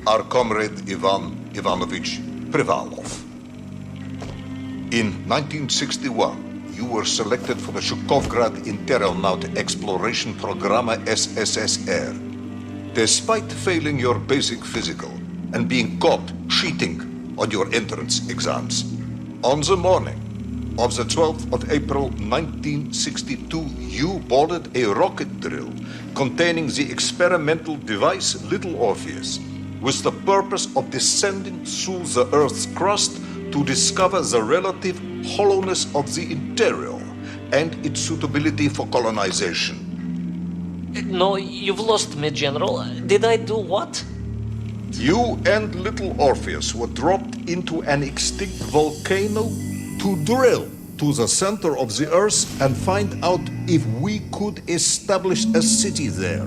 our comrade Ivan Ivanovich Privalov. In 1961, you were selected for the Shukovgrad Interonaut Exploration Programma SSSR. Despite failing your basic physical and being caught cheating on your entrance exams, on the morning of the 12th of April 1962, you boarded a rocket drill containing the experimental device Little Orpheus, with the purpose of descending through the Earth's crust to discover the relative hollowness of the interior and its suitability for colonization. No, you've lost me, General. Did I do what? You and Little Orpheus were dropped into an extinct volcano to drill to the center of the Earth and find out if we could establish a city there.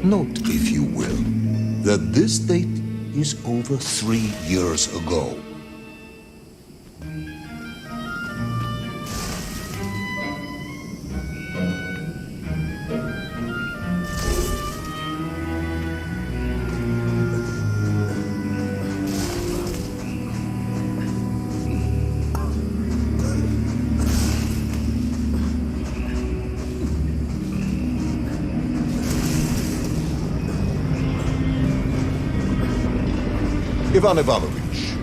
Note, if you will, that this date is over 3 years ago. Ivan Ivanovich,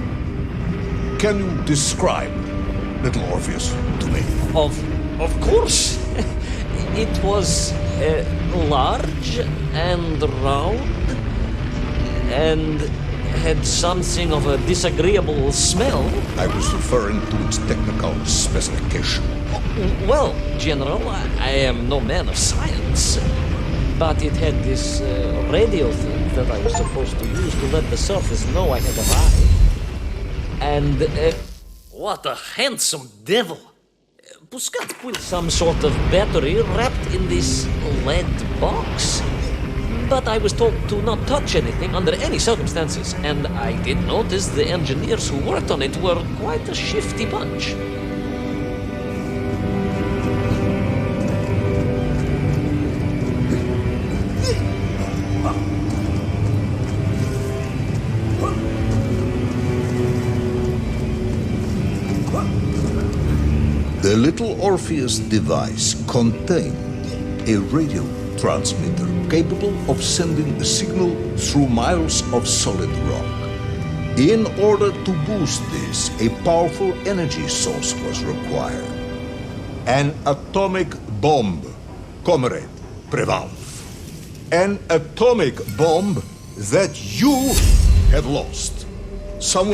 can you describe Little Orpheus to me? Of course. It was large and round and had something of a disagreeable smell. I was referring to its technical specification. Well, General, I am no man of science, but it had this radio thing that I was supposed to use to let the surface know I had arrived. And what a handsome devil! Puskat put some sort of battery wrapped in this lead box. But I was told to not touch anything under any circumstances, and I did notice the engineers who worked on it were quite a shifty bunch. The Little Orpheus device contained a radio transmitter capable of sending a signal through miles of solid rock. In order to boost this, a powerful energy source was required. An atomic bomb, Comrade Prevalov. An atomic bomb that you have lost. Some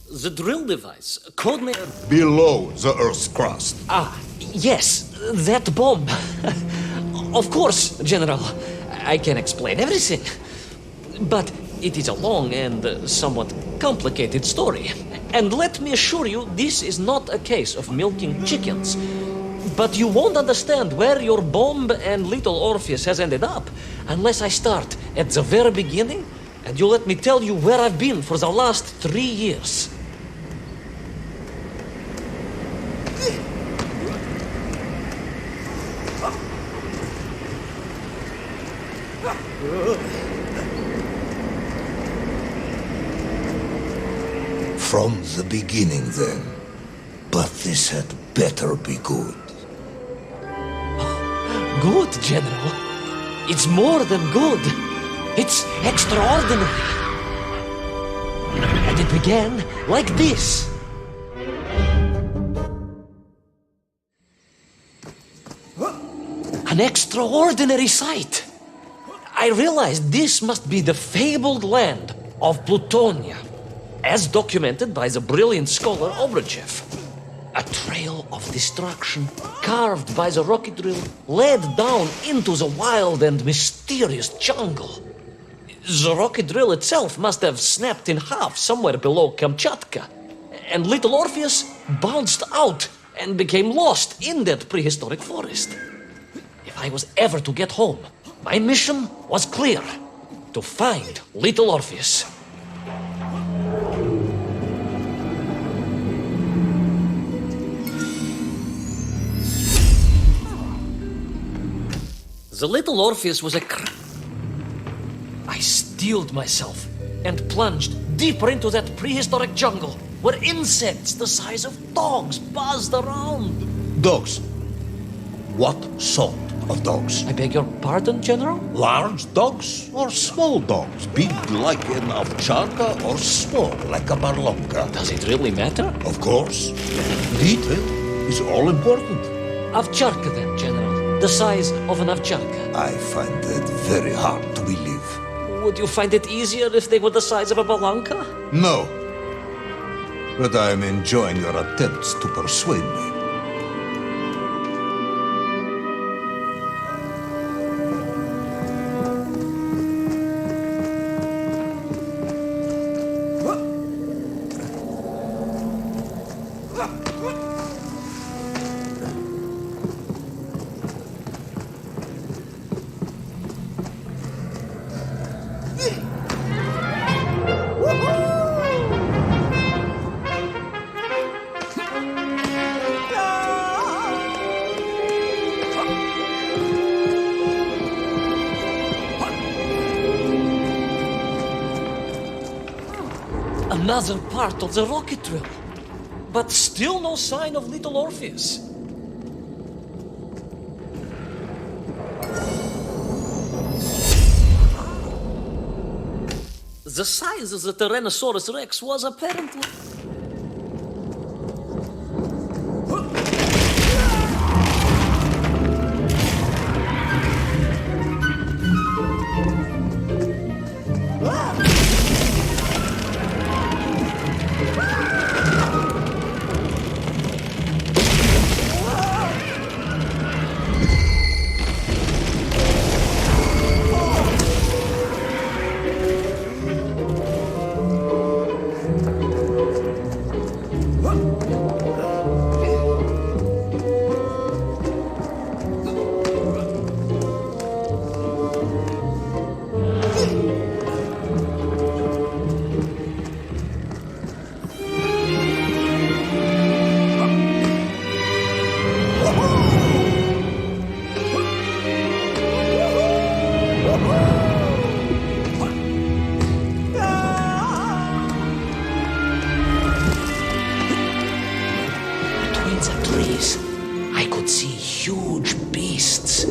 The drill device, codename... below the Earth's crust. Yes, that bomb. Of course, General. I can explain everything. But it is a long and somewhat complicated story. And let me assure you, this is not a case of milking chickens. But you won't understand where your bomb and Little Orpheus has ended up unless I start at the very beginning and you let me tell you where I've been for the last 3 years. From the beginning, then. But this had better be good. Good, General. It's more than good. It's extraordinary. And it began like this. An extraordinary sight. I realized this must be the fabled land of Plutonia, as documented by the brilliant scholar Obruchev. A trail of destruction, carved by the rocket drill, led down into the wild and mysterious jungle. The rocket drill itself must have snapped in half somewhere below Kamchatka, and Little Orpheus bounced out and became lost in that prehistoric forest. If I was ever to get home, my mission was clear: to find Little Orpheus. The Little Orpheus was a I steeled myself and plunged deeper into that prehistoric jungle where insects the size of dogs buzzed around. Dogs. What sort of dogs? I beg your pardon, General? Large dogs or small dogs? Big like an ovcharka or small like a barlonka? Does it really matter? Of course. Detail is all important. Ovcharka then, General. The size of an ovcharka. I find that very hard to believe. Would you find it easier if they were the size of a balanka? No. But I am enjoying your attempts to persuade me. Another part of the rocket drill. But still no sign of little Orpheus. The size of the Tyrannosaurus Rex was apparently... I could see huge beasts,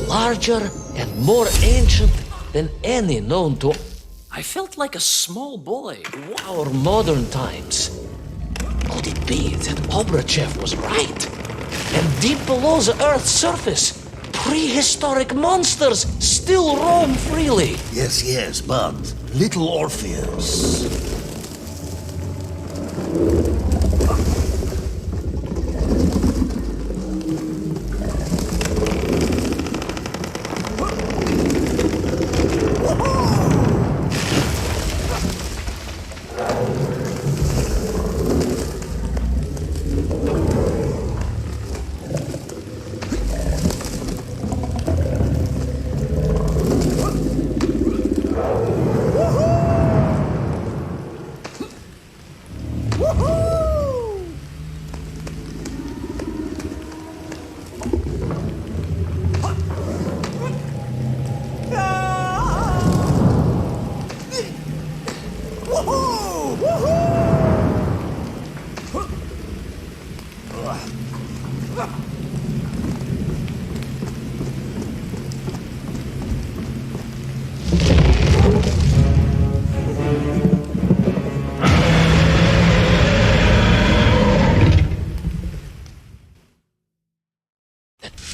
larger and more ancient than any known to... I felt like a small boy in our modern times. Could it be that Obrochev was right? And deep below the Earth's surface, prehistoric monsters still roam freely? Yes, but little Orpheus.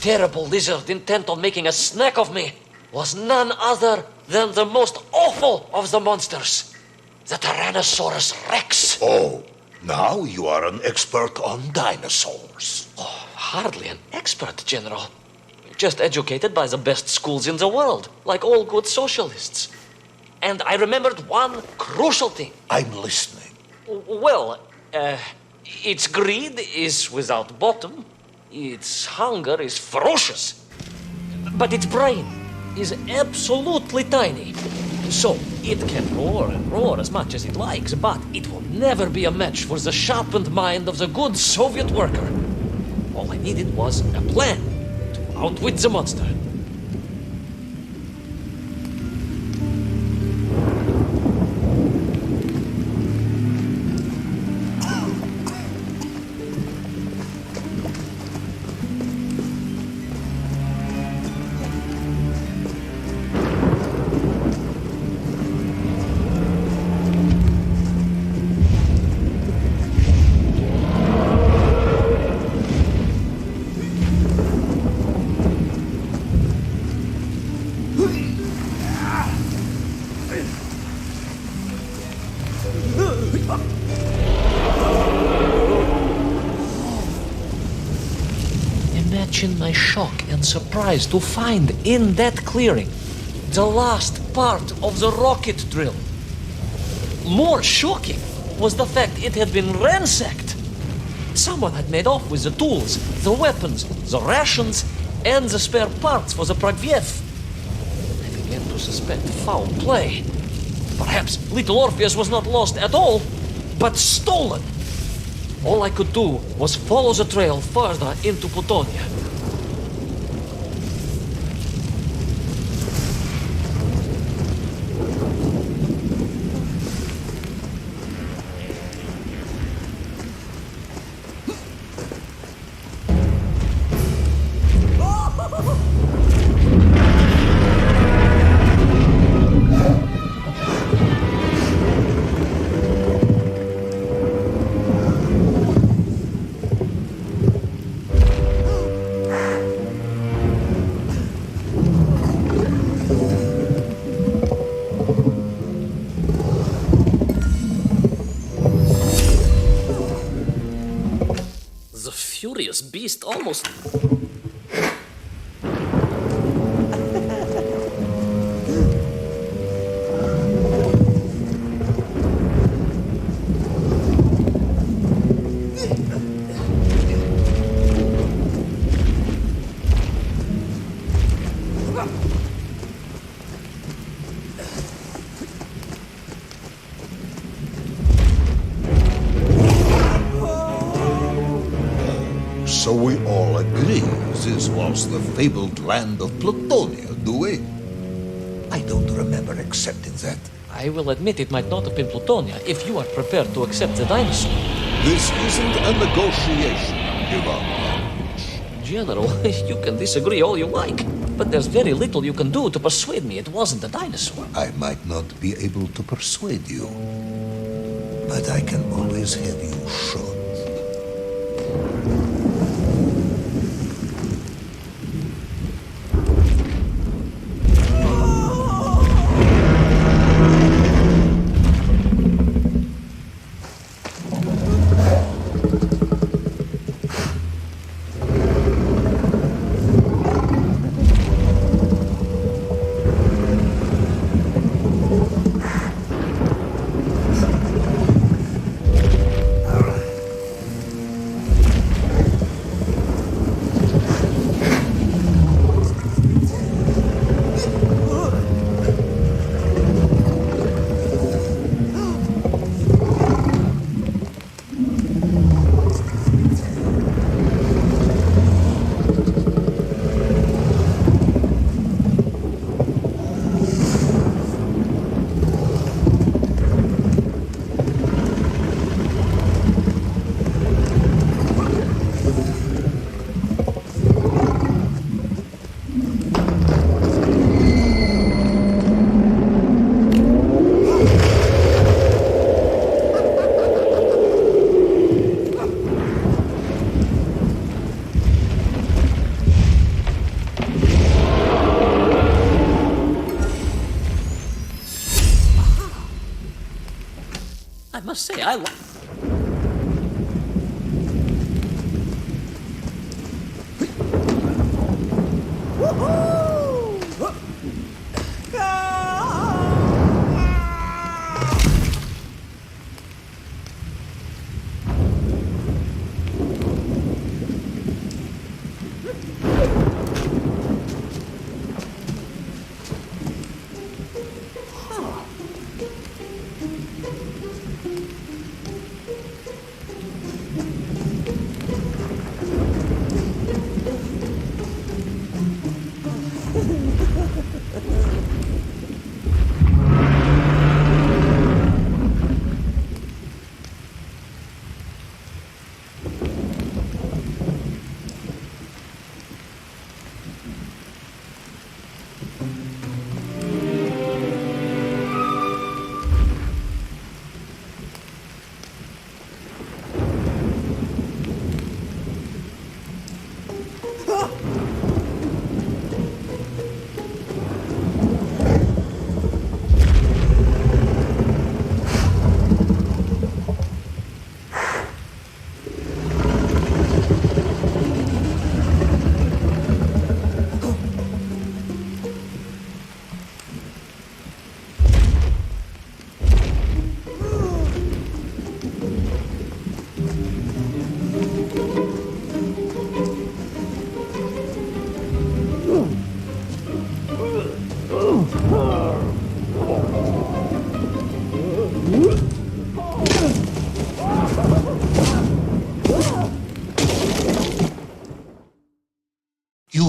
Terrible lizard intent on making a snack of me was none other than the most awful of the monsters, the Tyrannosaurus Rex. Oh, now you are an expert on dinosaurs. Oh, hardly an expert, General. Just educated by the best schools in the world, like all good socialists. And I remembered one crucial thing. I'm listening. Well, its greed is without bottom. Its hunger is ferocious, but its brain is absolutely tiny. So it can roar and roar as much as it likes, but it will never be a match for the sharpened mind of the good Soviet worker. All I needed was a plan to outwit the monster. Imagine my shock and surprise to find in that clearing the last part of the rocket drill. More shocking was the fact it had been ransacked. Someone had made off with the tools, the weapons, the rations, and the spare parts for the Pragviev. I began to suspect foul play. Perhaps little Orpheus was not lost at all, but stolen. All I could do was follow the trail further into Plutonia. The furious beast almost... So we all agree this was the fabled land of Plutonia, do we? I don't remember accepting that. I will admit it might not have been Plutonia if you are prepared to accept the dinosaur. This isn't a negotiation, Ivan. General, you can disagree all you like, but there's very little you can do to persuade me it wasn't a dinosaur. I might not be able to persuade you, but I can always have you shot. I must say, I like...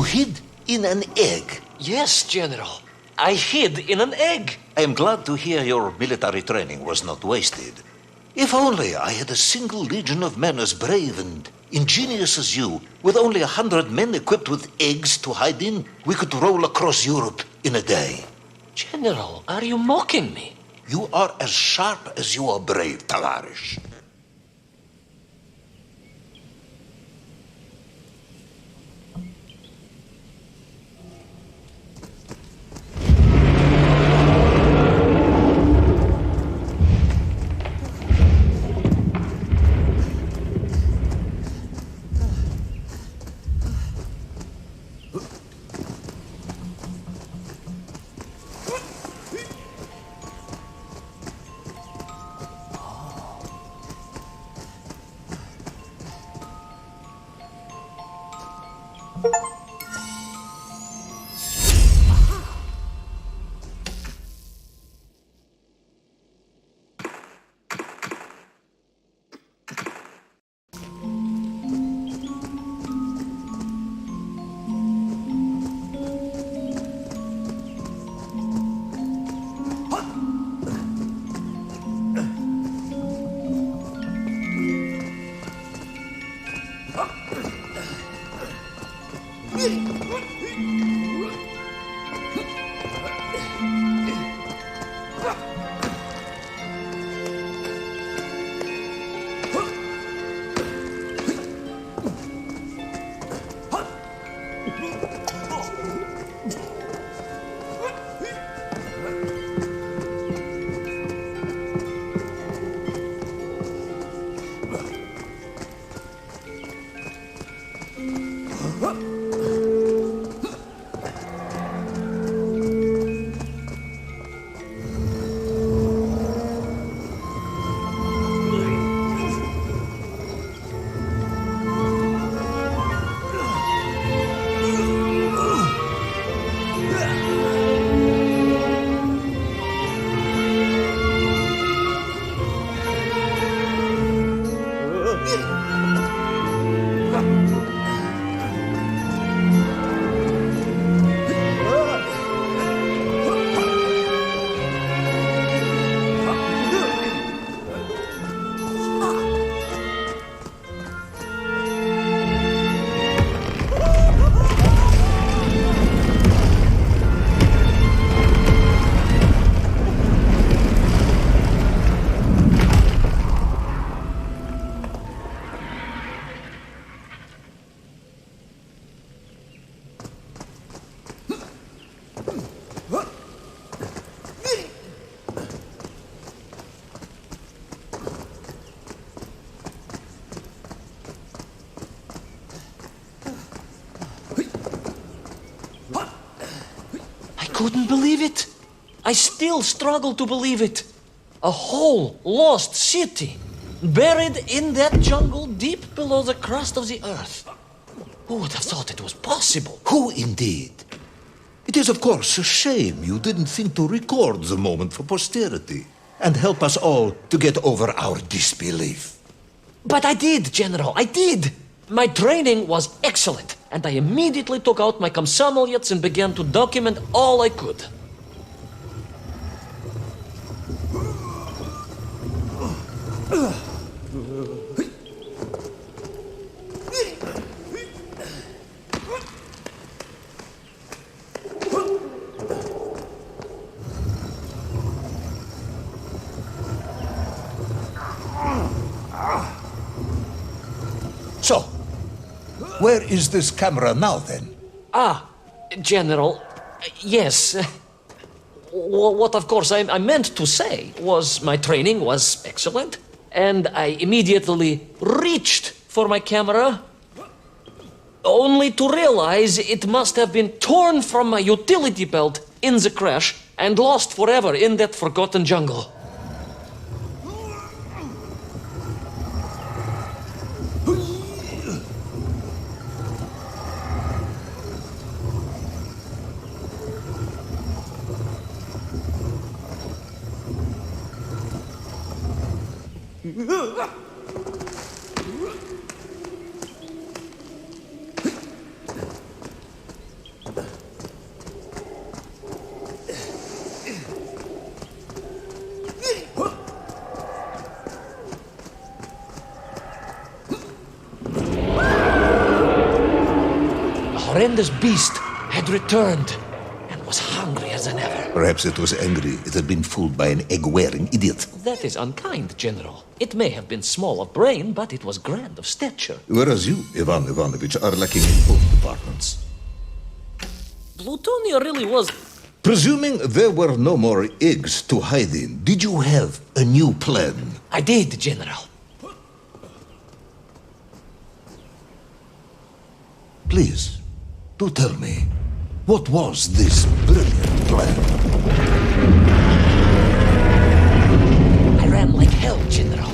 hid in an egg. Yes, General. I hid in an egg. I am glad to hear your military training was not wasted. If only I had a single legion of men as brave and ingenious as you, with only 100 men equipped with eggs to hide in, we could roll across Europe in a day. General, are you mocking me? You are as sharp as you are brave, Tavarish. Couldn't believe it. I still struggle to believe it. A whole lost city, buried in that jungle deep below the crust of the earth. Who would have thought it was possible? Who indeed? It is, of course, a shame you didn't think to record the moment for posterity and help us all to get over our disbelief. But I did, General, I did. My training was excellent, and I immediately took out my komsomolets and began to document all I could. So, where is this camera now, then? General, yes. What, of course, I meant to say was my training was excellent, and I immediately reached for my camera, only to realize it must have been torn from my utility belt in the crash and lost forever in that forgotten jungle. horrendous beast had returned and was hungrier than ever. Perhaps it was angry it had been fooled by an egg-wearing idiot. That is unkind, General. It may have been small of brain, but it was grand of stature. Whereas you, Ivan Ivanovich, are lacking in both departments. Plutonia really was... Presuming there were no more eggs to hide in, did you have a new plan? I did, General. Please, do tell me, what was this brilliant plan? I ran like hell, General.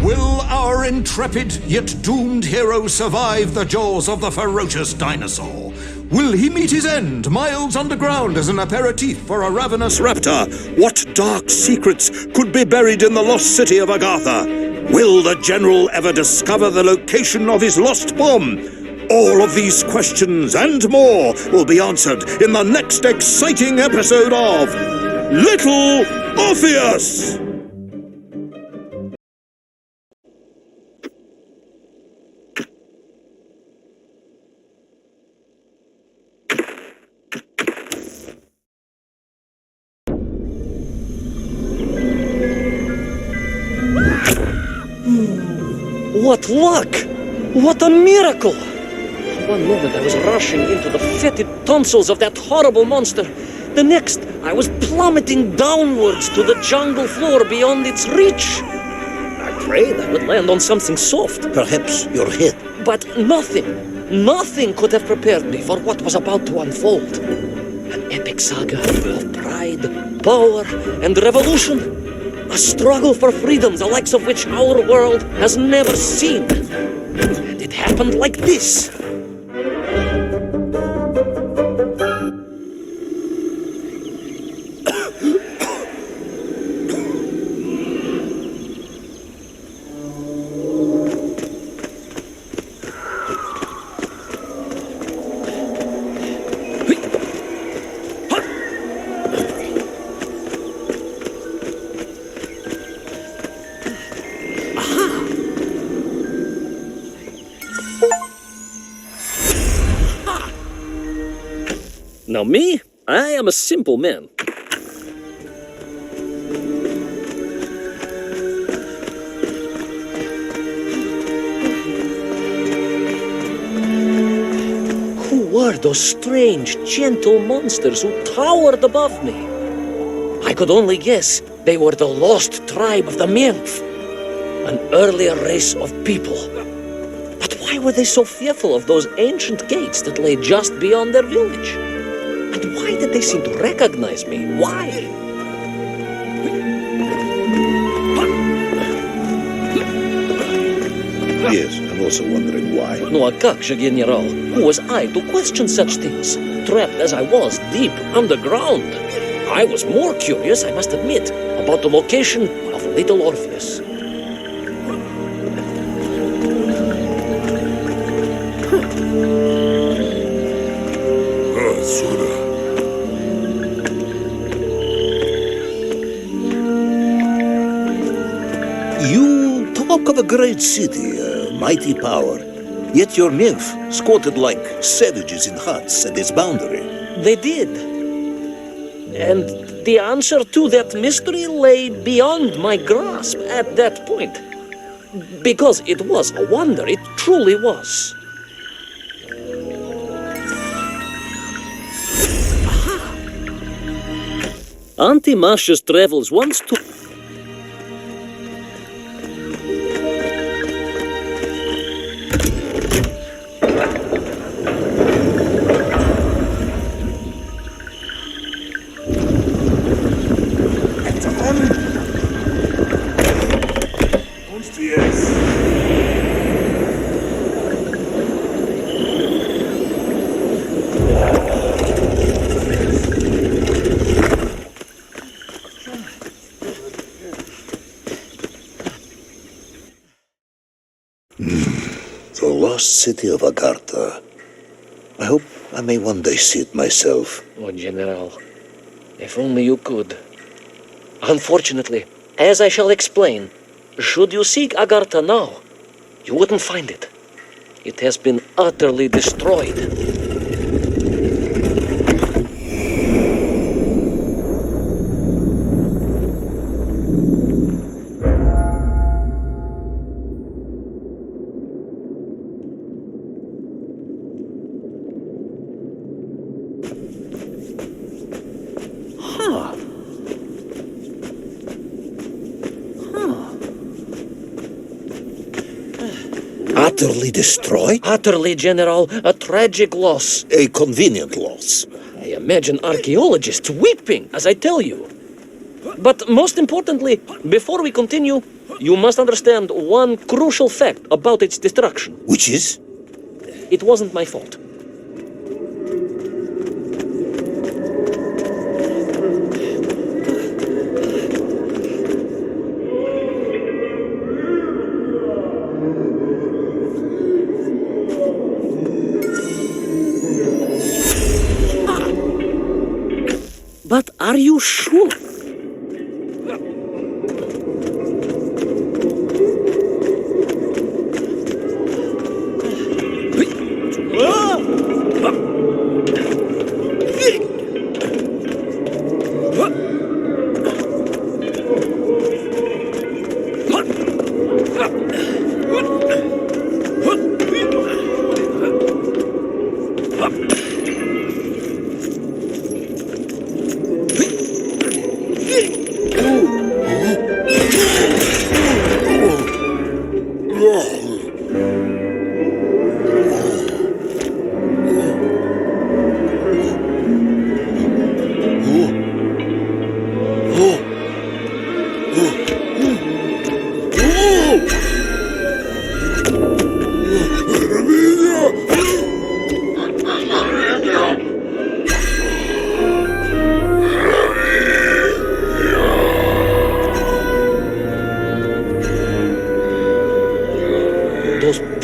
Will our intrepid yet doomed hero survive the jaws of the ferocious dinosaur? Will he meet his end miles underground as an aperitif for a ravenous raptor? What dark secrets could be buried in the lost city of Agatha? Will the general ever discover the location of his lost bomb? All of these questions and more will be answered in the next exciting episode of Little Orpheus! What luck! What a miracle! One moment I was rushing into the fetid tonsils of that horrible monster. The next, I was plummeting downwards to the jungle floor beyond its reach. I prayed I would land on something soft. Perhaps your head. But nothing could have prepared me for what was about to unfold. An epic saga of pride, power, and revolution. A struggle for freedom the likes of which our world has never seen. And it happened like this. Now me, I am a simple man. Who were those strange, gentle monsters who towered above me? I could only guess they were the lost tribe of the Menth, an earlier race of people. But why were they so fearful of those ancient gates that lay just beyond their village? And why did they seem to recognize me? Why? Yes, I'm also wondering why. No, a как же, General? Who was I to question such things? Trapped as I was deep underground. I was more curious, I must admit, about the location of Little Orpheus. You talk of a great city, a mighty power, yet your nymph squatted like savages in huts at its boundary. They did. And the answer to that mystery lay beyond my grasp at that point. Because it was a wonder, it truly was. Aha! Auntie Masha's travels once took... lost city of Agartha. I hope I may one day see it myself. Oh, General, if only you could. Unfortunately, as I shall explain, should you seek Agartha now, you wouldn't find it. It has been utterly destroyed. Utterly destroyed? Utterly, General, a tragic loss. A convenient loss. I imagine archaeologists weeping as I tell you. But most importantly, before we continue, you must understand one crucial fact about its destruction. Which is? It wasn't my fault. But are you sure?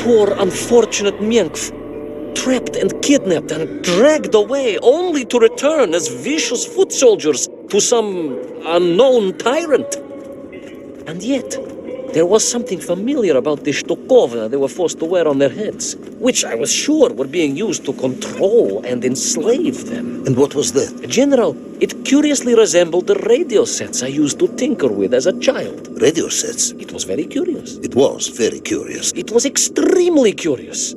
Poor, unfortunate Mienk, trapped and kidnapped and dragged away, only to return as vicious foot soldiers to some unknown tyrant. And yet, there was something familiar about the shtukovna they were forced to wear on their heads, which I was sure were being used to control and enslave them. And what was that? General, it curiously resembled the radio sets I used to tinker with as a child. Radio sets? It was very curious. It was very curious. It was extremely curious.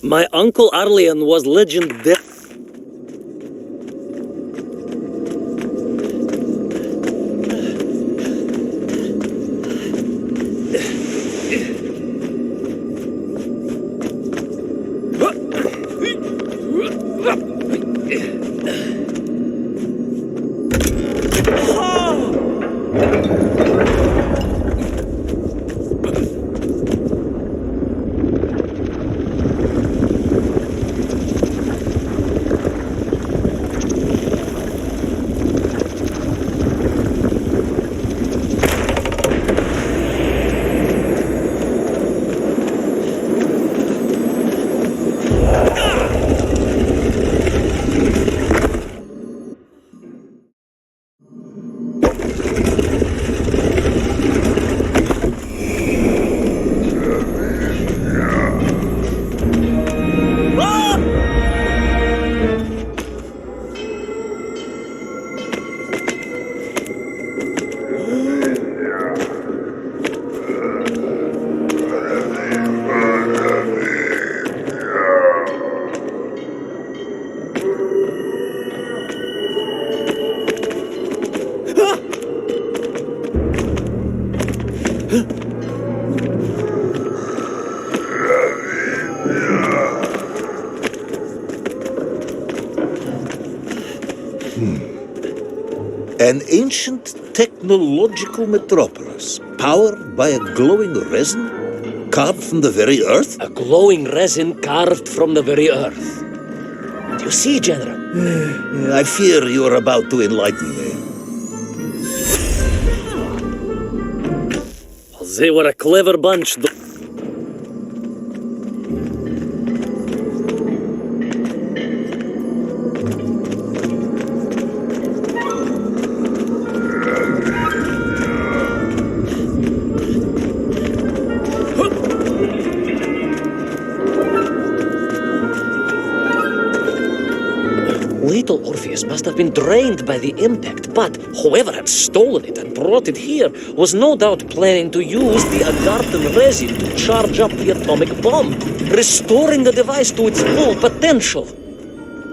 My uncle Arlian was legendary. An ancient technological metropolis, powered by a glowing resin carved from the very earth? A glowing resin carved from the very earth. Do you see, General? I fear you are about to enlighten me. They were a clever bunch. Little Orpheus must have been drained by the impact, but whoever had stolen it and brought it here was no doubt planning to use the Agarthan resin to charge up the atomic bomb, restoring the device to its full potential.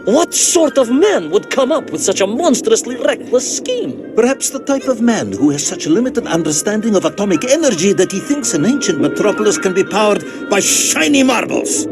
What sort of man would come up with such a monstrously reckless scheme? Perhaps the type of man who has such a limited understanding of atomic energy that he thinks an ancient metropolis can be powered by shiny marbles.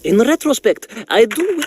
In retrospect, I do...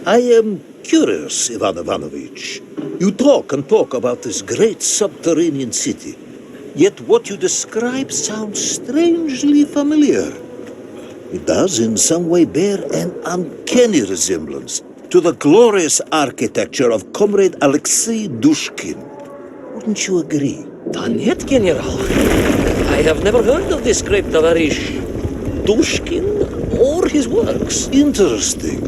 I am curious, Ivan Ivanovich. You talk and talk about this great subterranean city. Yet what you describe sounds strangely familiar. It does in some way bear an uncanny resemblance to the glorious architecture of Comrade Alexei Dushkin. Wouldn't you agree? Нет, General. I have never heard of this great tavarish Dushkin or his works. Interesting.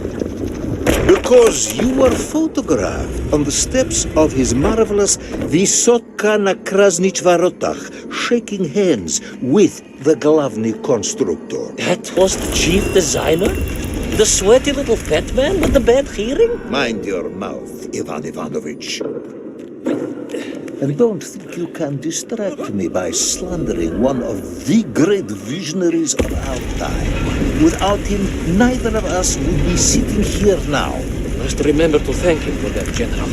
Because you were photographed on the steps of his marvelous Vysoka na Krasnich Varotach, shaking hands with the Glavny constructor. That was the chief designer? The sweaty little fat man with the bad hearing? Mind your mouth, Ivan Ivanovich. And don't think you can distract me by slandering one of the great visionaries of our time. Without him, neither of us would be sitting here now. Must remember to thank him for that, General.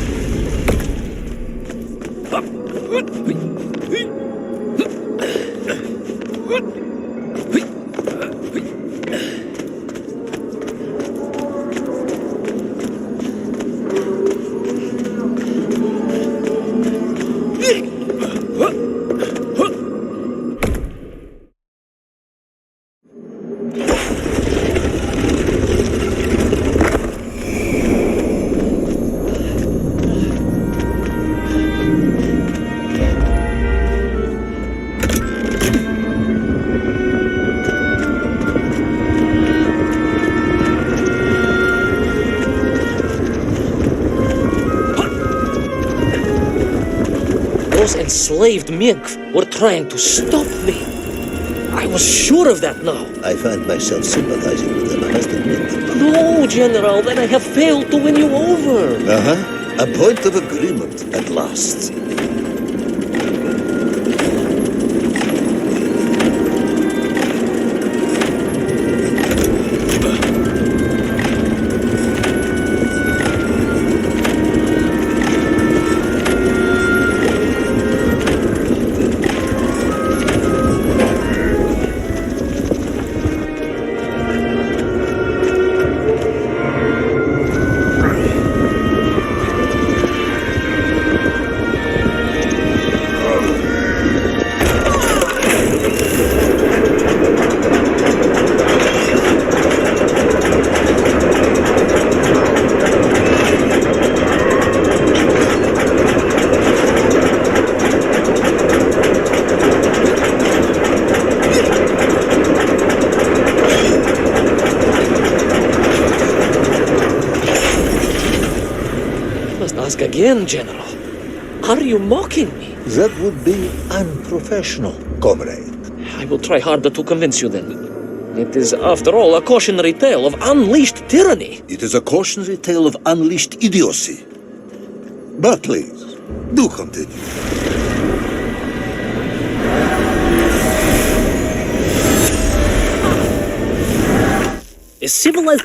Those enslaved mink were trying to stop me. I was sure of that now. I find myself sympathizing with them, I must admit. No, General, then I have failed to win you over. Uh-huh. A point of agreement at last. Ask again, General. Are you mocking me? That would be unprofessional, comrade. I will try harder to convince you then. It is, after all, a cautionary tale of unleashed tyranny. It is a cautionary tale of unleashed idiocy. But please, do continue. A civilized...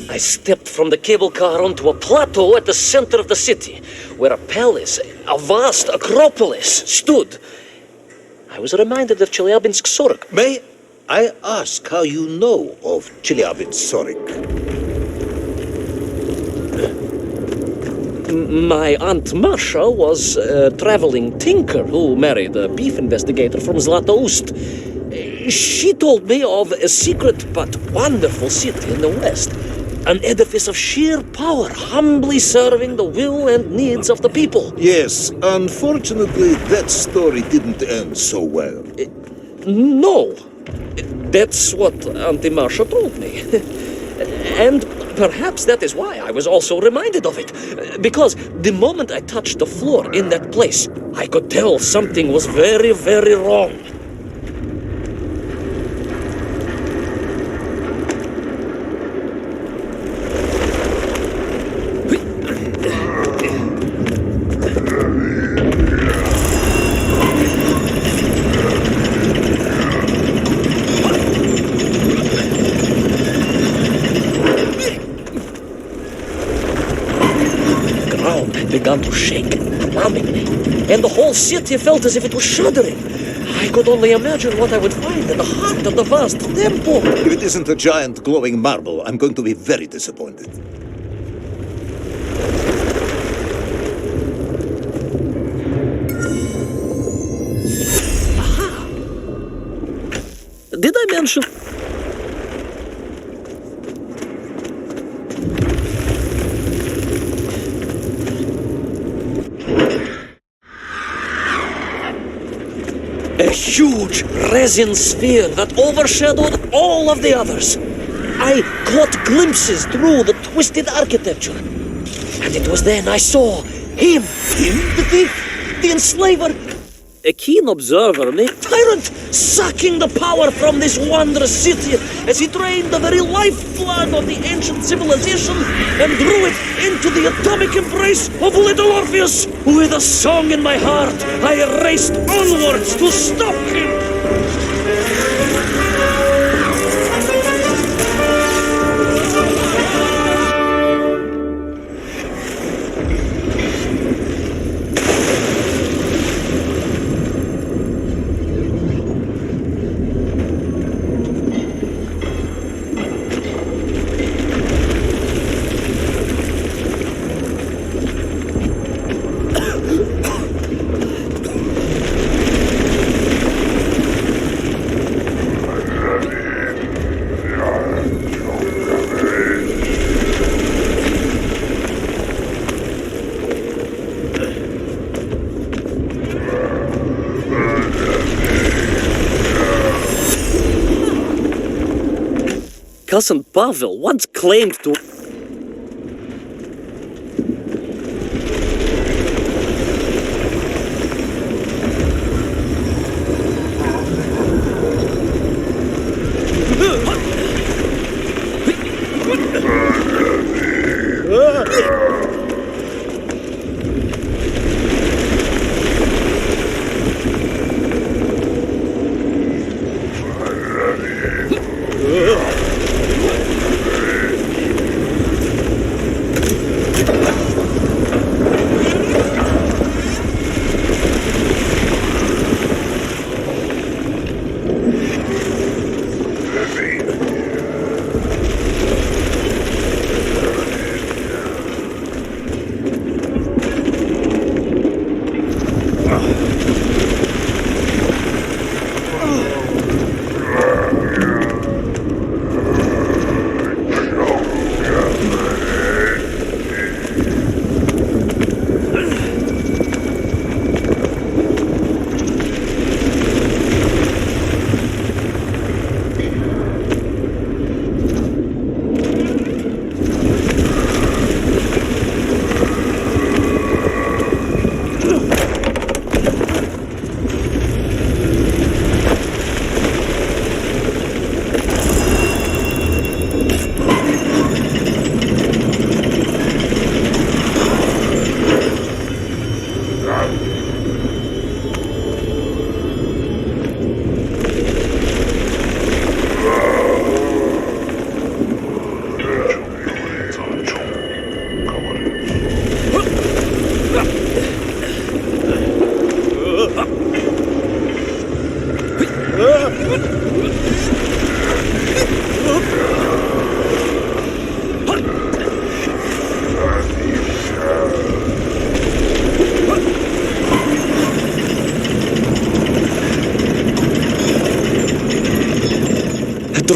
I stepped from the cable car onto a plateau at the center of the city, where a palace, a vast acropolis, stood. I was reminded of Chelyabinsk-Sorik. May I ask how you know of Chelyabinsk-Sorik? My Aunt Masha was a traveling tinker who married a beef investigator from Zlatoust. She told me of a secret but wonderful city in the west, An edifice of sheer power, humbly serving the will and needs of the people. Yes, unfortunately, that story didn't end so well. No. That's what Auntie Marcia told me. And perhaps that is why I was also reminded of it. Because the moment I touched the floor in that place, I could tell something was very, very wrong. Began to shake, numbing me, and the whole city felt as if it was shuddering. I could only imagine what I would find in the heart of the vast temple. If it isn't a giant glowing marble, I'm going to be very disappointed. Did I mention... A huge resin sphere that overshadowed all of the others. I caught glimpses through the twisted architecture. And it was then I saw him, the thief, the enslaver, a keen observer, a tyrant, sucking the power from this wondrous city as he drained the very lifeblood of the ancient civilization and drew it into the atomic embrace of little Orpheus. With a song in my heart, I raced onwards to stop him. Cousin Pavel once claimed to...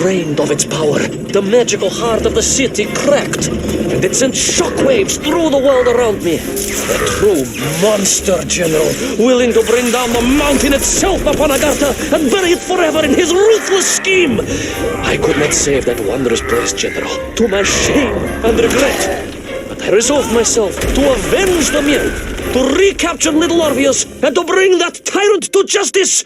drained of its power, the magical heart of the city cracked, and it sent shockwaves through the world around me. A true monster, General, willing to bring down the mountain itself upon Agartha and bury it forever in his ruthless scheme. I could not save that wondrous place, General, to my shame and regret. But I resolved myself to avenge the myth, to recapture little Orpheus, and to bring that tyrant to justice.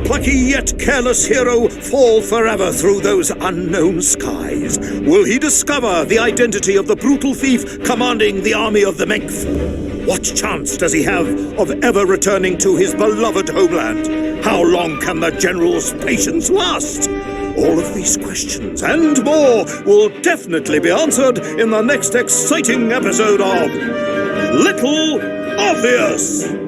Plucky yet careless hero fall forever through those unknown skies? Will he discover the identity of the brutal thief commanding the army of the Menk? What chance does he have of ever returning to his beloved homeland? How long can the general's patience last? All of these questions and more will definitely be answered in the next exciting episode of Little Orpheus!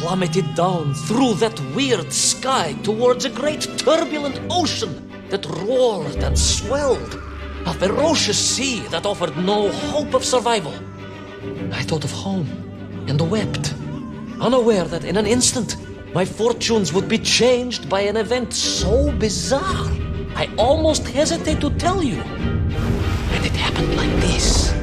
Plummeted down through that weird sky towards a great turbulent ocean that roared and swelled, a ferocious sea that offered no hope of survival. I thought of home and wept, unaware that in an instant my fortunes would be changed by an event so bizarre I almost hesitate to tell you. And it happened like this.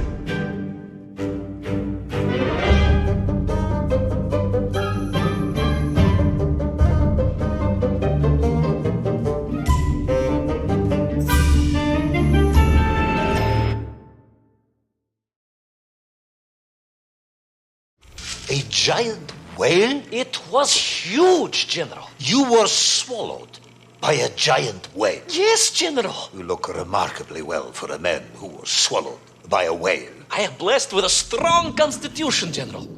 A giant whale? It was huge, General. You were swallowed by a giant whale. Yes, General. You look remarkably well for a man who was swallowed by a whale. I am blessed with a strong constitution, General.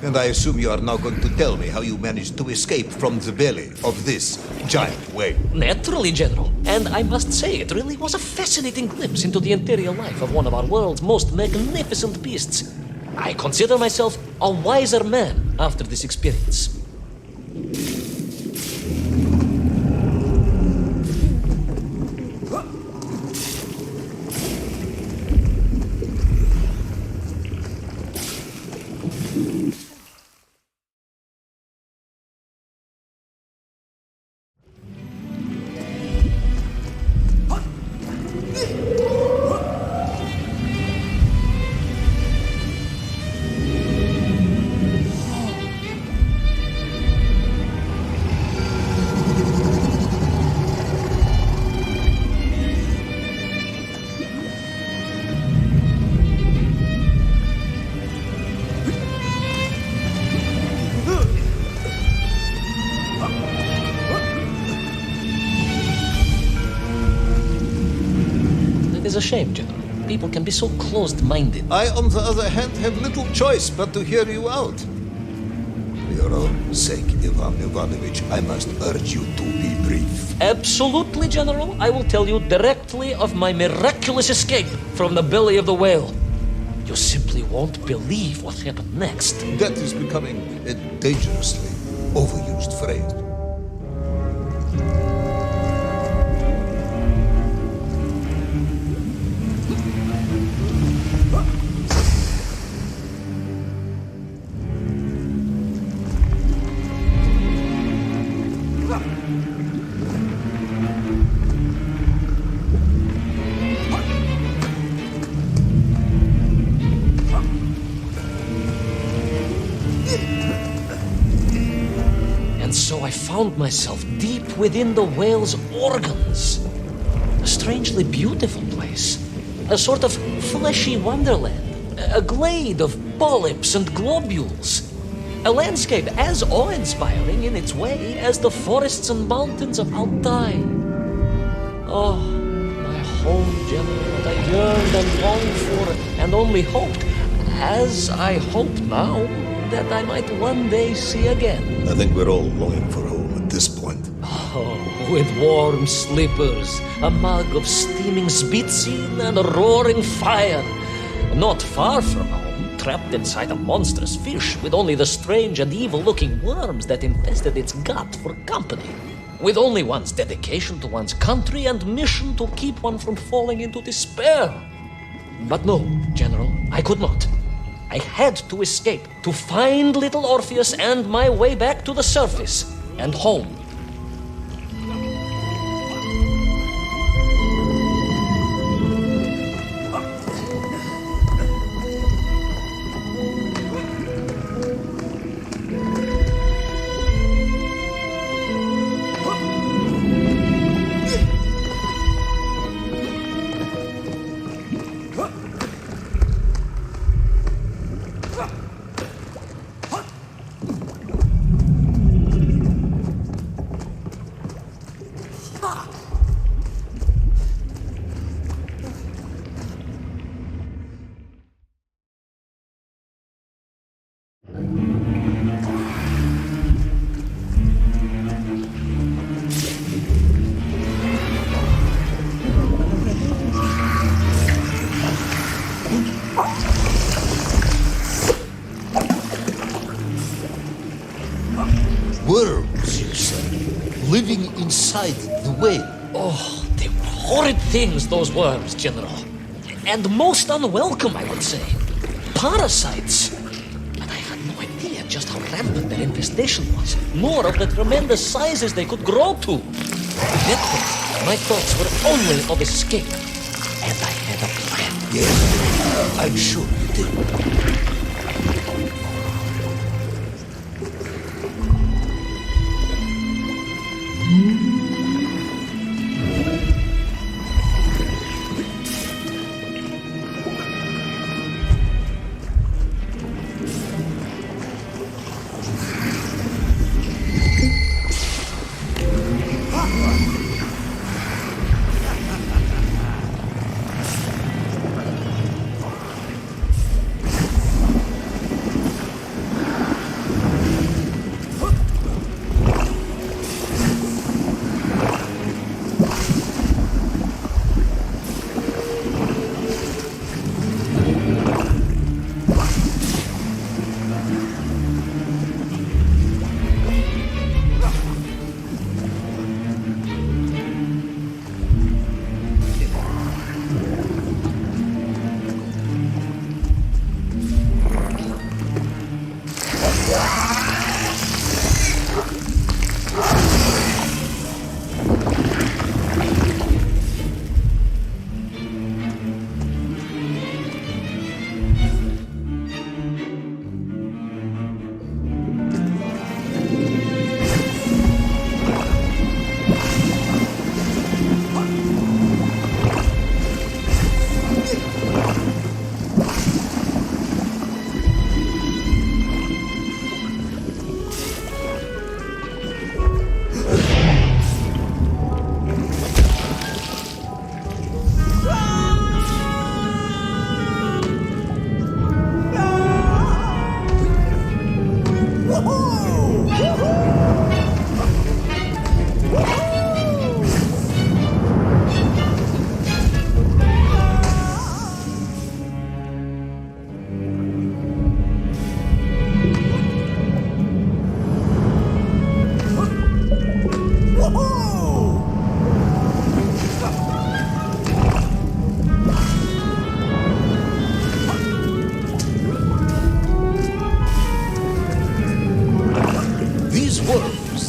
And I assume you are now going to tell me how you managed to escape from the belly of this giant whale. Naturally, General. And I must say, it really was a fascinating glimpse into the interior life of one of our world's most magnificent beasts. I consider myself a wiser man after this experience. It is a shame, General. People can be so closed-minded. I, on the other hand, have little choice but to hear you out. For your own sake, Ivan Ivanovich, I must urge you to be brief. Absolutely, General. I will tell you directly of my miraculous escape from the belly of the whale. You simply won't believe what happened next. That is becoming a dangerously overused phrase. And so I found myself deep within the whale's organs. A strangely beautiful place. A sort of fleshy wonderland. A glade of polyps and globules. A landscape as awe-inspiring in its way as the forests and mountains of Altai. Oh, my home, General, that I yearned and longed for, and only hoped, as I hope now, that I might one day see again. I think we're all longing for home at this point. Oh, with warm slippers, a mug of steaming Spitzin, and a roaring fire. Not far from home, trapped inside a monstrous fish with only the strange and evil-looking worms that infested its gut for company. With only one's dedication to one's country and mission to keep one from falling into despair. But no, General, I could not. I had to escape, to find little Orpheus and my way back to the surface and home. Worms, you say, living inside the whale. Oh, they were horrid things, those worms, General. And most unwelcome, I would say. Parasites. But I had no idea just how rampant their infestation was, nor of the tremendous sizes they could grow to. At that point, my thoughts were only of escape. And I had a plan. Yes, I'm sure you did.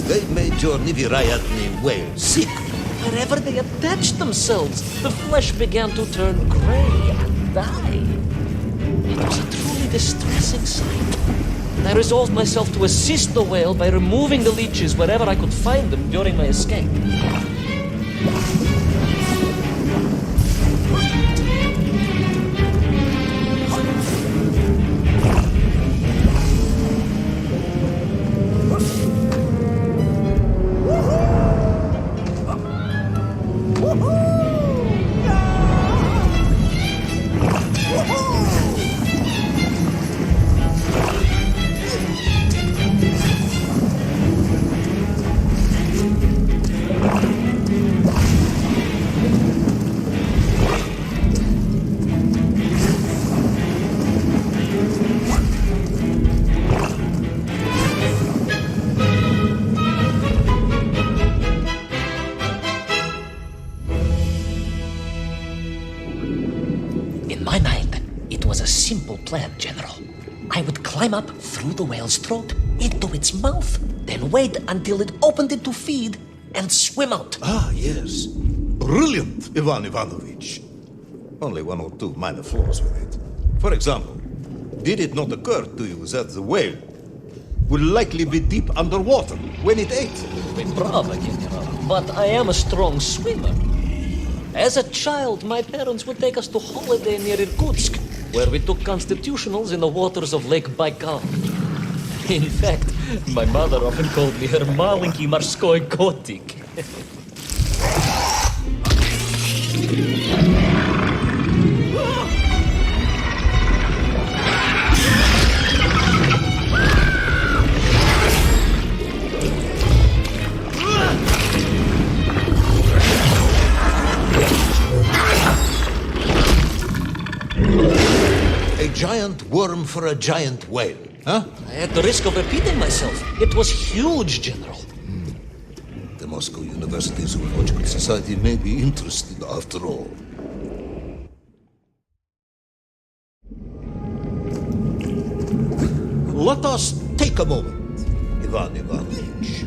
They made your Nivirayatni whale sick. Wherever they attached themselves, the flesh began to turn gray and die. It was a truly distressing sight. I resolved myself to assist the whale by removing the leeches wherever I could find them during my escape. In my mind, it was a simple plan, General. I would climb up through the whale's throat into its mouth, then wait until it opened it to feed and swim out. Ah, yes. Brilliant, Ivan Ivanovich. Only one or two minor flaws with it. For example, did it not occur to you that the whale would likely be deep underwater when it ate? Bravo, General. But I am a strong swimmer. As a child, my parents would take us to holiday near Irkutsk, where we took constitutionals in the waters of Lake Baikal. In fact, my mother often called me her malenький морской котик. A giant worm for a giant whale, huh? At the risk of repeating myself, it was huge, General. The Moscow University Zoological Society may be interested after all. Let us take a moment, Ivan Ivanovich.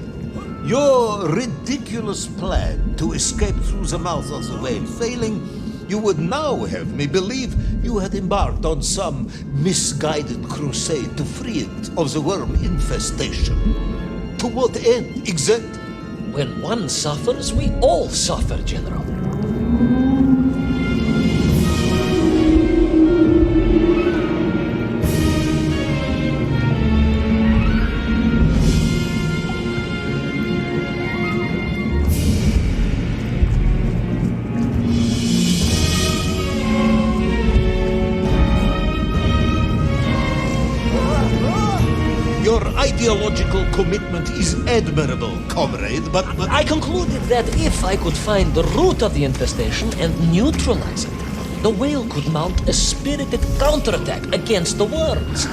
Your ridiculous plan to escape through the mouth of the whale failing, you would now have me believe you had embarked on some misguided crusade to free it of the worm infestation. To what end, exactly? When one suffers, we all suffer, General. Your ideological commitment is admirable, comrade, but... I concluded that if I could find the root of the infestation and neutralize it, the whale could mount a spirited counterattack against the worms.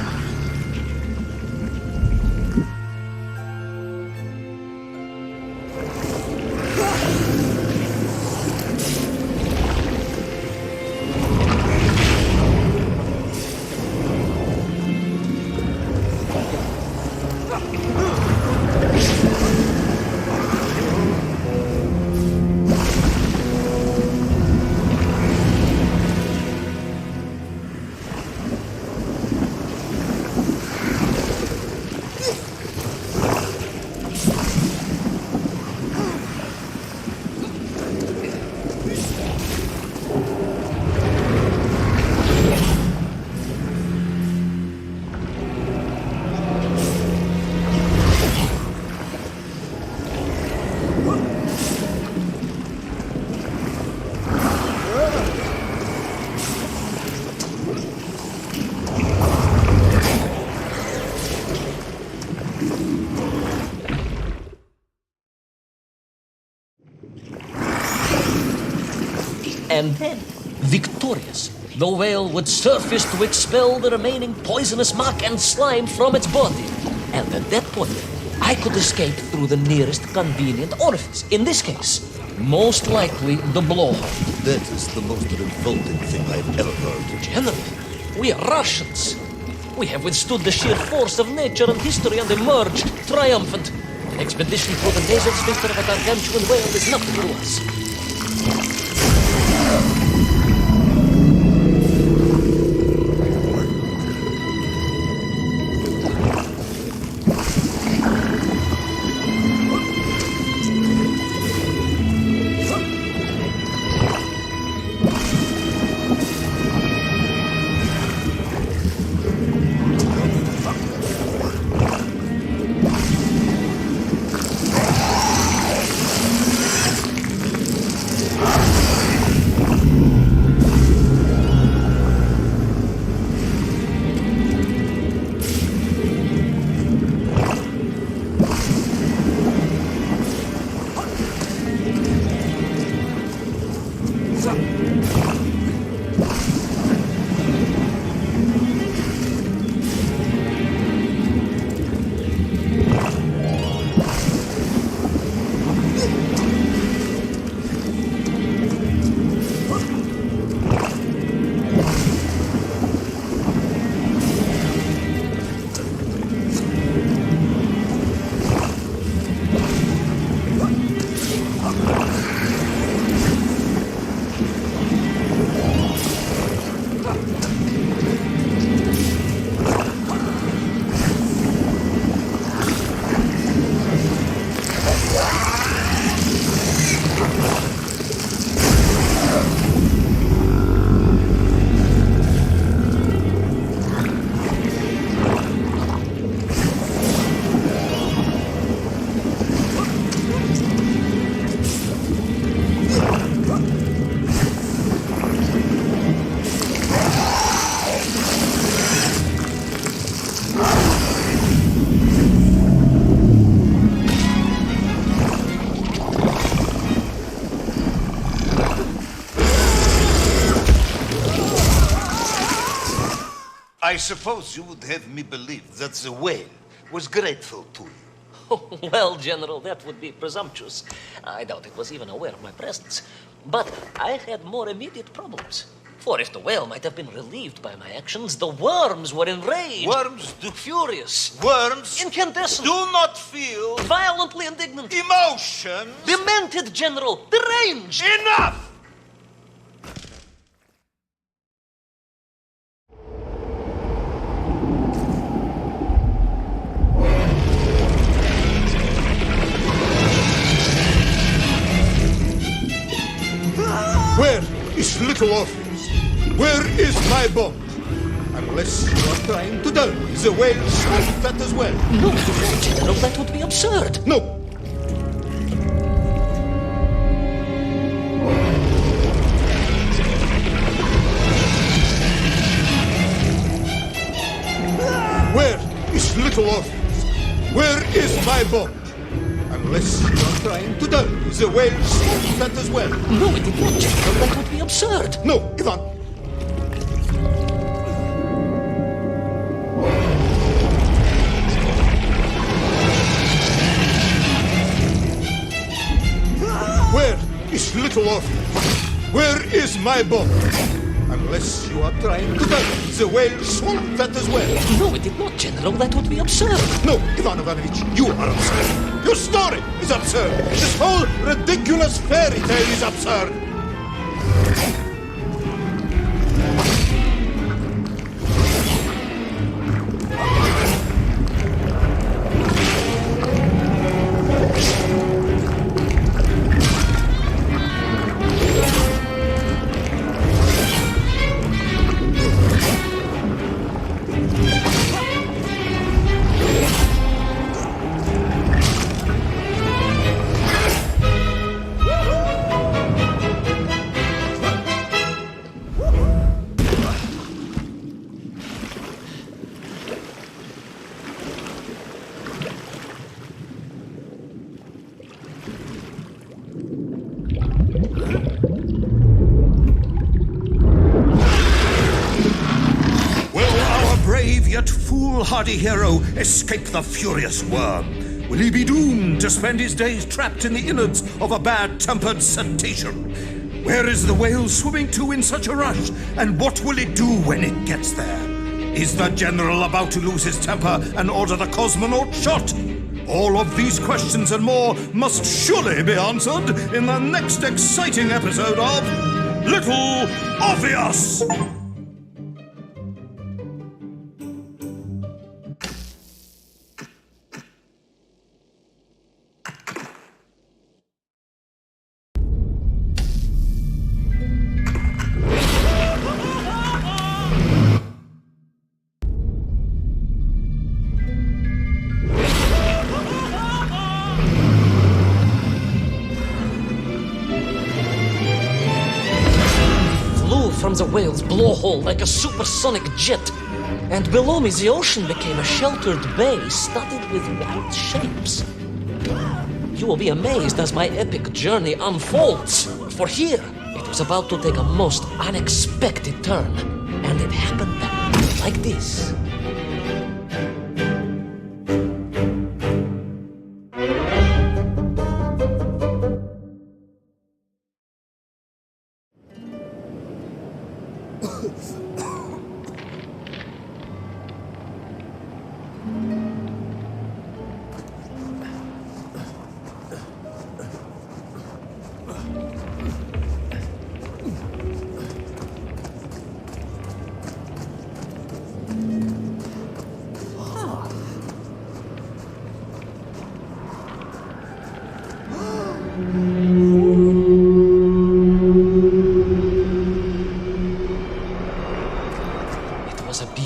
And then, victorious, the whale would surface to expel the remaining poisonous muck and slime from its body. And at that point, I could escape through the nearest convenient orifice. In this case, most likely the blowhole. That is the most revolting thing I've ever heard. General, we are Russians. We have withstood the sheer force of nature and history and emerged triumphant. An expedition through the nasal sphincter of a gargantuan whale is nothing to us. I suppose you would have me believe that the whale was grateful to you. Well, General, that would be presumptuous. I doubt it was even aware of my presence. But I had more immediate problems. For if the whale might have been relieved by my actions, the worms were enraged. Worms do... Furious. Worms Incandescent. do not feel... Violently indignant. emotions. Demented, General. Deranged. Enough! Where is little Orpheus? Where is my bomb? Unless you are trying to tell me the whale swallowed that as well. No, General, that would be absurd. No. Where is little Orpheus? Where is my bomb? Unless you are trying to tell me the whale swallowed that as well. No, it did not, General. That would be absurd. No, Ivan. Where is little Orpheus? Where is my bomb? Unless you are trying to tell me the whale swallowed that as well. No, it did not, General. That would be absurd. No, Ivan Ivanovich, you are absurd. Your story is absurd. This whole ridiculous fairy tale is absurd. Brave yet foolhardy hero escape the furious worm? Will he be doomed to spend his days trapped in the innards of a bad-tempered cetacean? Where is the whale swimming to in such a rush, and what will it do when it gets there? Is the general about to lose his temper and order the cosmonaut shot? All of these questions and more must surely be answered in the next exciting episode of Little Orpheus! From the whale's blowhole like a supersonic jet. And below me, the ocean became a sheltered bay studded with wild shapes. You will be amazed as my epic journey unfolds. For here, it was about to take a most unexpected turn. And it happened like this.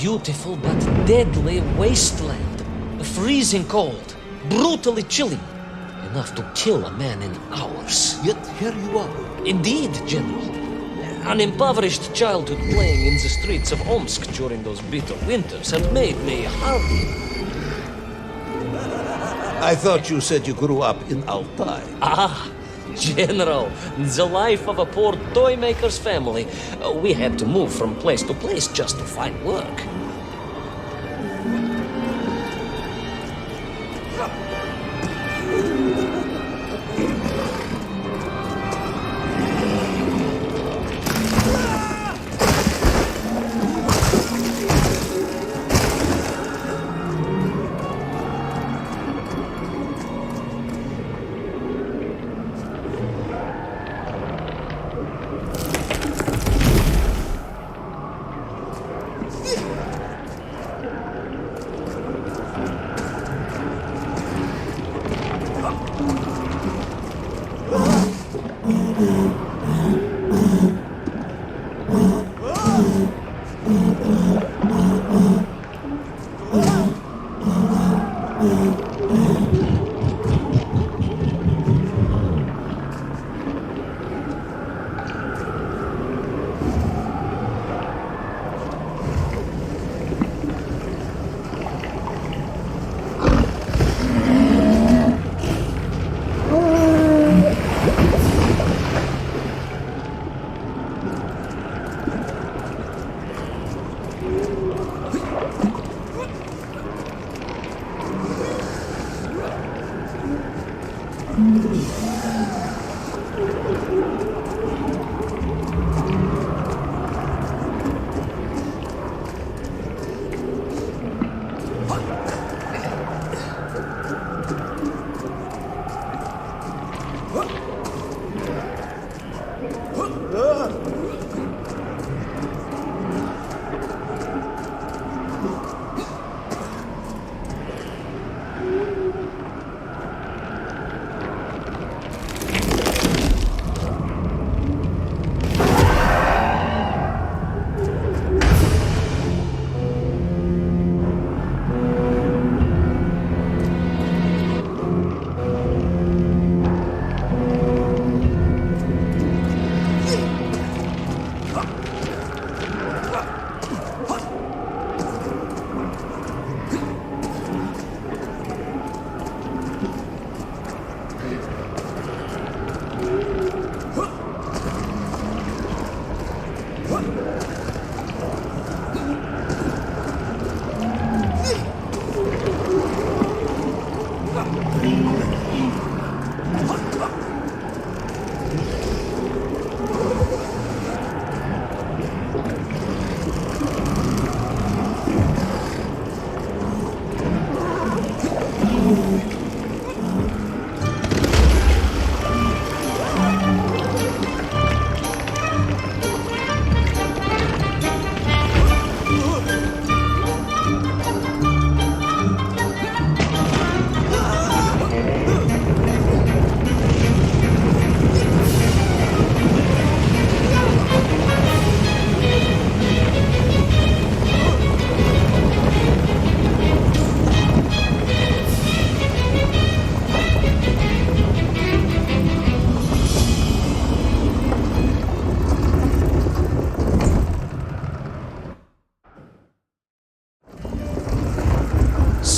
Beautiful but deadly wasteland. Freezing cold, brutally chilly, enough to kill a man in hours. Yet here you are. Indeed, General. An impoverished childhood playing in the streets of Omsk during those bitter winters had made me hardy. I thought you said you grew up in Altai. Ah, General, the life of a poor toy maker's family. We had to move from place to place just to find work.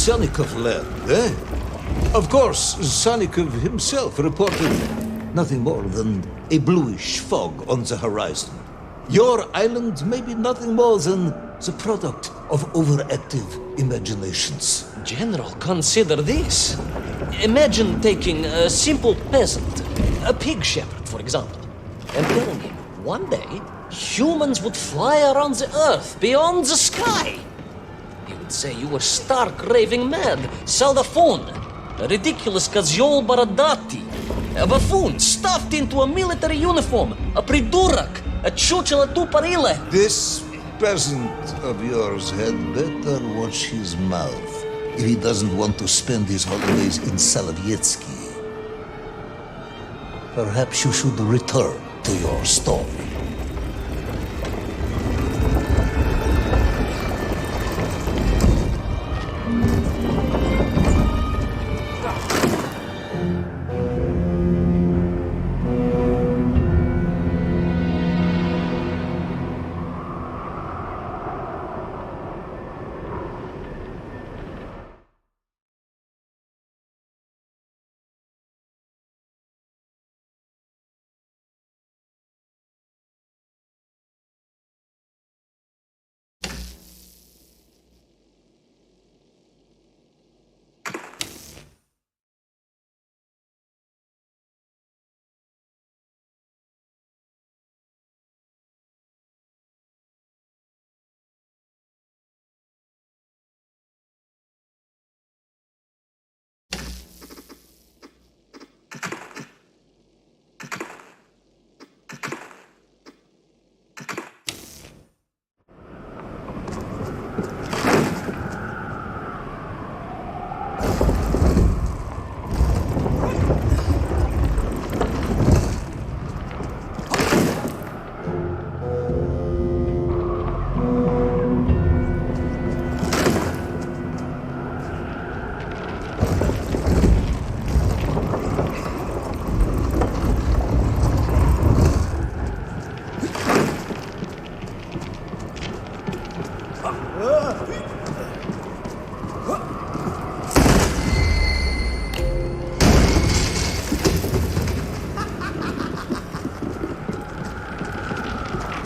Sonikov land, eh? Of course, Sonikov himself reported nothing more than a bluish fog on the horizon. Your island may be nothing more than the product of overactive imaginations. General, consider this. Imagine taking a simple peasant, a pig shepherd, for example, and telling him one day humans would fly around the earth beyond the sky. He would say you were stark raving mad, Saldaphone, a ridiculous Kazyol Baradati, a buffoon stuffed into a military uniform, a pridurak, a chuchela tuparile. This peasant of yours had better watch his mouth if he doesn't want to spend his holidays in Solovetsky. Perhaps you should return to your story.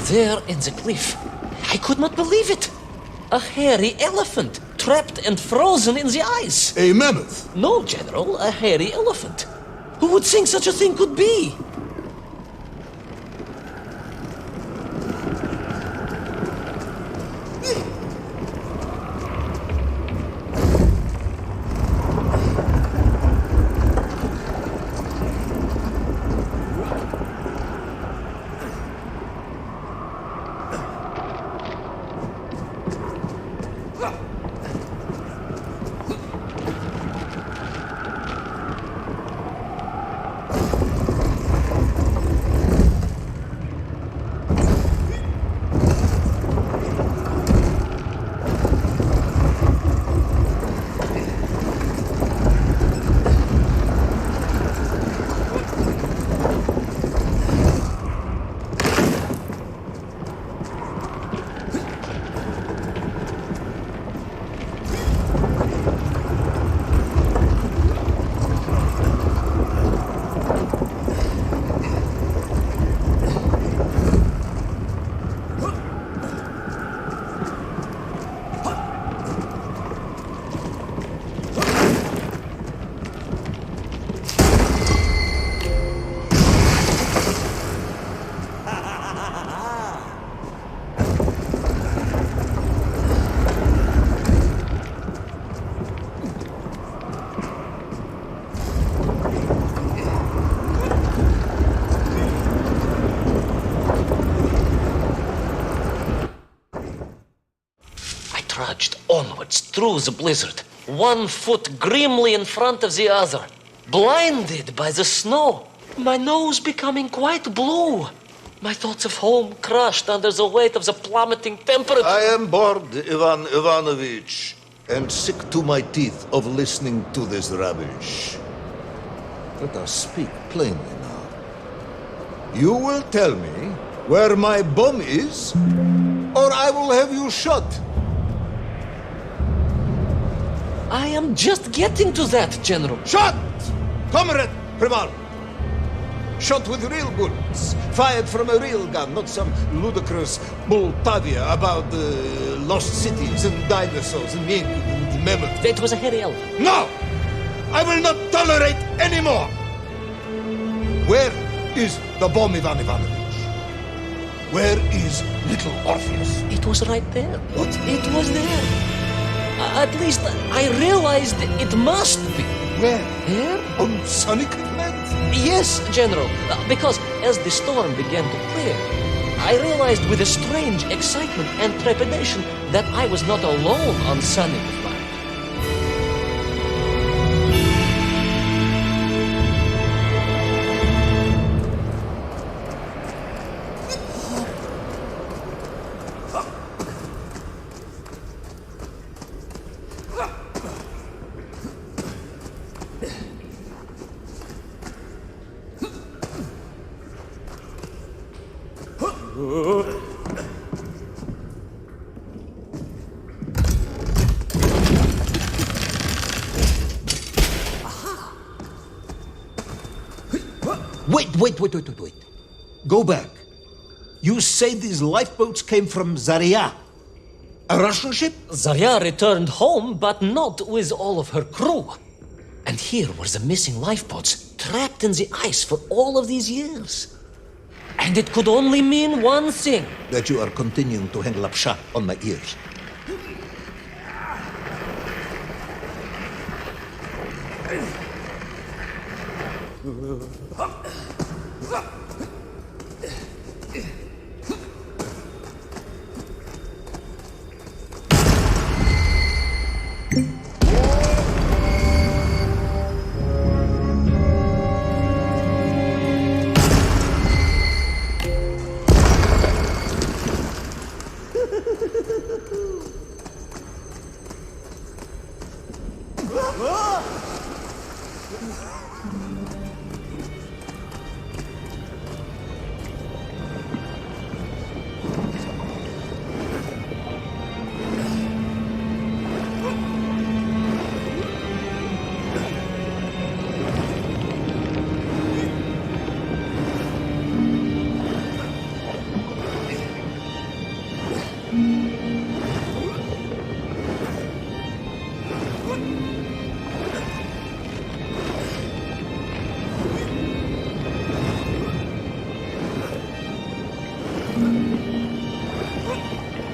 there in the cliff, I could not believe it. A hairy elephant, trapped and frozen in the ice. A mammoth. No, General, a hairy elephant. Who would think such a thing could be? Trudged onwards through the blizzard, 1 foot grimly in front of the other, blinded by the snow, my nose becoming quite blue, my thoughts of home crushed under the weight of the plummeting temperature. I am bored, Ivan Ivanovich, and sick to my teeth of listening to this rubbish. Let us speak plainly now. You will tell me where my bomb is, or I will have you shot. I am just getting to that, General. Shot! Comrade Primal! Shot with real bullets, fired from a real gun, not some ludicrous Bultavia about lost cities and dinosaurs and mink and mammoth. That was a hairy elephant. No! I will not tolerate any more! Where is the bomb, Ivan Ivanovich? Where is little Orpheus? It was right there. What? It was there. At least I realized it must be. Where? Here? On Sonic Planet? Yes, General, because as the storm began to clear, I realized with a strange excitement and trepidation that I was not alone on Sonic Planet. Wait. Go back. You say these lifeboats came from Zarya? A Russian ship? Zarya returned home, but not with all of her crew. And here were the missing lifeboats, trapped in the ice for all of these years. And it could only mean one thing. That you are continuing to hang lapsha on my ears.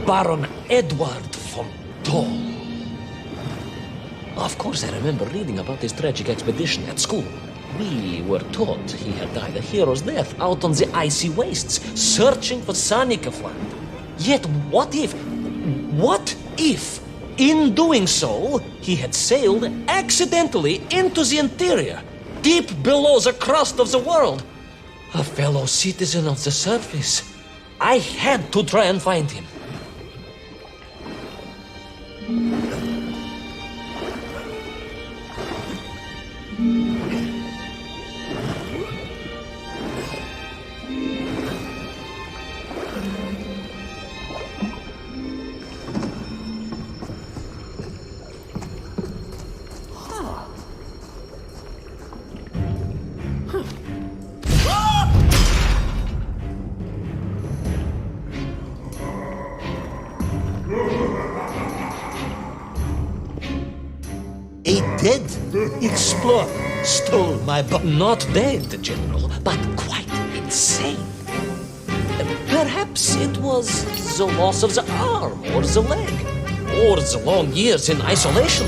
Baron Edward von Toll. Of course, I remember reading about his tragic expedition at school. We were taught he had died a hero's death out on the icy wastes, searching for Sanikov land. Yet what if, in doing so, he had sailed accidentally into the interior, deep below the crust of the world? A fellow citizen of the surface. I had to try and find him. A dead explorer stole my book. Not dead, General, but quite insane. Perhaps it was the loss of the arm or the leg, or the long years in isolation.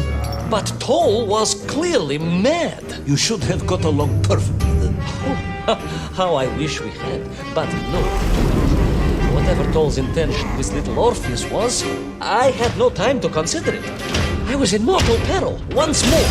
But Toll was clearly mad. You should have got along perfectly then. How I wish we had, but no. Whatever Toll's intention with little Orpheus was, I had no time to consider it. I was in mortal peril once more.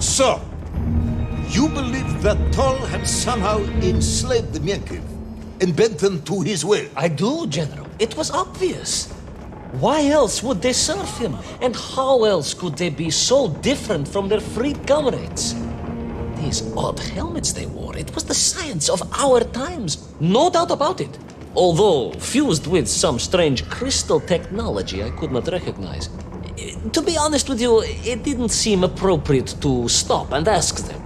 So, you believe that Toll had somehow enslaved the Menkiv and bent them to his will? I do, General. It was obvious. Why else would they serve him? And how else could they be so different from their free comrades? These odd helmets they wore, it was the science of our times. No doubt about it. Although fused with some strange crystal technology I could not recognize. To be honest with you, it didn't seem appropriate to stop and ask them.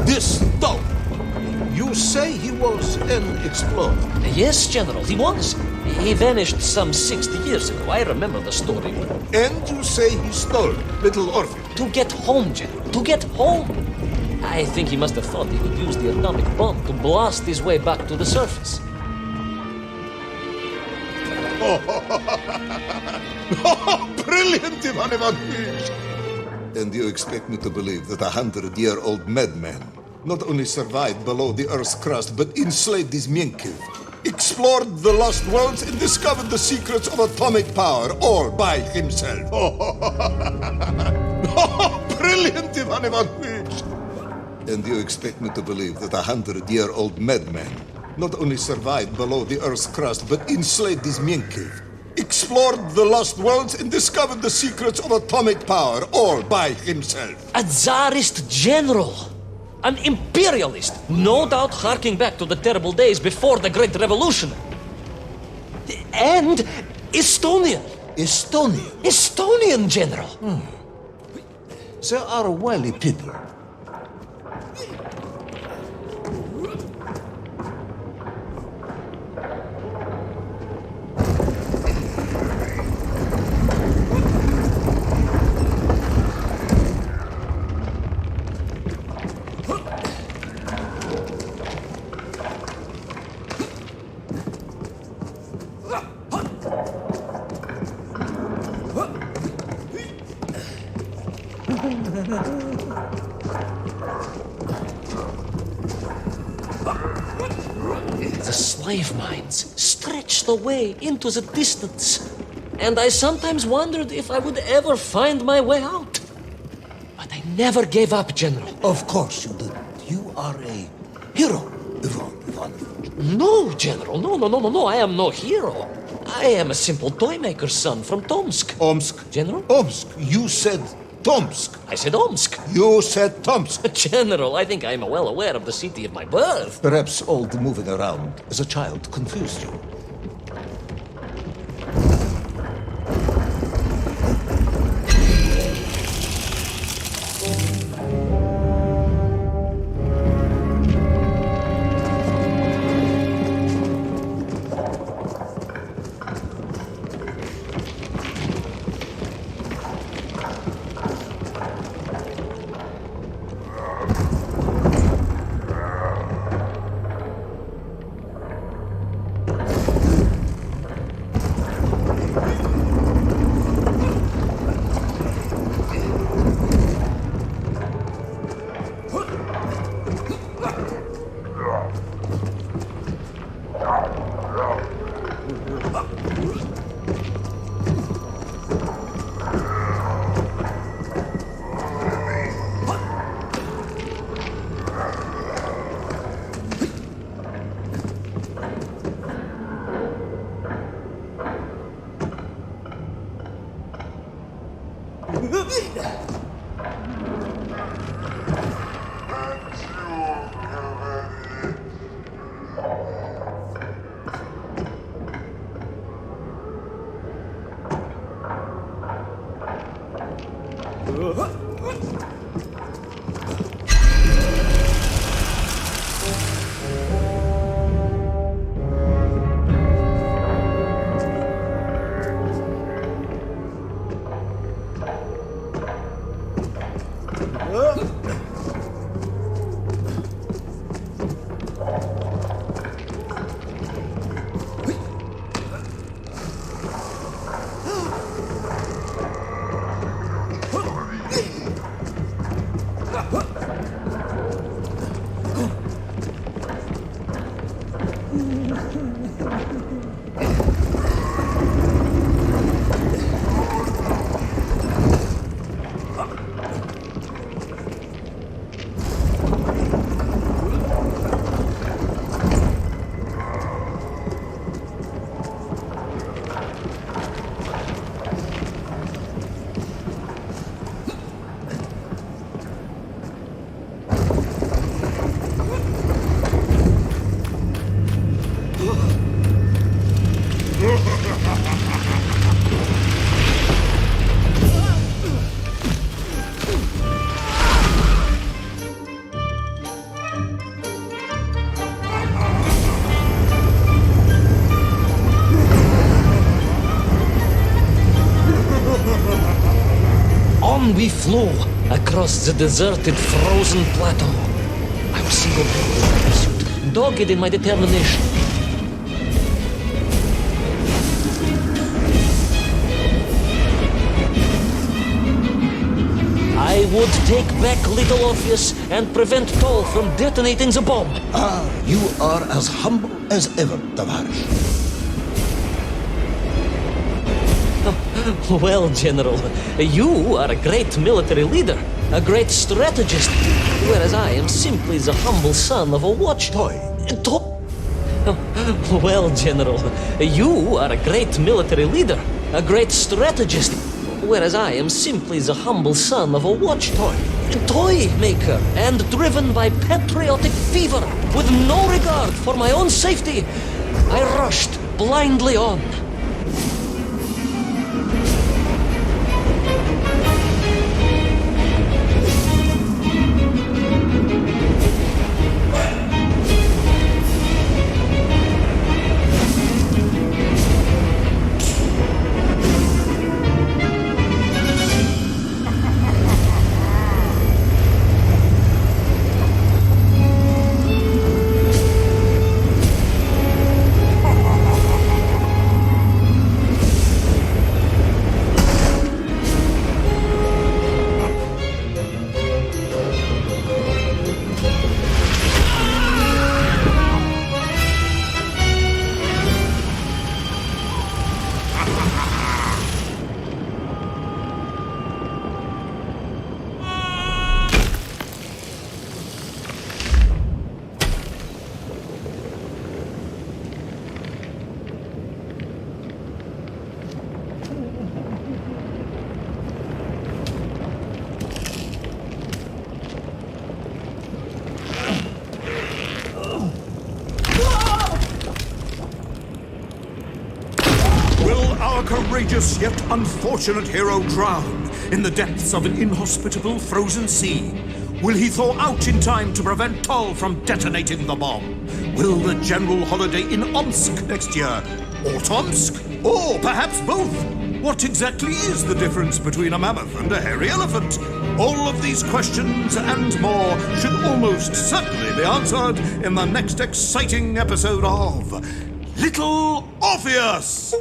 This Toll, you say he was an explorer? Yes, General, he was. He vanished some 60 years ago. I remember the story. And you say he stole little Orpheus? To get home, General. To get home. I think he must have thought he could use the atomic bomb to blast his way back to the surface. Brilliant, Ivan Ivanovich! And you expect me to believe that a 100-year-old madman not only survived below the Earth's crust, but enslaved his Menkiv, explored the lost worlds, and discovered the secrets of atomic power, all by himself. Brilliant, Ivan Ivanovich! And you expect me to believe that a 100-year-old madman not only survived below the Earth's crust, but enslaved his Menkiv, explored the lost worlds and discovered the secrets of atomic power, all by himself. A Tsarist general. An imperialist. No doubt harking back to the terrible days before the Great Revolution. And Estonian. Estonia. Estonian general. They are wily people. The slave mines stretched away into the distance, and I sometimes wondered if I would ever find my way out. But I never gave up, General. Of course you didn't. You are a hero, Ivan Ivanovich. No, General, no, I am no hero. I am a simple toymaker's son from Tomsk. Omsk. General? Omsk. You said Tomsk. I said Omsk. You said Tomsk. General, I think I am well aware of the city of my birth. Perhaps all the moving around as a child confused you. On we flew across the deserted, frozen plateau. I was single-handed in my pursuit, dogged in my determination. I would take back little Orpheus and prevent Toll from detonating the bomb. Ah, you are as humble as ever, Tavarish. Well, General, you are a great military leader, a great strategist, whereas I am simply the humble son of a watchdog. Well, General, you are a great military leader, a great strategist, whereas I am simply the humble son of a watch toy maker, and driven by patriotic fever, with no regard for my own safety. I rushed blindly on. Our courageous yet unfortunate hero drown in the depths of an inhospitable frozen sea? Will he thaw out in time to prevent Toll from detonating the bomb? Will the general holiday in Omsk next year? Or Tomsk? Or perhaps both? What exactly is the difference between a mammoth and a hairy elephant? All of these questions and more should almost certainly be answered in the next exciting episode of Little Orpheus!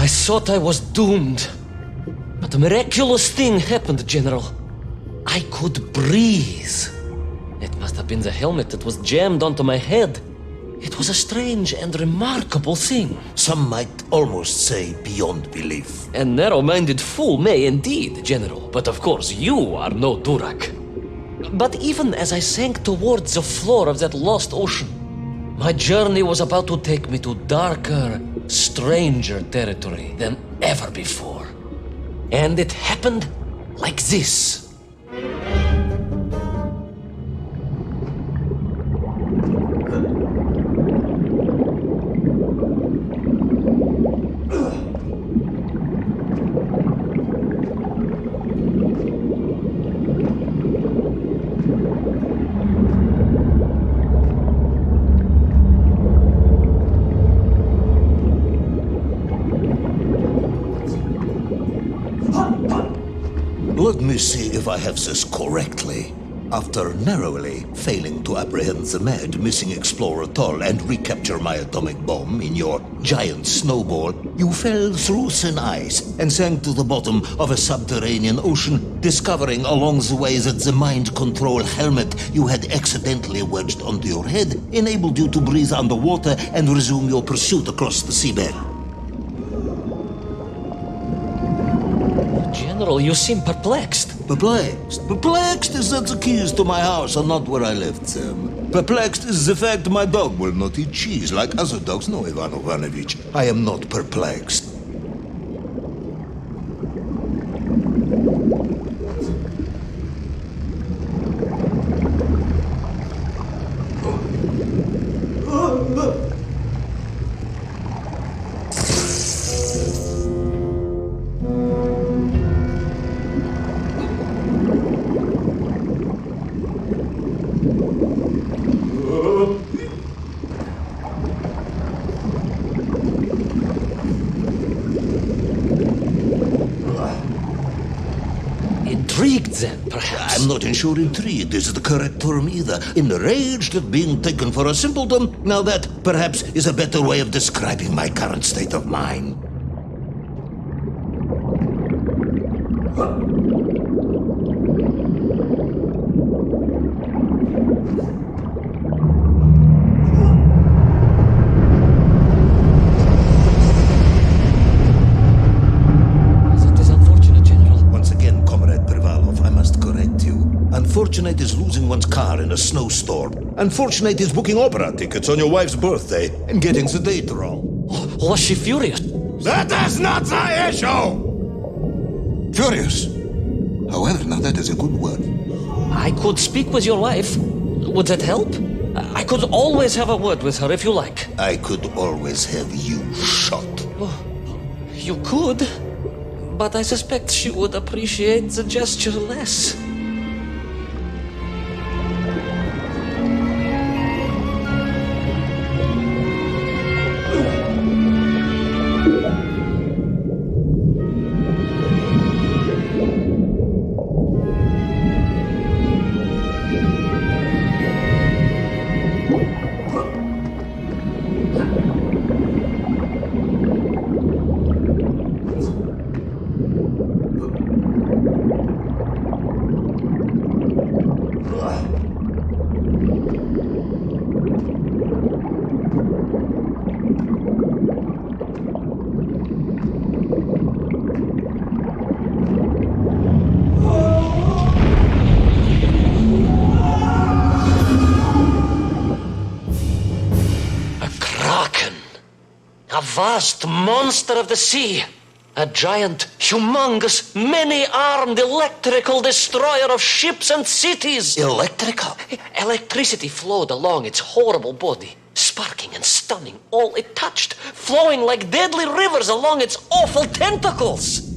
I thought I was doomed. But a miraculous thing happened, General. I could breathe. It must have been the helmet that was jammed onto my head. It was a strange and remarkable thing. Some might almost say beyond belief. A narrow-minded fool may indeed, General. But of course, you are no Durak. But even as I sank towards the floor of that lost ocean, my journey was about to take me to darker, stranger territory than ever before. And it happened like this. Let me see if I have this correctly. After narrowly failing to apprehend the mad missing explorer Toll and recapture my atomic bomb in your giant snowball, you fell through thin ice and sank to the bottom of a subterranean ocean, discovering along the way that the mind control helmet you had accidentally wedged onto your head enabled you to breathe underwater and resume your pursuit across the seabed. General, you seem perplexed. Perplexed? Perplexed is that the keys to my house are not where I left them. Perplexed is the fact my dog will not eat cheese like other dogs. No, Ivan Ivanovich, I am not perplexed. Intrigued, then, perhaps? I'm not sure intrigued is the correct term either. Enraged at being taken for a simpleton? Now that, perhaps, is a better way of describing my current state of mind. Fortunate is losing one's car in a snowstorm. Unfortunate is booking opera tickets on your wife's birthday and getting the date wrong. Was she furious? That is not the issue! Furious. However, now that is a good word. I could speak with your wife. Would that help? I could always have a word with her if you like. I could always have you shot. You could, but I suspect she would appreciate the gesture less. A vast monster of the sea. A giant, humongous, many-armed electrical destroyer of ships and cities. Electrical? Electricity flowed along its horrible body, sparking and stunning all it touched, flowing like deadly rivers along its awful tentacles.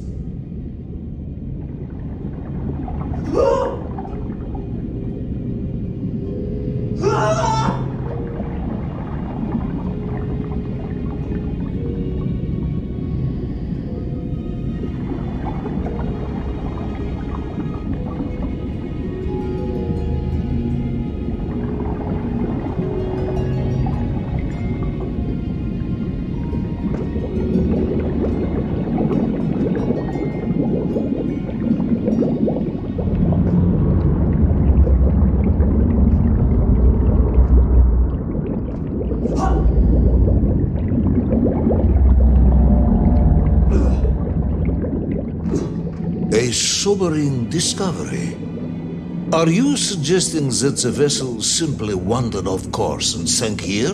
A sobering discovery. Are you suggesting that the vessel simply wandered off course and sank here?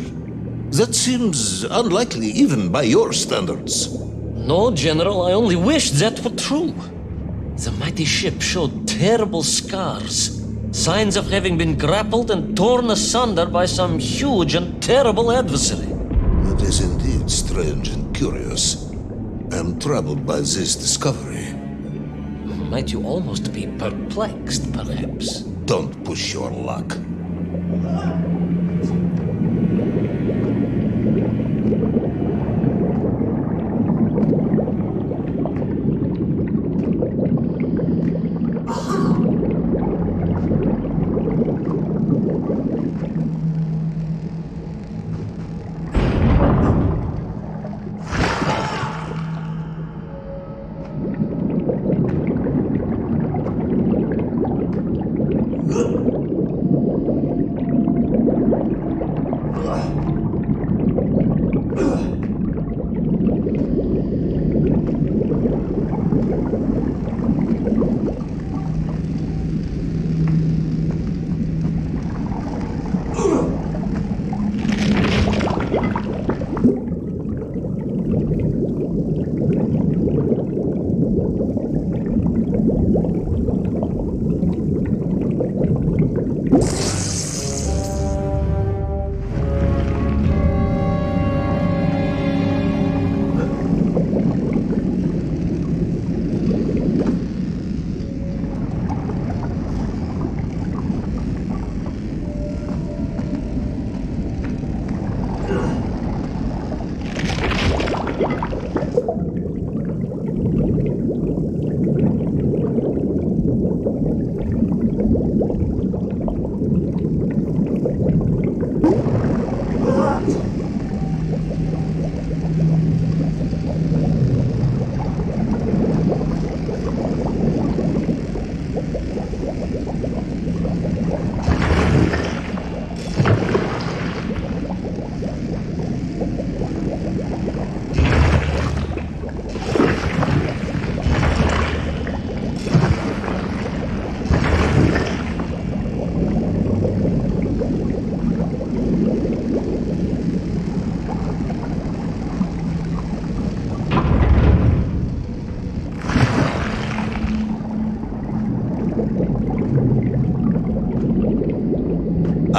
That seems unlikely even by your standards. No, General, I only wish that were true. The mighty ship showed terrible scars, signs of having been grappled and torn asunder by some huge and terrible adversary. It is indeed strange and curious. I am troubled by this discovery. Might you almost be perplexed, perhaps? Don't push your luck.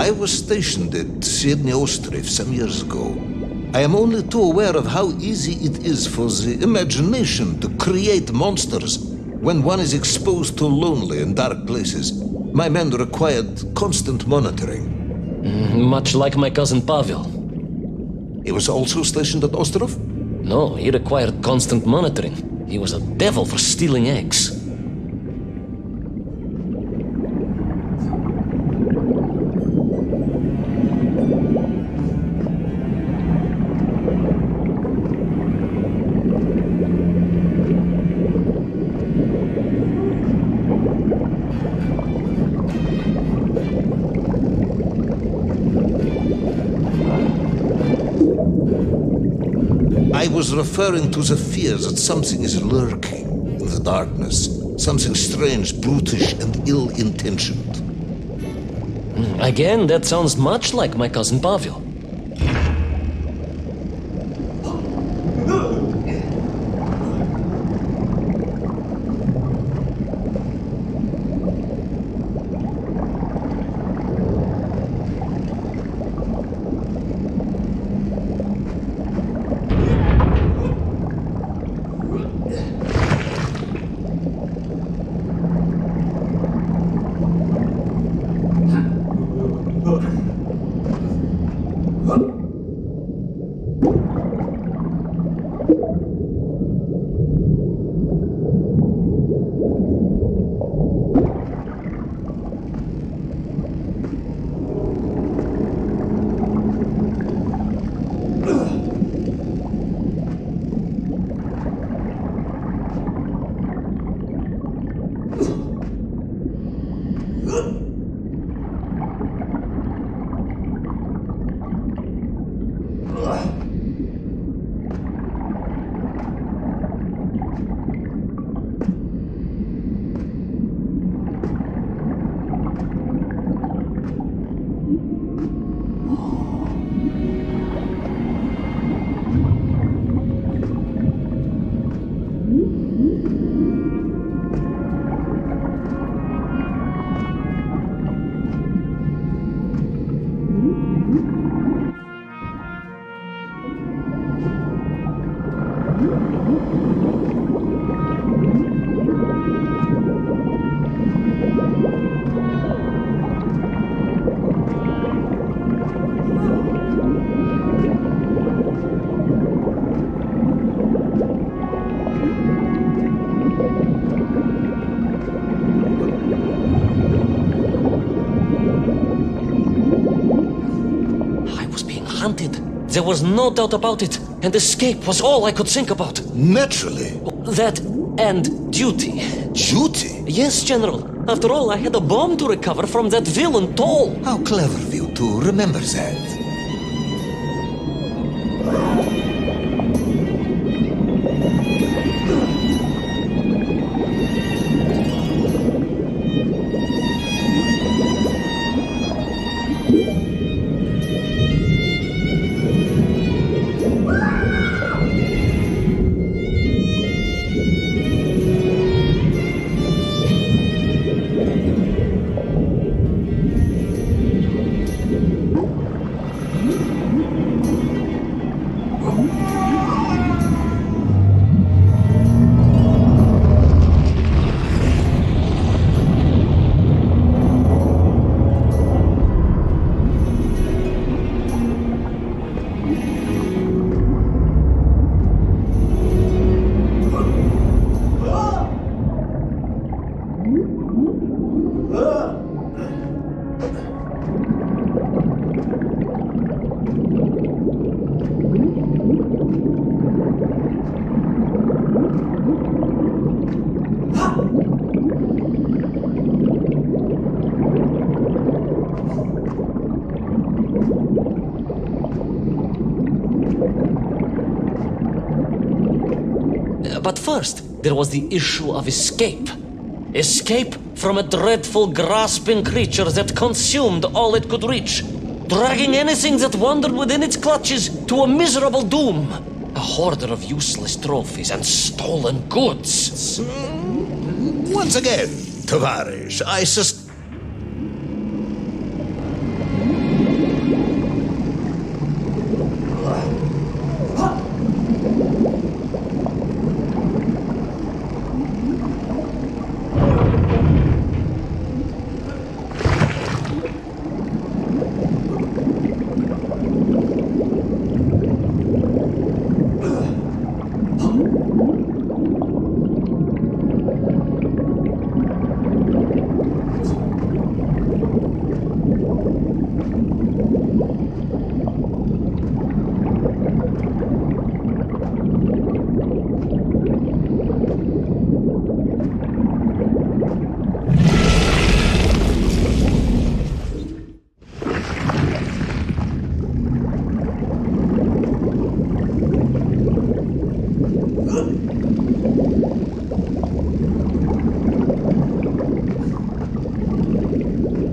I was stationed at Sydney Ostrov some years ago. I am only too aware of how easy it is for the imagination to create monsters when one is exposed to lonely and dark places. My men required constant monitoring. Much like my cousin Pavel. He was also stationed at Ostrov? No, he required constant monitoring. He was a devil for stealing eggs. I was referring to the fear that something is lurking in the darkness. Something strange, brutish, and ill-intentioned. Again, that sounds much like my cousin Pavel. There was no doubt about it, and escape was all I could think about. Naturally. That and duty. Duty? Yes, General. After all, I had a bomb to recover from that villain Toll. How clever of you to remember that. But first, there was the issue of escape. Escape from a dreadful, grasping creature that consumed all it could reach, dragging anything that wandered within its clutches to a miserable doom. A hoarder of useless trophies and stolen goods. Once again, Tavarish, I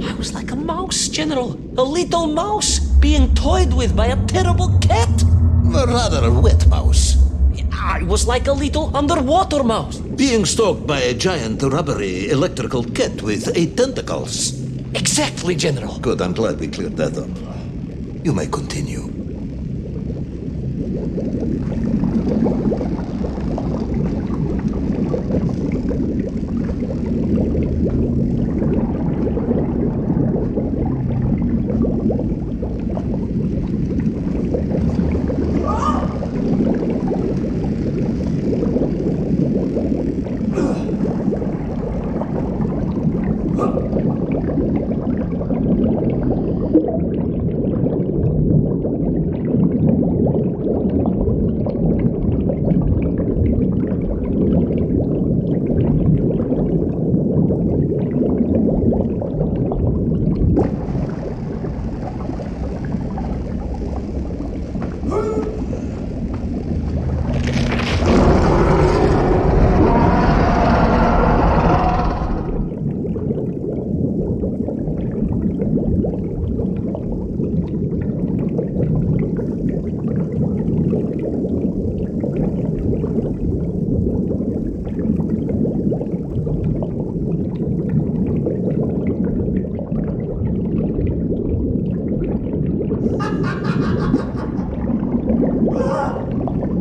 I was like a mouse, General. A little mouse being toyed with by a terrible cat. Rather a wet mouse. I was like a little underwater mouse. Being stalked by a giant rubbery electrical cat with 8 tentacles. Exactly, General. Good, I'm glad we cleared that up. You may continue.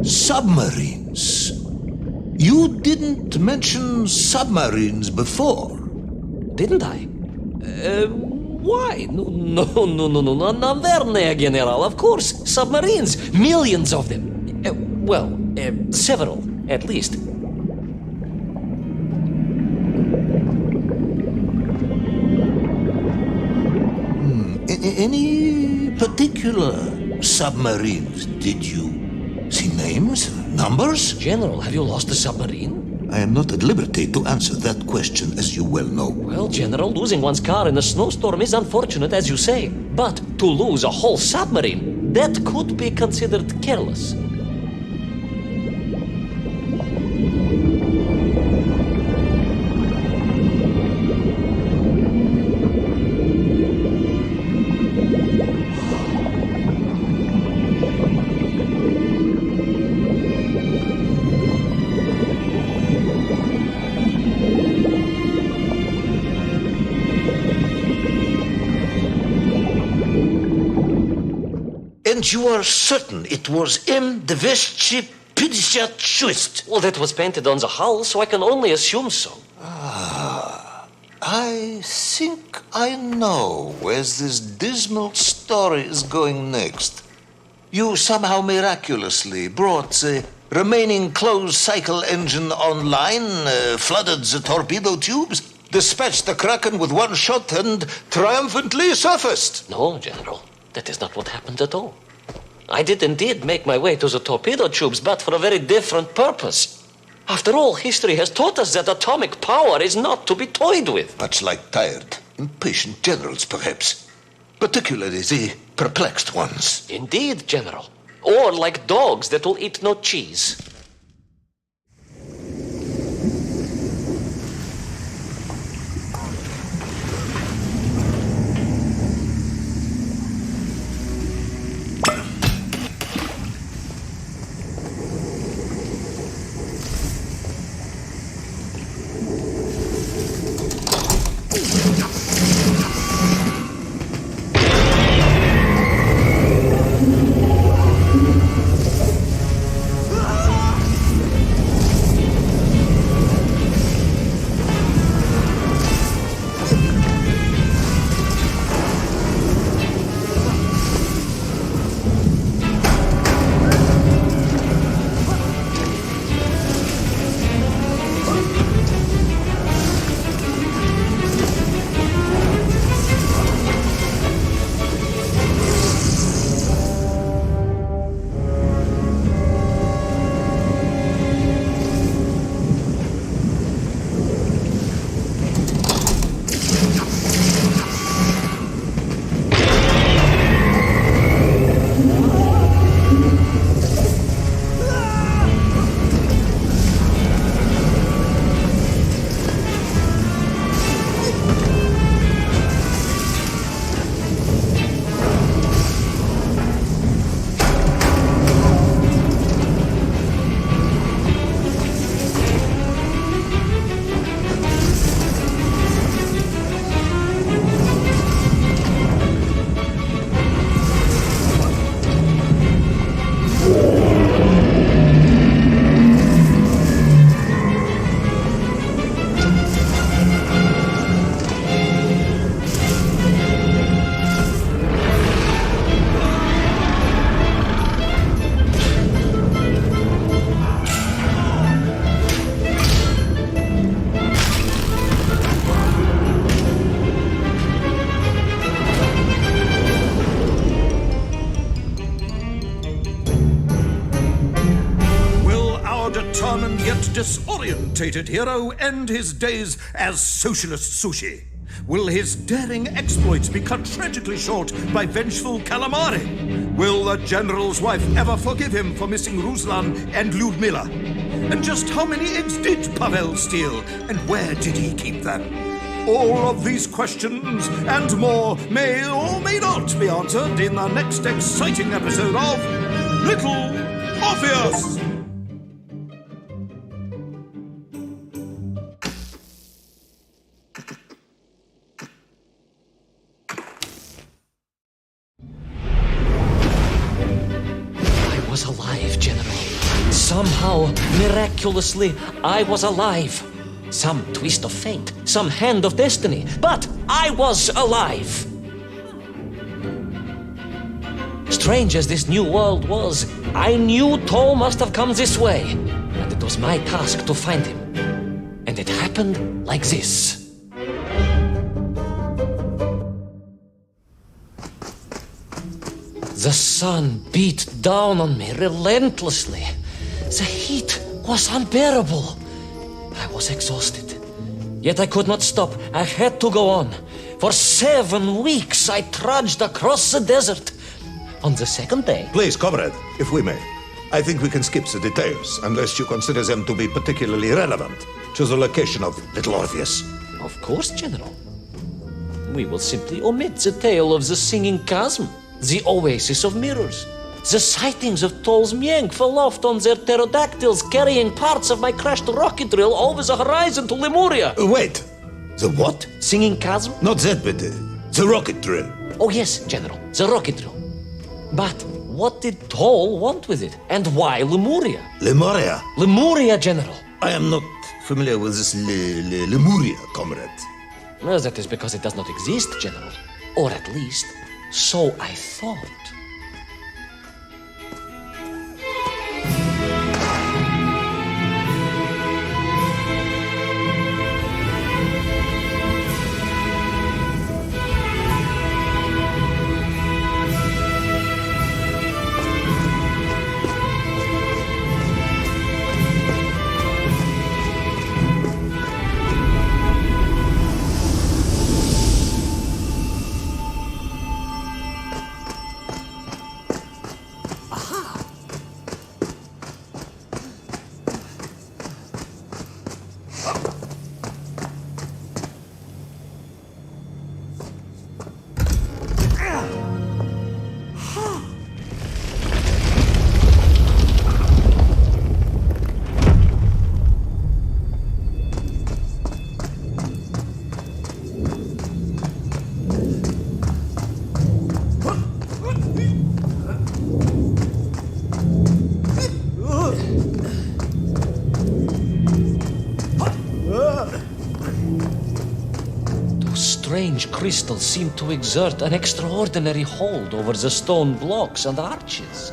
Submarines. You didn't mention submarines before. Didn't I? Why? No, Navernia, General. Of course, submarines. Millions of them. Several, at least. Any particular submarines? Did you see names? Numbers? General, have you lost a submarine? I am not at liberty to answer that question, as you well know. Well, General, losing one's car in a snowstorm is unfortunate, as you say. But to lose a whole submarine, that could be considered careless. And you are certain it was M256? Well, that was painted on the hull, so I can only assume so. I think I know where this dismal story is going next. You somehow miraculously brought the remaining closed cycle engine online, flooded the torpedo tubes, dispatched the Kraken with one shot, and triumphantly surfaced. No, General, that is not what happened at all. I did indeed make my way to the torpedo tubes, but for a very different purpose. After all, history has taught us that atomic power is not to be toyed with. Much like tired, impatient generals, perhaps. Particularly the perplexed ones. Indeed, General. Or like dogs that will eat no cheese. disorientated hero end his days as socialist sushi? Will his daring exploits be cut tragically short by vengeful calamari? Will the general's wife ever forgive him for missing Ruslan and Lyudmila? And just how many eggs did Pavel steal, and where did he keep them? All of these questions and more may or may not be answered in the next exciting episode of Little Orpheus! I was alive, General. Somehow, miraculously, I was alive. Some twist of fate, some hand of destiny, but I was alive. Strange as this new world was, I knew Toll must have come this way, and it was my task to find him. And it happened like this. The sun beat down on me relentlessly. The heat was unbearable. I was exhausted. Yet I could not stop. I had to go on. For 7 weeks I trudged across the desert. On the second day... Please, comrade, if we may. I think we can skip the details, unless you consider them to be particularly relevant to the location of Little Orpheus. Of course, General. We will simply omit the tale of the singing chasm, the oasis of mirrors, the sightings of Toll's Mienk aloft on their pterodactyls carrying parts of my crashed rocket drill over the horizon to Lemuria. Wait, the what? Singing chasm? Not that, but the rocket drill. Oh yes, General, the rocket drill. But what did Toll want with it? And why Lemuria? Lemuria? Lemuria, General. I am not familiar with this Lemuria, comrade. Well, that is because it does not exist, General. Or at least, so I thought. Strange crystals seemed to exert an extraordinary hold over the stone blocks and arches.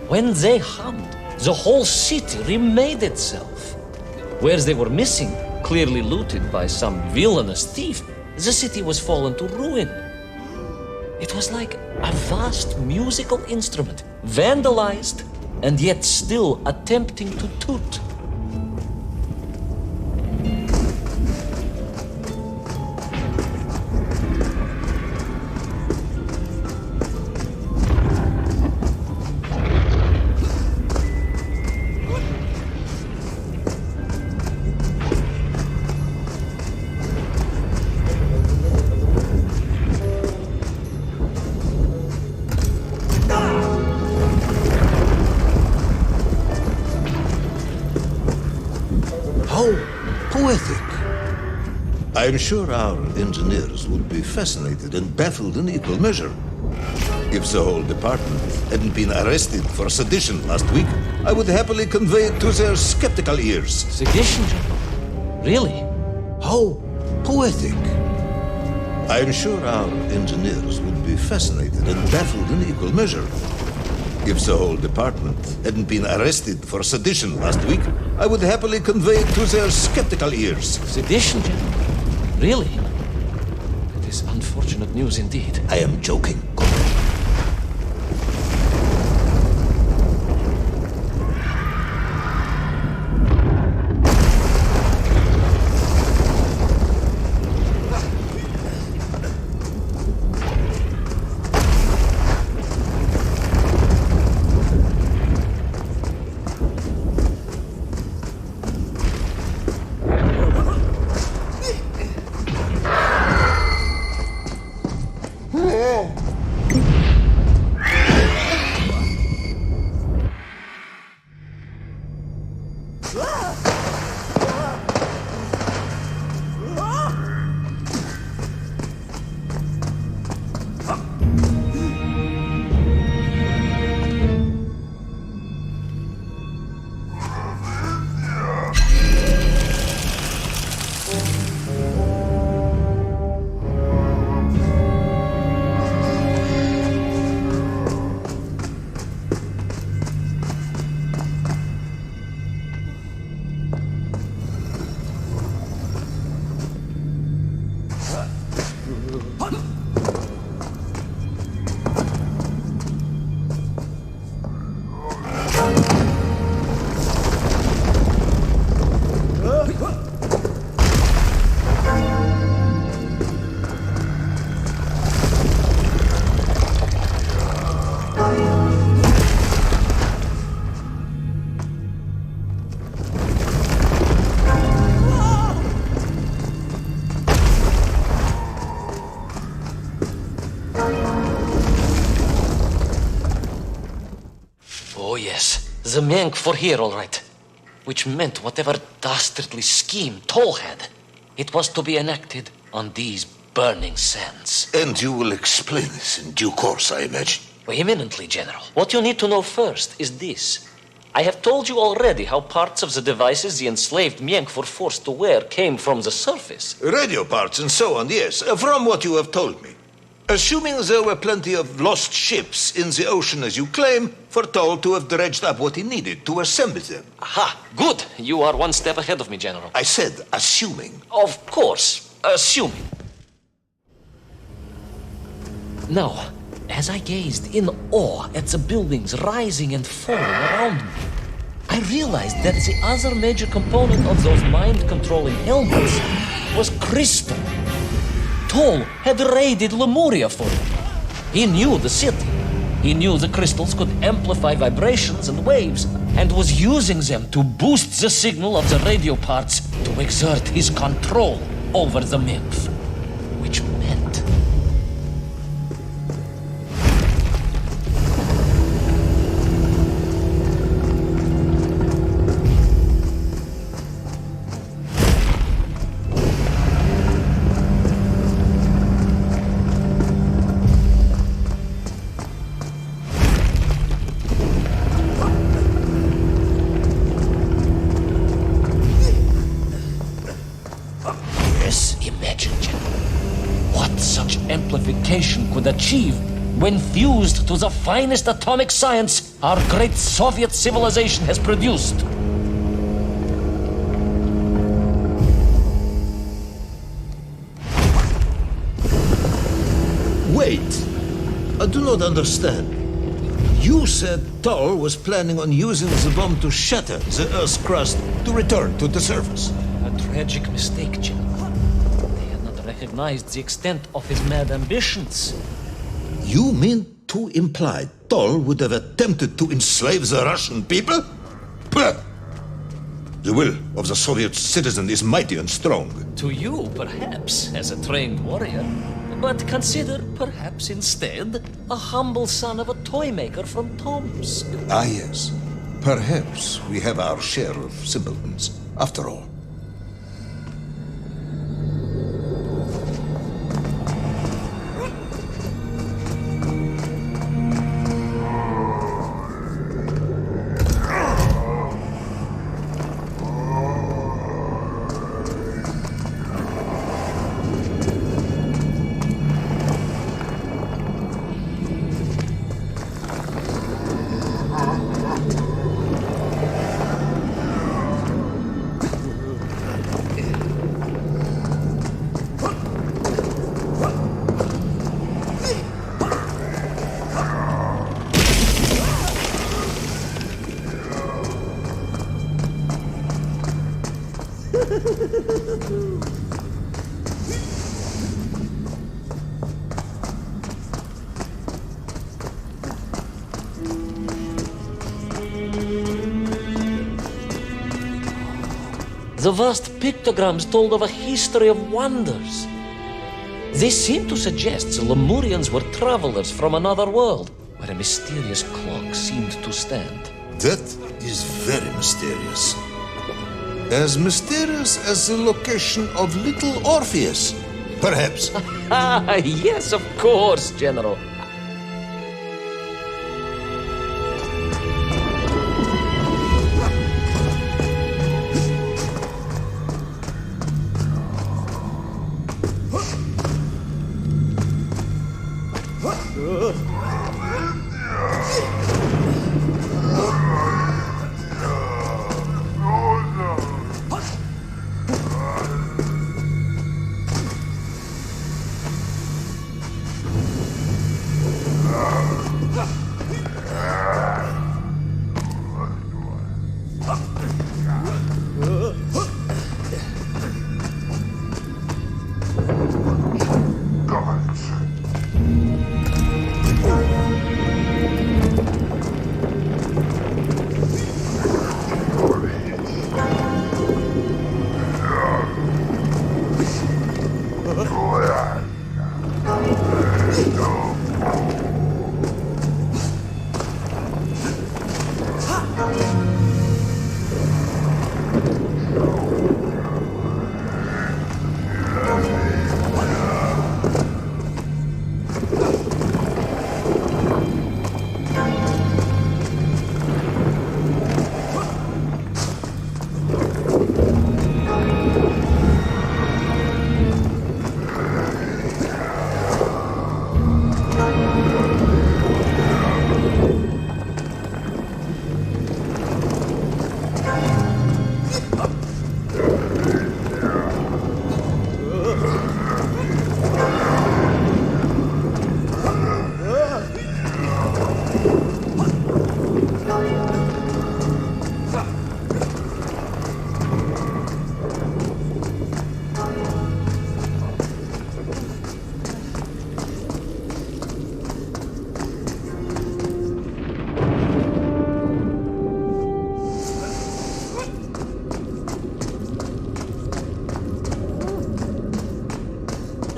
When they hummed, the whole city remade itself. Whereas they were missing, clearly looted by some villainous thief, the city was fallen to ruin. It was like a vast musical instrument, vandalized, and yet still attempting to toot. How poetic. I'm sure our engineers would be fascinated and baffled in equal measure. If the whole department hadn't been arrested for sedition last week, I would happily convey it to their skeptical ears. Sedition, General? Really? How poetic. I'm sure our engineers would be fascinated and baffled in equal measure. If the whole department hadn't been arrested for sedition last week, I would happily convey it to their skeptical ears. Sedition, General? Really? It is unfortunate news indeed. I am joking, comrade. Oh, yes. The Mank for here, all right. Which meant whatever dastardly scheme Toll had, it was to be enacted on these burning sands. And you will explain this in due course, I imagine. Imminently, General. What you need to know first is this. I have told you already how parts of the devices the enslaved Mienk were forced to wear came from the surface. Radio parts and so on, yes, from what you have told me. Assuming there were plenty of lost ships in the ocean as you claim, for Toll to have dredged up what he needed to assemble them. Aha, good. You are one step ahead of me, General. I said assuming. Of course, assuming. Now, as I gazed in awe at the buildings rising and falling around me, I realized that the other major component of those mind-controlling helmets was crystal. Toll had raided Lemuria for it. He knew the city. He knew the crystals could amplify vibrations and waves, and was using them to boost the signal of the radio parts to exert his control over the nymph. Which meant... amplification could achieve when fused to the finest atomic science our great Soviet civilization has produced. Wait! I do not understand. You said Toll was planning on using the bomb to shatter the Earth's crust to return to the surface. A tragic mistake, General. They had not recognized the extent of his mad ambitions. You mean to imply Toll would have attempted to enslave the Russian people? Pah! The will of the Soviet citizen is mighty and strong. To you, perhaps, as a trained warrior. But consider, perhaps instead, a humble son of a toy maker from Tomsk. Ah, yes. Perhaps we have our share of simpletons, after all. The vast pictograms told of a history of wonders. They seemed to suggest the Lemurians were travelers from another world, where a mysterious clock seemed to stand. That is very mysterious. As mysterious as the location of little Orpheus, perhaps. Ah, yes, of course, General.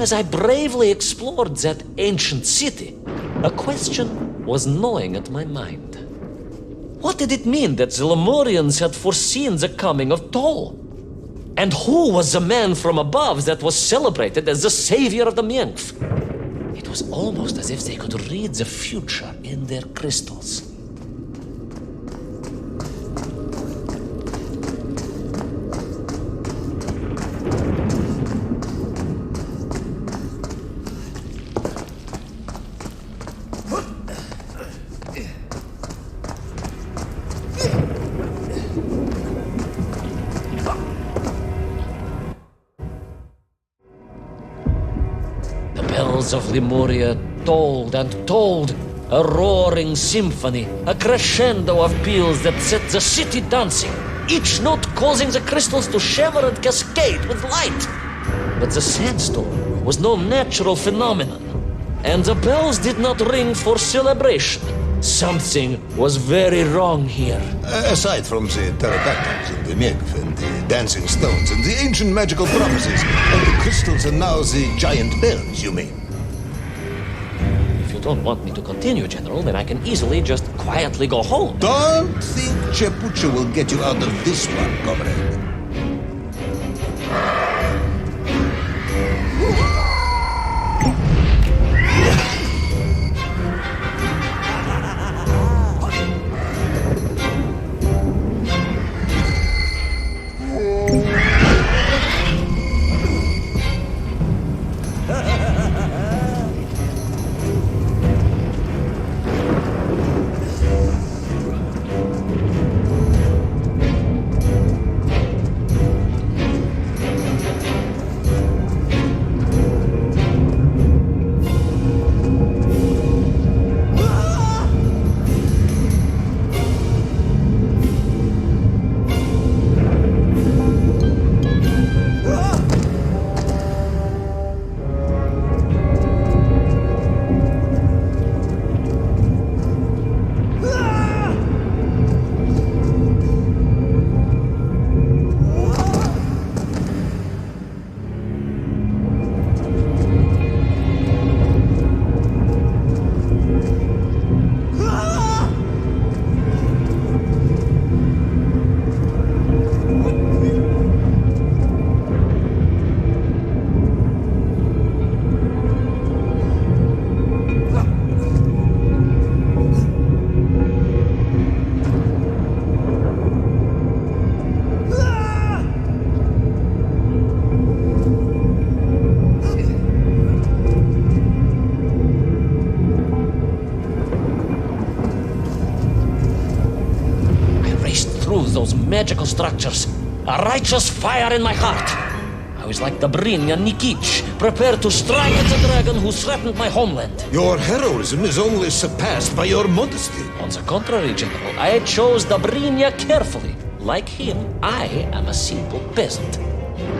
as I bravely explored that ancient city, a question was gnawing at my mind. What did it mean that the Lemurians had foreseen the coming of Tol? And who was the man from above that was celebrated as the savior of the Mienf? It was almost as if they could read the future in their crystals. Of Lemuria tolled and tolled, a roaring symphony, a crescendo of peals that set the city dancing, each note causing the crystals to shimmer and cascade with light. But the sandstorm was no natural phenomenon, and the bells did not ring for celebration. Something was very wrong here. Aside from the pterodactyls and the Megf and the dancing stones and the ancient magical prophecies and the crystals and now the giant bells, you mean? If you don't want me to continue, General, then I can easily just quietly go home. Don't think Chepucha will get you out of this one, comrade. Those magical structures, a righteous fire in my heart. I was like the Brinya Nikic, prepared to strike at the dragon who threatened my homeland. Your heroism is only surpassed by your modesty. On the contrary, General, I chose the Brinya carefully. Like him, I am a simple peasant.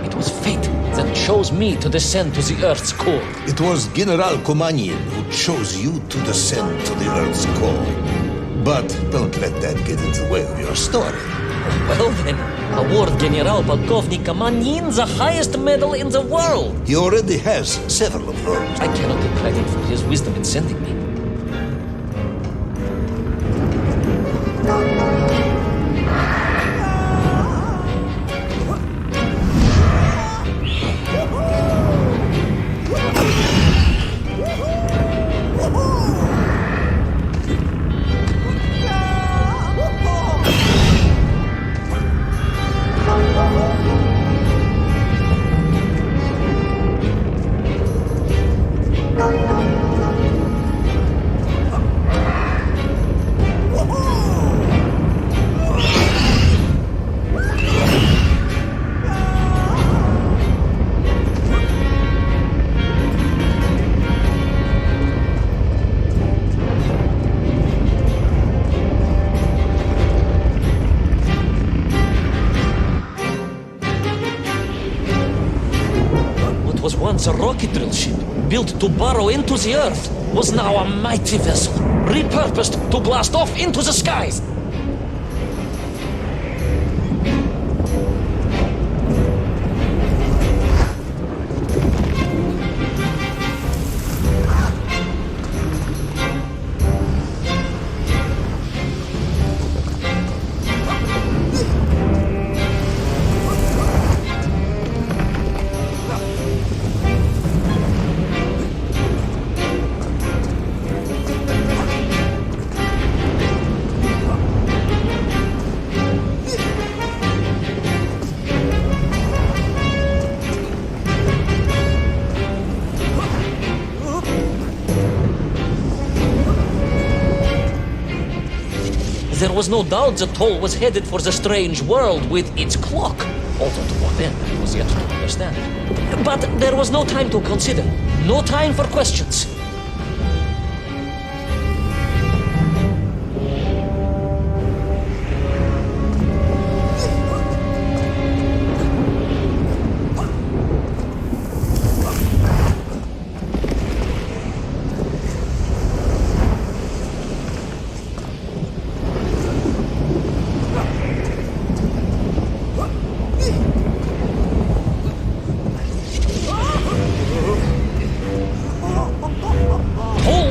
It was fate that chose me to descend to the Earth's core. It was General Komanyin who chose you to descend to the Earth's core. But don't let that get in the way of your story. Well then, award General Polkovnik Komanyin the highest medal in the world. He already has several of those. I cannot take credit for his wisdom in sending me. Once a rocket drill ship, built to burrow into the Earth, was now a mighty vessel, repurposed to blast off into the skies. There was no doubt the toll was headed for the strange world with its clock. Although to what end, I was yet to understand. But there was no time to consider. No time for questions.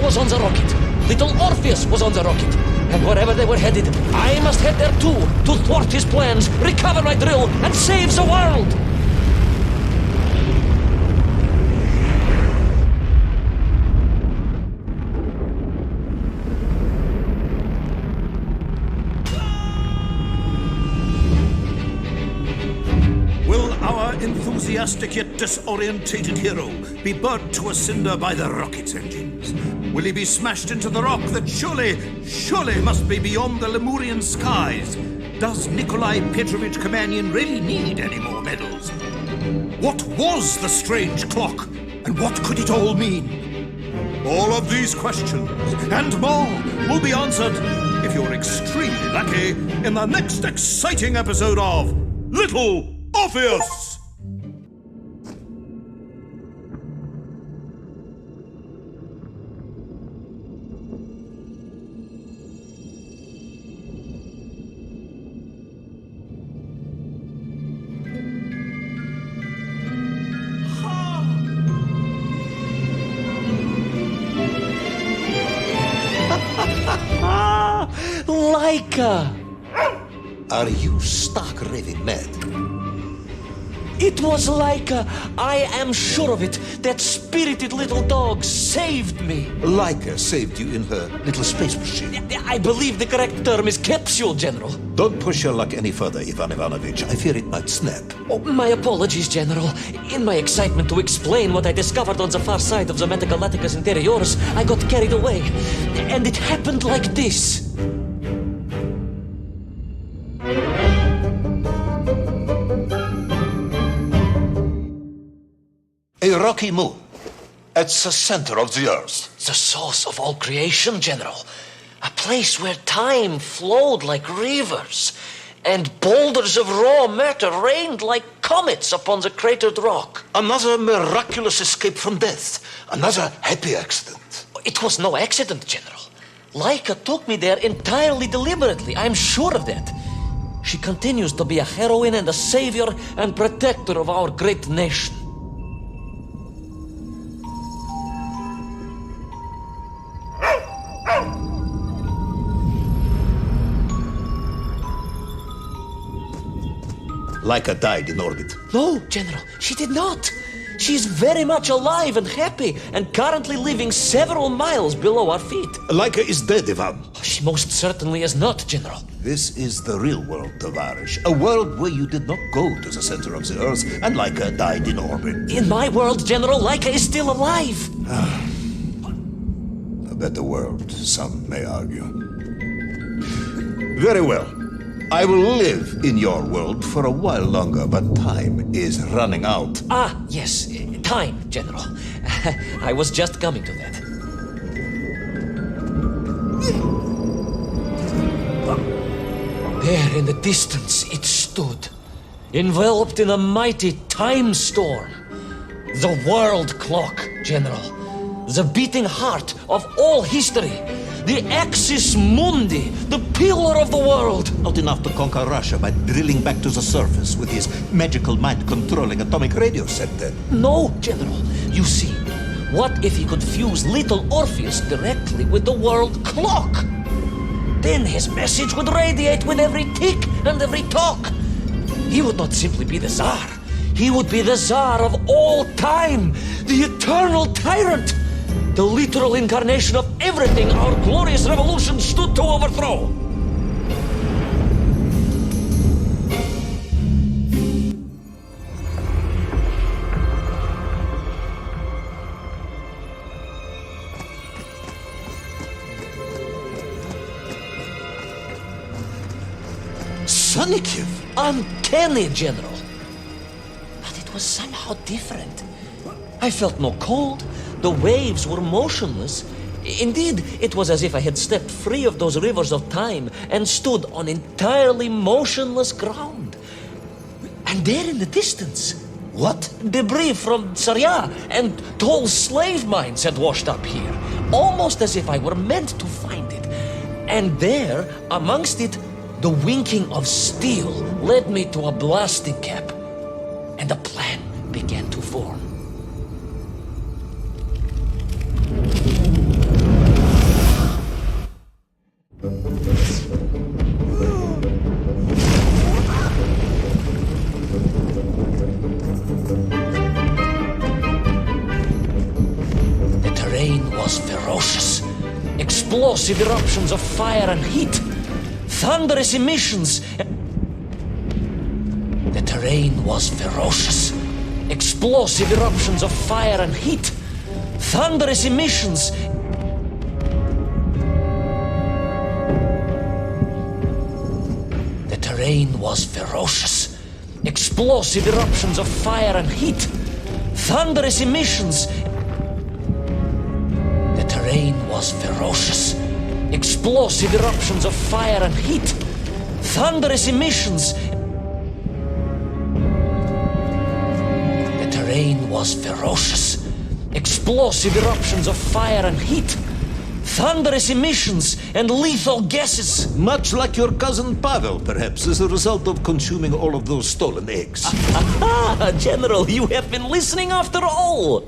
Was on the rocket. Little Orpheus was on the rocket. And wherever they were headed, I must head there too, to thwart his plans, recover my drill, and save the world! Will our enthusiastic yet disorientated hero be burnt to a cinder by the rocket's engines? Will he be smashed into the rock that surely must be beyond the Lemurian skies? Does Nikolai Petrovich Kamenyan really need any more medals? What was the strange clock, and what could it all mean? All of these questions, and more, will be answered, if you're extremely lucky, in the next exciting episode of Little Orpheus! Laika! Are you stark raving mad? It was Laika! I am sure of it! That spirited little dog saved me! Laika saved you in her little space machine. I believe the correct term is capsule, General. Don't push your luck any further, Ivan Ivanovich. I fear it might snap. Oh, my apologies, General. In my excitement to explain what I discovered on the far side of the Metagalacticus Interiors, I got carried away. And it happened like this. A rocky moon. At the center of the Earth. The source of all creation, General. A place where time flowed like rivers, and boulders of raw matter rained like comets upon the cratered rock. Another miraculous escape from death. Another happy accident. It was no accident, General. Laika took me there entirely deliberately. I'm sure of that. She continues to be a heroine and a savior and protector of our great nation. Laika died in orbit. No, General, she did not. She's very much alive and happy, and currently living several miles below our feet. Laika is dead, Ivan. She most certainly is not, General. This is the real world, Tovarish. A world where you did not go to the center of the Earth, and Laika died in orbit. In my world, General, Laika is still alive. A better world, some may argue. Very well. I will live in your world for a while longer, but time is running out. Ah, yes, time, General. I was just coming to that. There in the distance it stood, enveloped in a mighty time storm. The world clock, General. The beating heart of all history. The axis mundi, the pillar of the world. Not enough to conquer Russia by drilling back to the surface with his magical mind-controlling atomic radio set then. No, General. You see, what if he could fuse little Orpheus directly with the world clock? Then his message would radiate with every tick and every talk. He would not simply be the Tsar. He would be the Tsar of all time, the eternal tyrant. The literal incarnation of everything our glorious revolution stood to overthrow. Sonikiv? Uncanny, General. But it was somehow different. I felt no cold. The waves were motionless. Indeed, it was as if I had stepped free of those rivers of time and stood on entirely motionless ground. And there in the distance, What? debris from Sarya and tall slave mines had washed up here, almost as if I were meant to find it. And there, amongst it, the winking of steel led me to a blasting cap, and a plan began to form. The terrain was ferocious. Explosive eruptions of fire and heat. Thunderous emissions. The terrain was ferocious. Explosive eruptions of fire and heat. Thunderous emissions. The terrain was ferocious. Explosive eruptions of fire and heat. Thunderous emissions. The terrain was ferocious. Explosive eruptions of fire and heat. Thunderous emissions. The terrain was ferocious. Explosive eruptions of fire and heat. Thunderous emissions and lethal gases. Much like your cousin Pavel, perhaps, as a result of consuming all of those stolen eggs. Ah, General, you have been listening after all.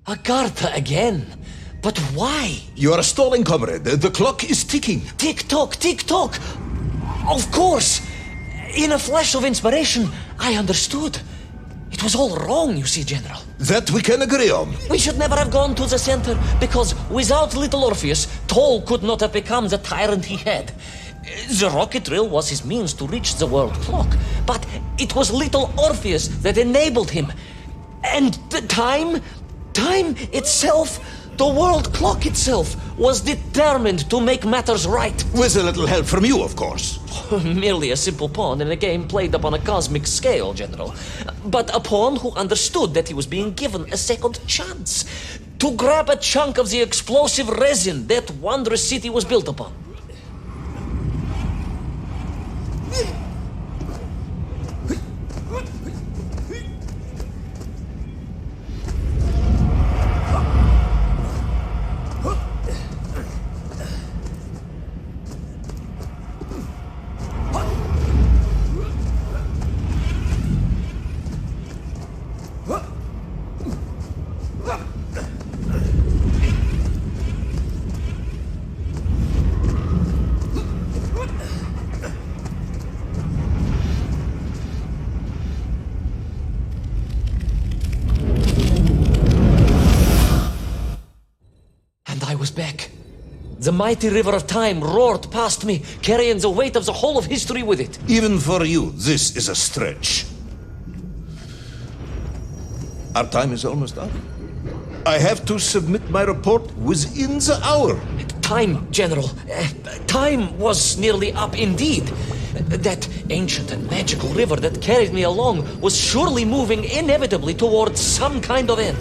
Agartha again. But why? You are stalling, comrade. The clock is ticking. Tick-tock, tick-tock. Of course. In a flash of inspiration, I understood. It was all wrong, you see, General. That we can agree on. We should never have gone to the center, because without little Orpheus, Toll could not have become the tyrant he had. The rocket drill was his means to reach the world clock, but it was little Orpheus that enabled him. And the time itself, the world clock itself, was determined to make matters right. With a little help from you, of course. Merely a simple pawn in a game played upon a cosmic scale, General. But a pawn who understood that he was being given a second chance to grab a chunk of the explosive resin that wondrous city was built upon. was back. The mighty river of time roared past me, carrying the weight of the whole of history with it. Even for you, this is a stretch. Our time is almost up. I have to submit my report within the hour. Time, General. Time was nearly up indeed. That ancient and magical river that carried me along was surely moving inevitably towards some kind of end.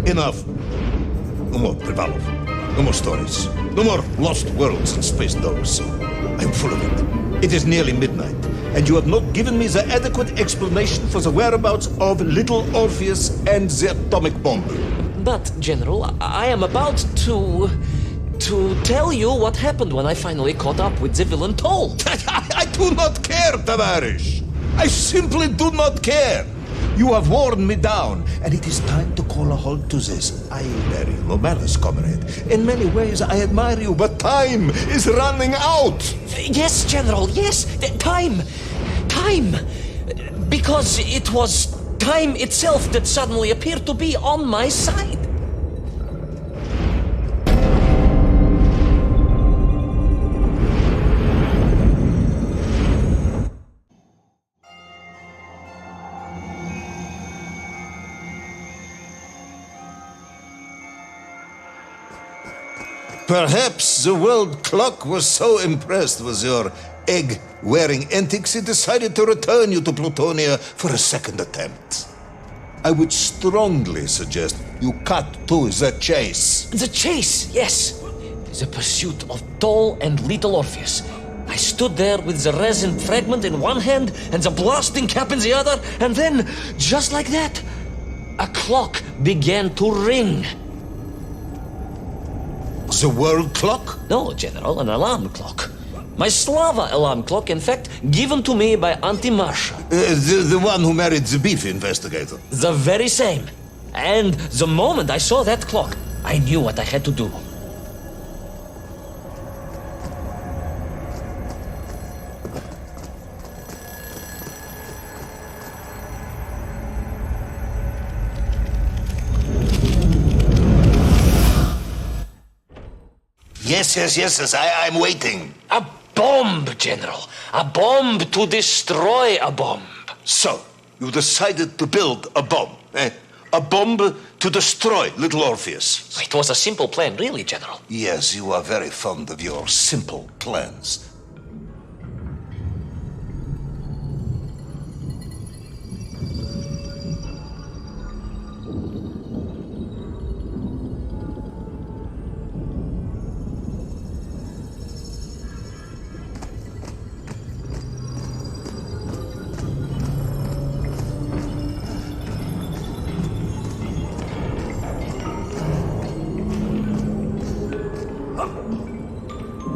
Enough. No more Privalov. No more stories. No more lost worlds and space dogs. I'm full of it. It is nearly midnight, and you have not given me the adequate explanation for the whereabouts of little Orpheus and the atomic bomb. But, General, I am about to tell you what happened when I finally caught up with the villain Toll. I do not care, Tavarish. I simply do not care. You have worn me down, and it is time to call a halt to this. I bear you no malice, comrade. In many ways, I admire you, but time is running out. Yes, General, yes. Time. Time. Because it was time itself that suddenly appeared to be on my side. Perhaps the world clock was so impressed with your egg-wearing antics it decided to return you to Plutonia for a second attempt. I would strongly suggest you cut to the chase. The chase, yes. The pursuit of Toll and little Orpheus. I stood there with the resin fragment in one hand and the blasting cap in the other, and then, just like that, a clock began to ring. The world clock? No, General, an alarm clock. My Slava alarm clock, in fact, given to me by Auntie Marsha. The one who married the beef investigator. The very same. And the moment I saw that clock, I knew what I had to do. Yes, I'm waiting. A bomb, General. A bomb to destroy a bomb. So, you decided to build a bomb, eh? A bomb to destroy little Orpheus. It was a simple plan, really, General. Yes, you are very fond of your simple plans.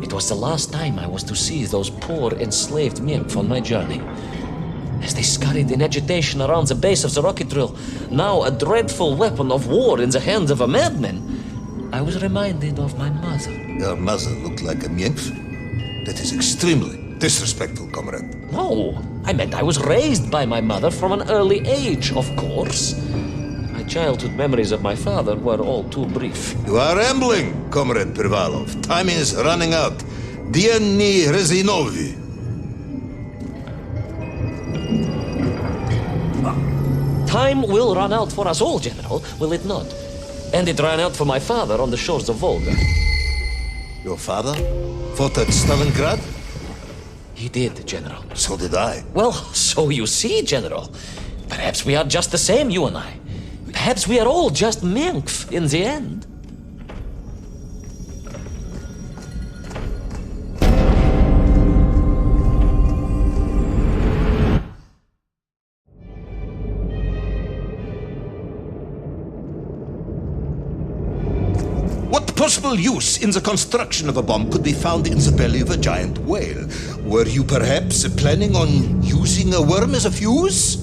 It was the last time I was to see those poor enslaved nymph on my journey. As they scurried in agitation around the base of the rocket drill, now a dreadful weapon of war in the hands of a madman, I was reminded of my mother. Your mother looked like a nymph? That is extremely disrespectful, comrade. No, I meant I was raised by my mother from an early age, of course. My childhood memories of my father were all too brief. You are rambling, Comrade Privalov. Time is running out. Dieni Rezinovi. Time will run out for us all, General, will it not? And it ran out for my father on the shores of Volga. Your father fought at Stalingrad? He did, General. So did I. Well, so you see, General. Perhaps we are just the same, you and I. Perhaps we are all just Menkf in the end. What possible use in the construction of a bomb could be found in the belly of a giant whale? Were you perhaps planning on using a worm as a fuse?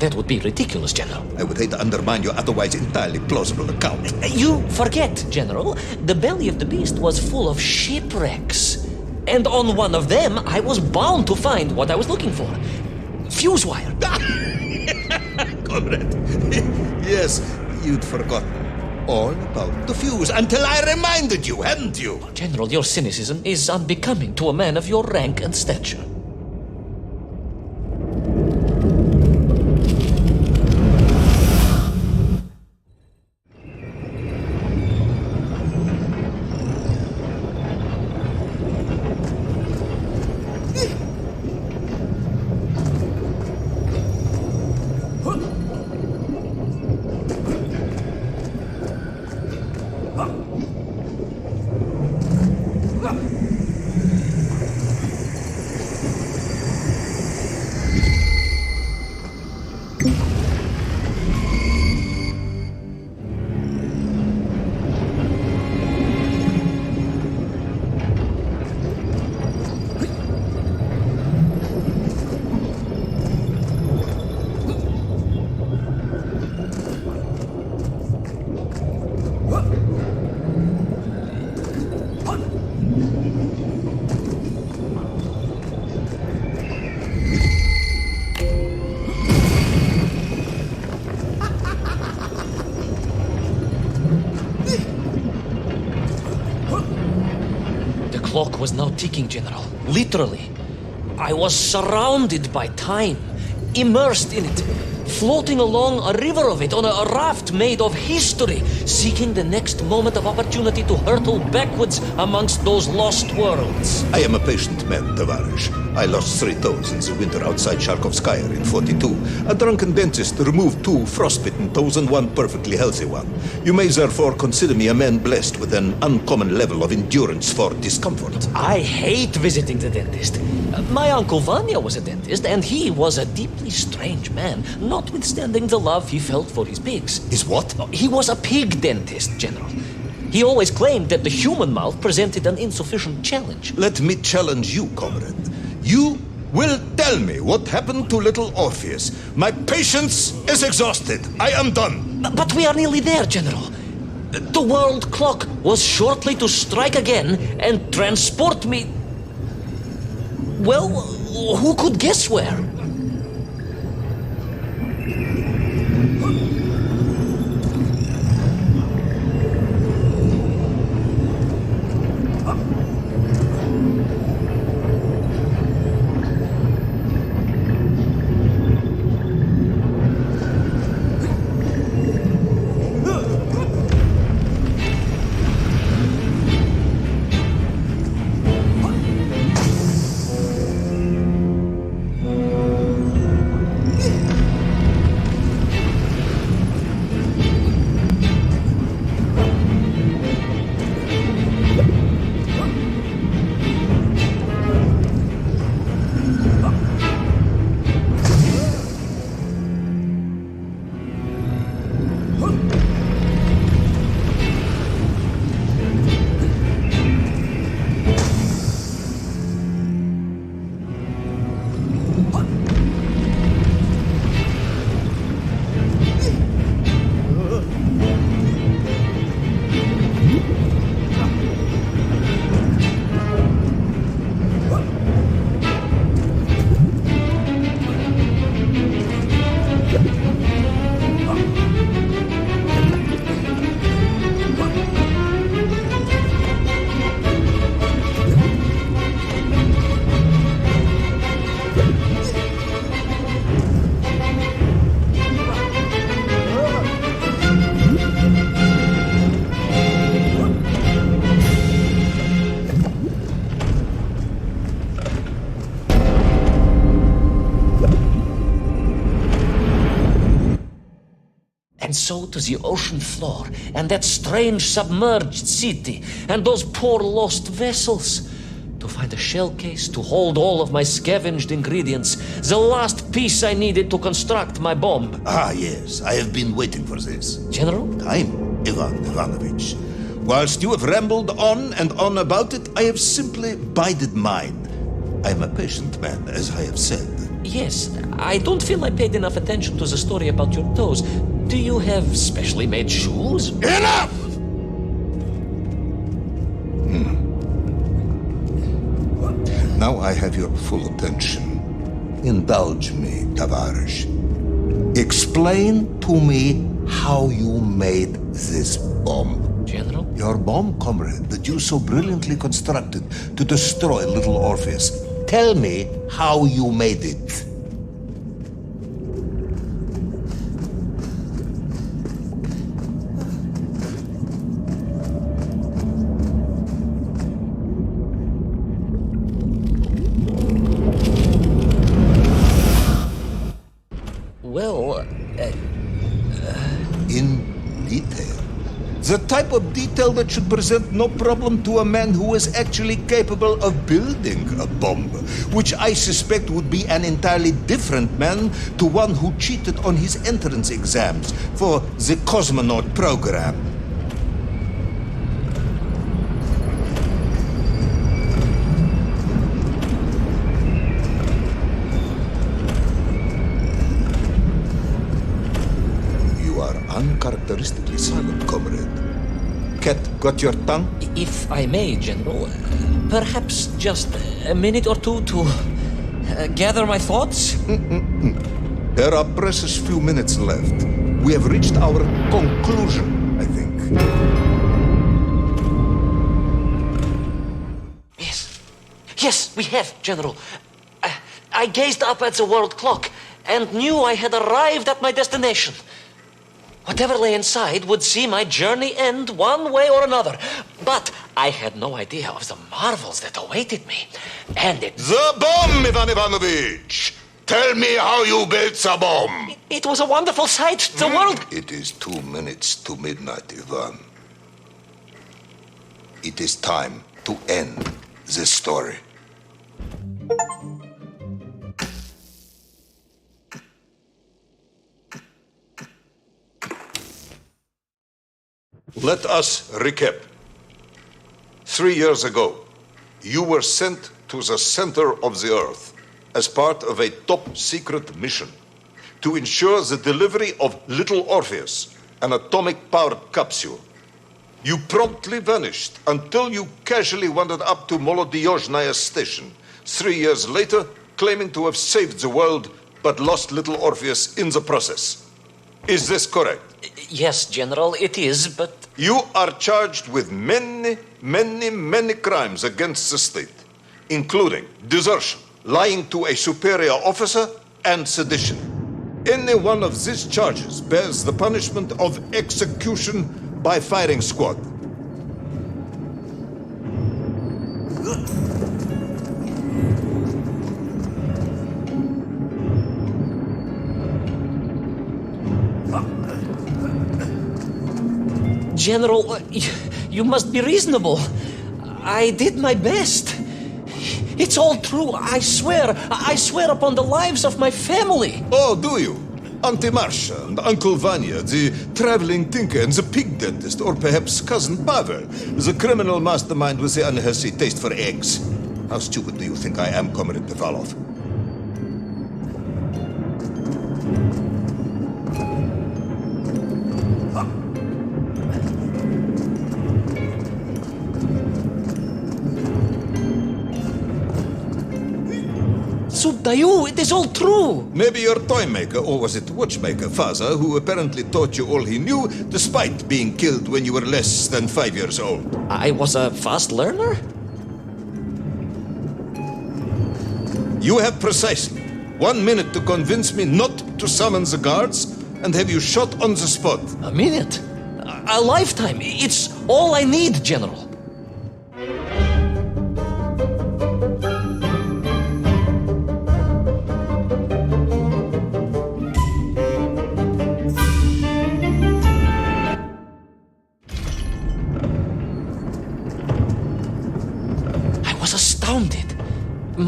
That would be ridiculous, General. I would hate to undermine your otherwise entirely plausible account. You forget, General. The belly of the beast was full of shipwrecks. And on one of them, I was bound to find what I was looking for. Fuse wire. Comrade, yes, you'd forgotten all about the fuse until I reminded you, hadn't you? General, your cynicism is unbecoming to a man of your rank and stature. The clock was now ticking, General. Literally. I was surrounded by time, immersed in it, floating along a river of it on a raft made of history, seeking the next moment of opportunity to hurtle backwards amongst those lost worlds. I am a patient man, Tavarish. I lost 3 toes in the winter outside Sharkovskaya in 42. A drunken dentist removed 2 frostbitten toes and 1 perfectly healthy one. You may therefore consider me a man blessed with an uncommon level of endurance for discomfort. I hate visiting the dentist. My uncle Vanya was a dentist, and he was a deeply strange man, notwithstanding the love he felt for his pigs. Is what? He was a pig dentist, General. He always claimed that the human mouth presented an insufficient challenge. Let me challenge you, comrade. You will tell me what happened to little Orpheus. My patience is exhausted. I am done. But we are nearly there, General. The world clock was shortly to strike again and transport me... Well, who could guess where? so to the ocean floor, and that strange submerged city, and those poor lost vessels. To find a shell case to hold all of my scavenged ingredients, the last piece I needed to construct my bomb. Ah, yes, I have been waiting for this. General? Time, Ivan Ivanovich. Whilst you have rambled on and on about it, I have simply bided mine. I am a patient man, as I have said. Yes, I don't feel I paid enough attention to the story about your toes. Do you have specially made shoes? Enough! Now I have your full attention. Indulge me, Tavarish. Explain to me how you made this bomb. General? Your bomb, comrade, that you so brilliantly constructed to destroy little Orpheus. Tell me how you made it. Well, In detail. The type of detail that should present no problem to a man who is actually capable of building a bomb, which I suspect would be an entirely different man to one who cheated on his entrance exams for the cosmonaut program. You are uncharacteristically silent, comrade. Cat, got your tongue? if I may, General, perhaps just a minute or two to gather my thoughts? There are precious few minutes left. We have reached our conclusion, I think. Yes, we have, General. I gazed up at the world clock and knew I had arrived at my destination. Whatever lay inside would see my journey end one way or another. But I had no idea of the marvels that awaited me. And The bomb, Ivan Ivanovich! Tell me how you built the bomb! it was a wonderful sight. The world... It is 2 minutes to midnight, Ivan. It is time to end this story. Let us recap. 3 years ago, you were sent to the center of the Earth as part of a top-secret mission to ensure the delivery of little Orpheus, an atomic-powered capsule. You promptly vanished until you casually wandered up to Molodiyozhnaya station 3 years later, claiming to have saved the world but lost little Orpheus in the process. Is this correct? Yes, General, it is, but... You are charged with many, many, many crimes against the state, including desertion, lying to a superior officer, and sedition. Any one of these charges bears the punishment of execution by firing squad. General, you must be reasonable. I did my best. It's all true, I swear. I swear upon the lives of my family. Oh, do you? Auntie Marcia and Uncle Vanya, the traveling tinker and the pig dentist, or perhaps Cousin Pavel, the criminal mastermind with the unhealthy taste for eggs. How stupid do you think I am, Comrade Devalov? Subdayu, it is all true. Maybe your toy maker, or was it watchmaker, Faza, who apparently taught you all he knew, despite being killed when you were less than 5 years old. I was a fast learner? You have precisely 1 minute to convince me not to summon the guards, and have you shot on the spot. A minute? A lifetime. It's all I need, General.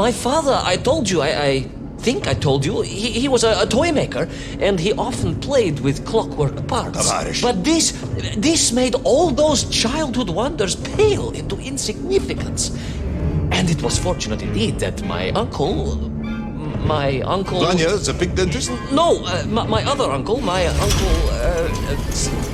My father, I told you, I think I told you, he was a toy maker, and he often played with clockwork parts. Tavares. But this made all those childhood wonders pale into insignificance. And it was fortunate indeed that my uncle... Vanya, the big dentist? No, my other uncle,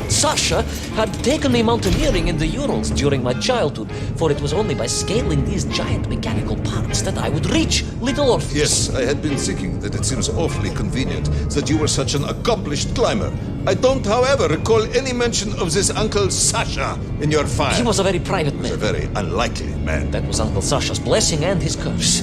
Sasha, had taken me mountaineering in the Urals during my childhood, for it was only by scaling these giant mechanical parts that I would reach Little Orpheus. Yes, I had been thinking that it seems awfully convenient that you were such an accomplished climber. I don't, however, recall any mention of this Uncle Sasha in your file. He was a very private A man. very unlikely man. That was Uncle Sasha's blessing and his curse.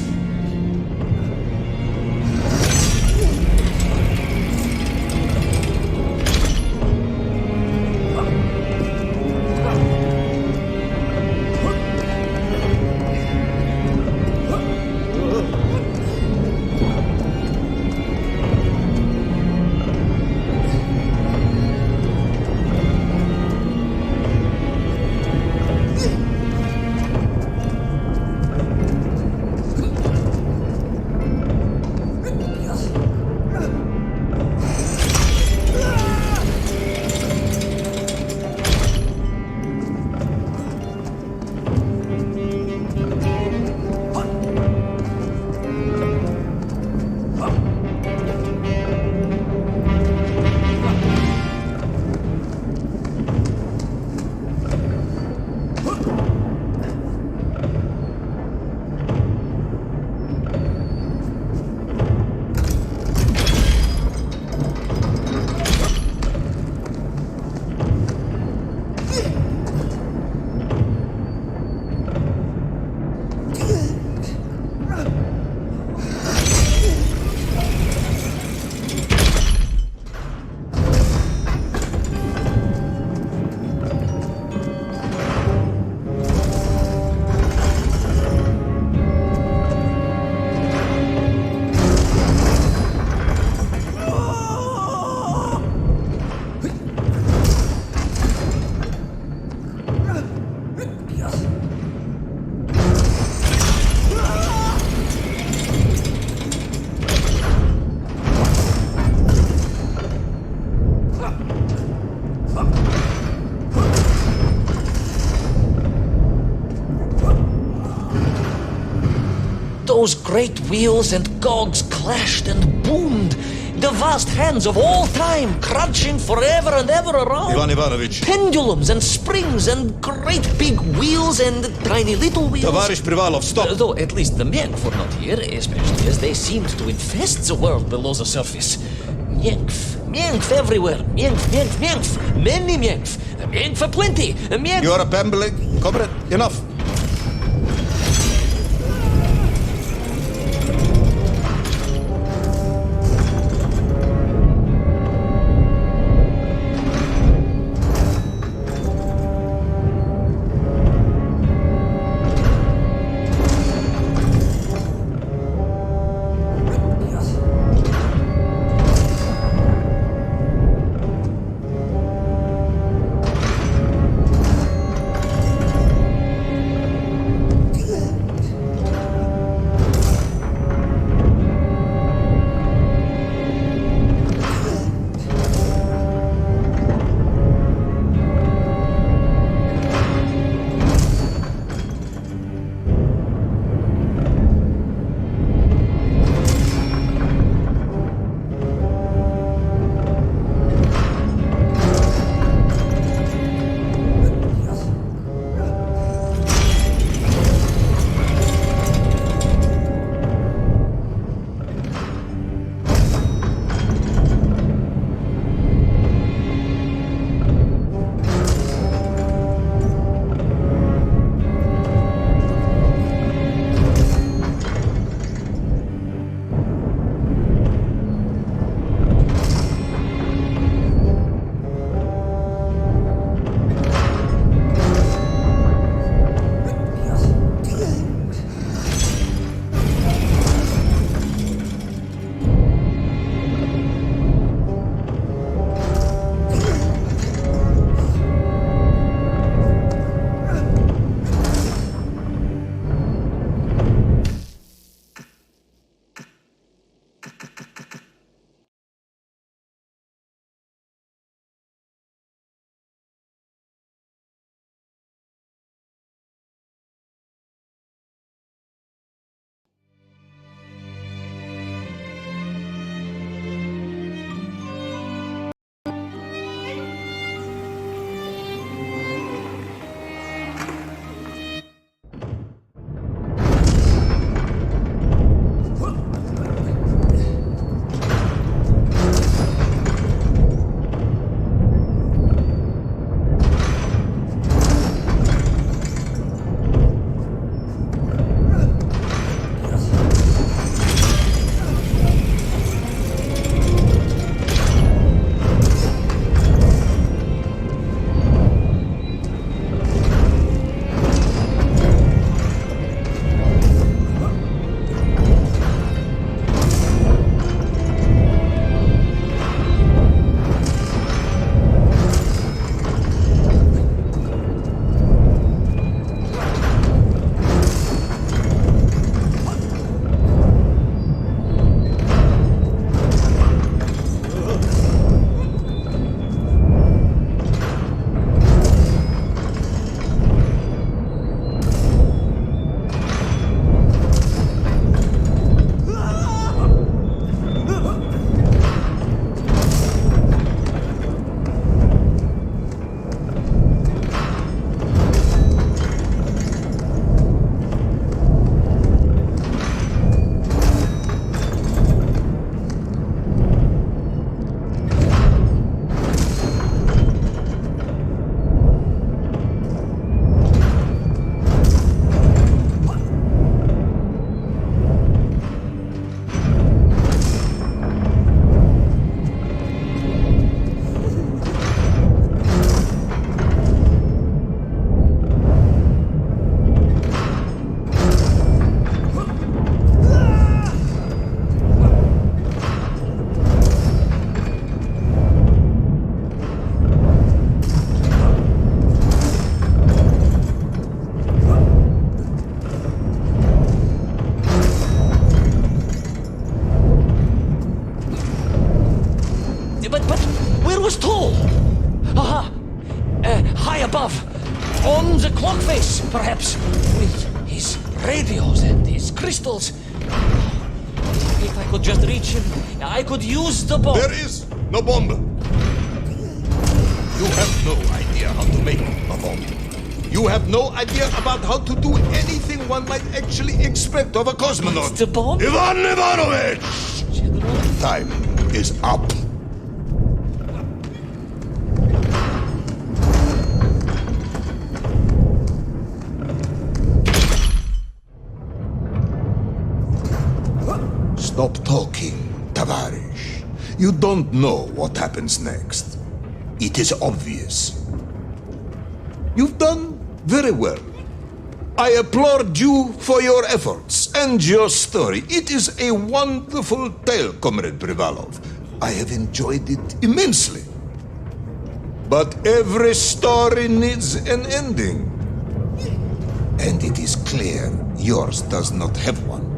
Those great wheels and cogs clashed and boomed. The vast hands of all time crunching forever and ever around. Ivan Ivanovich. Pendulums and springs and great big wheels and tiny little wheels. Tavarish Privalov, stop! Though at least the men were not here, especially as they seemed to infest the world below the surface. Mienkf, Mienkf everywhere. Mienkf, Mienkf, Mienkf. Many Mienkf. Mienkf aplenty. Mienkf. You're a bambling. Comrade, enough. clock face, perhaps, with his radios and his crystals. If I could just reach him, I could use the bomb. There is no bomb. You have no idea how to make a bomb. You have no idea about how to do anything one might actually expect of a cosmonaut. It's the bomb? Ivan Ivanovich! General? Time is up. Stop talking, Tavarish. You don't know what happens next. It is obvious. You've done very well. I applaud you for your efforts and your story. It is a wonderful tale, Comrade Privalov. I have enjoyed it immensely. But every story needs an ending. And it is clear yours does not have one.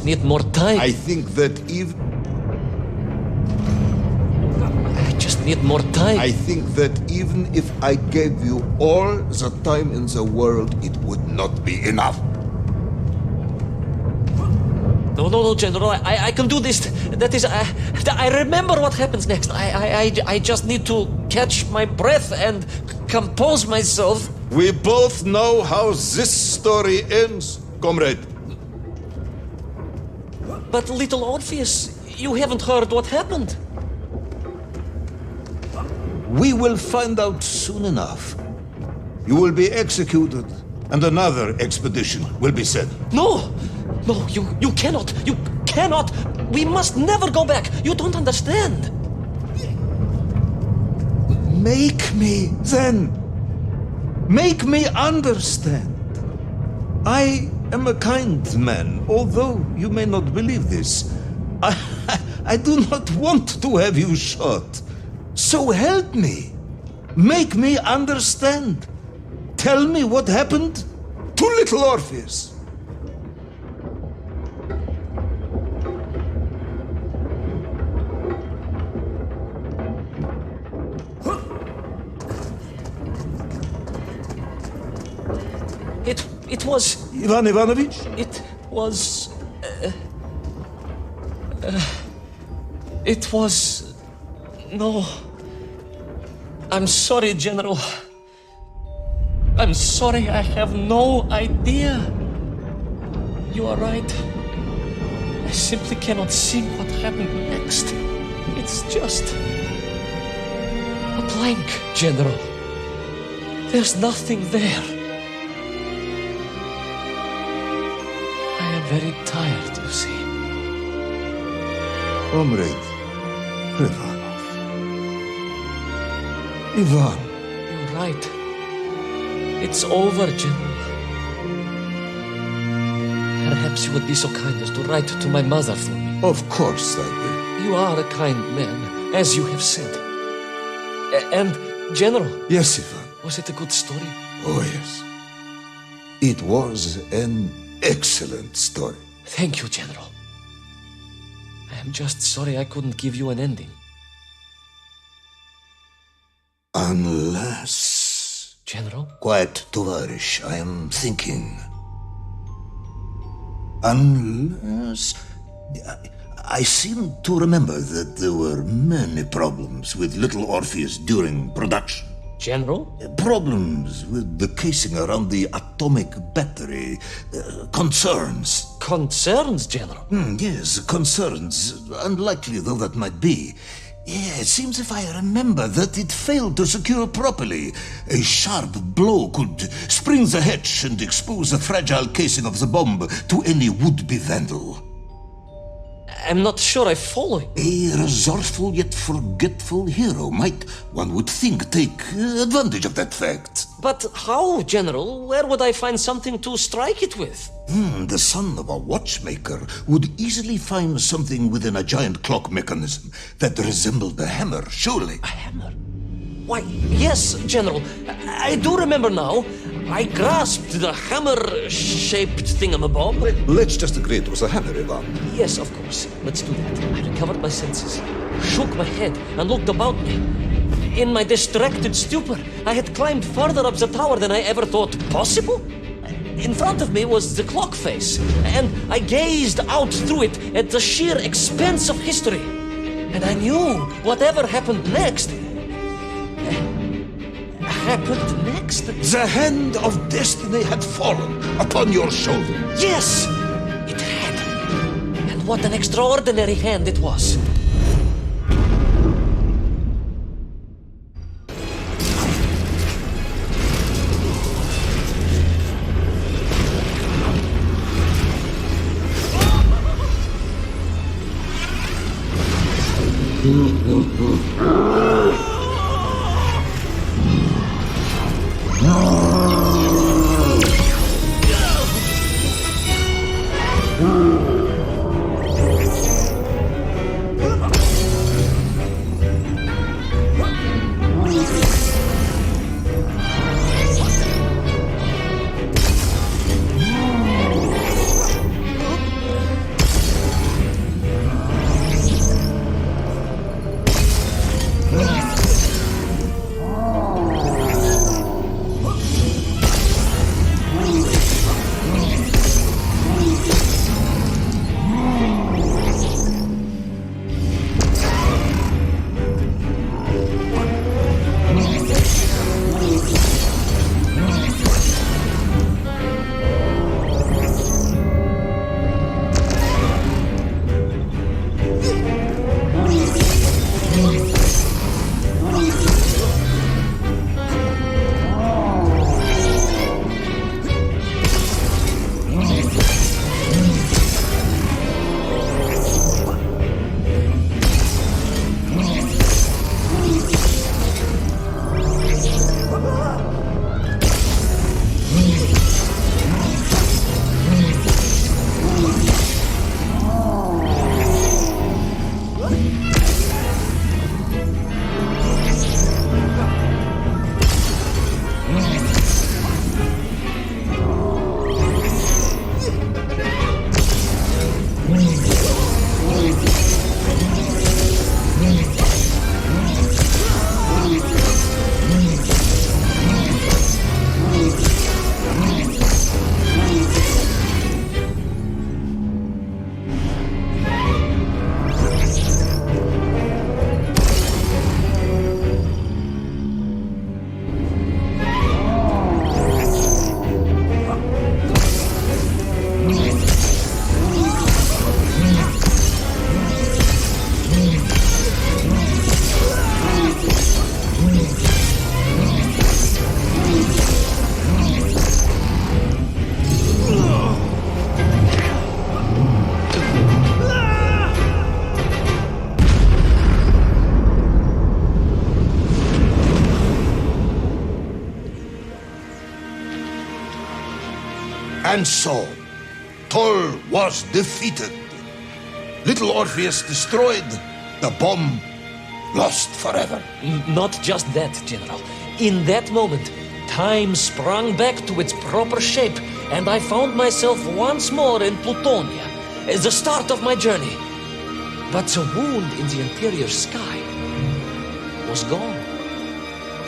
Need more time. I think that I just need more time. I think that even if I gave you all the time in the world, it would not be enough. No, General. I can do this. That is, I remember what happens next. I just need to catch my breath and compose myself. We both know how this story ends, comrade. But little Orpheus, you haven't heard what happened. We will find out soon enough. You will be executed, and another expedition will be sent. No, you cannot. You cannot. We must never go back. You don't understand. Make me, then. Make me understand. I am a kind man, although you may not believe this. I do not want to have you shot. So help me. Make me understand. Tell me what happened to little Orpheus. It was. Ivan Ivanovich? It was. It was. No. I'm sorry, General. I'm sorry, I have no idea. You are right. I simply cannot see what happened next. It's just. a blank, General. There's nothing there. Very tired, you see. Comrade Privalov. Ivan. You're right. It's over, General. Perhaps you would be so kind as to write to my mother for me. Of course I will. You are a kind man, as you have said. And, General. Yes, Ivan. Was it a good story? Oh, yes. It was an excellent story. Thank you, General. I am just sorry I couldn't give you an ending. Unless... General? Quiet, Tovarish. I am thinking. Unless... I seem to remember that there were many problems with little Orpheus during production. General? Problems with the casing around the atomic battery. Concerns. Concerns, General? Yes, concerns. Unlikely though that might be. Yeah, it seems if I remember that it failed to secure properly. A sharp blow could spring the hatch and expose the fragile casing of the bomb to any would-be vandal. I'm not sure I follow you. A resourceful yet forgetful hero might, one would think, take advantage of that fact. But how, General? Where would I find something to strike it with? The son of a watchmaker would easily find something within a giant clock mechanism that resembled a hammer, surely. A hammer? Why, yes, General. I do remember now. I grasped the hammer-shaped thingamabob. Let's just agree it was a hammer, Ivan. Yes, of course. Let's do that. I recovered my senses, shook my head, and looked about me. In my distracted stupor, I had climbed further up the tower than I ever thought possible. In front of me was the clock face, and I gazed out through it at the sheer expanse of history. And I knew whatever happened next happened next. The hand of destiny had fallen upon your shoulder. Yes, it had. And what an extraordinary hand it was. And so, Toll was defeated. Little Orpheus destroyed, the bomb lost forever. Not just that, General. In that moment, time sprang back to its proper shape, and I found myself once more in Plutonia, the start of my journey. But the wound in the interior sky was gone.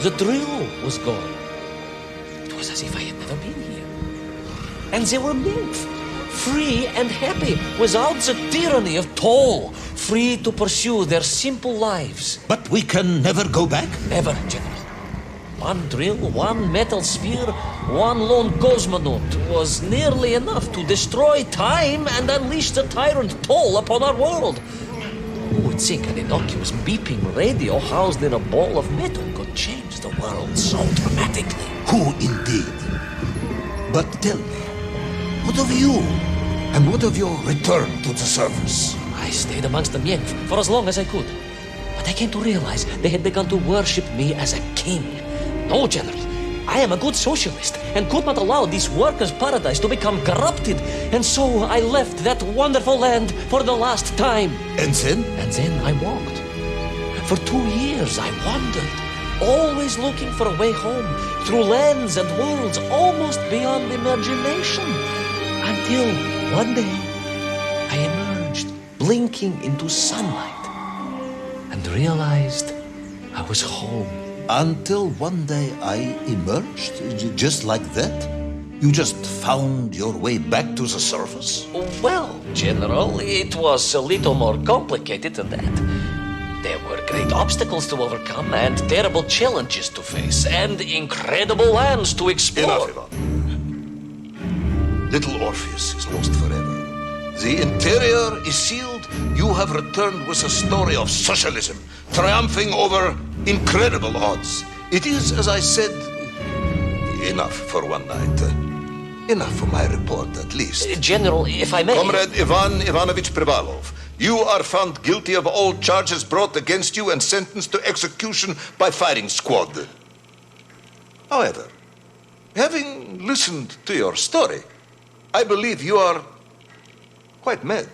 The drill was gone. It was as if I had never been here. And they were nymph, free and happy, without the tyranny of toll, free to pursue their simple lives. But we can never go back? Never, General. One drill, one metal sphere, one lone cosmonaut was nearly enough to destroy time and unleash the tyrant toll upon our world. Who would think an innocuous beeping radio housed in a ball of metal could change the world so dramatically? Who indeed? But tell me, what of you? And what of your return to the surface? I stayed amongst the Mieng for as long as I could. But I came to realize they had begun to worship me as a king. No, General. I am a good socialist and could not allow this workers' paradise to become corrupted. And so I left that wonderful land for the last time. And then? And then I walked. For 2 years I wandered, always looking for a way home, through lands and worlds almost beyond imagination. Until one day I emerged, blinking into sunlight, and realized I was home. Until one day I emerged, just like that? You just found your way back to the surface? Well, General, it was a little more complicated than that. There were great obstacles to overcome and terrible challenges to face and incredible lands to explore. Enough, Ivan. Little Orpheus is lost forever. The interior is sealed. You have returned with a story of socialism, triumphing over incredible odds. It is, as I said, enough for one night. Enough for my report, at least. General, if I may... Comrade Ivan Ivanovich Privalov, you are found guilty of all charges brought against you and sentenced to execution by firing squad. However, having listened to your story, I believe you are quite mad.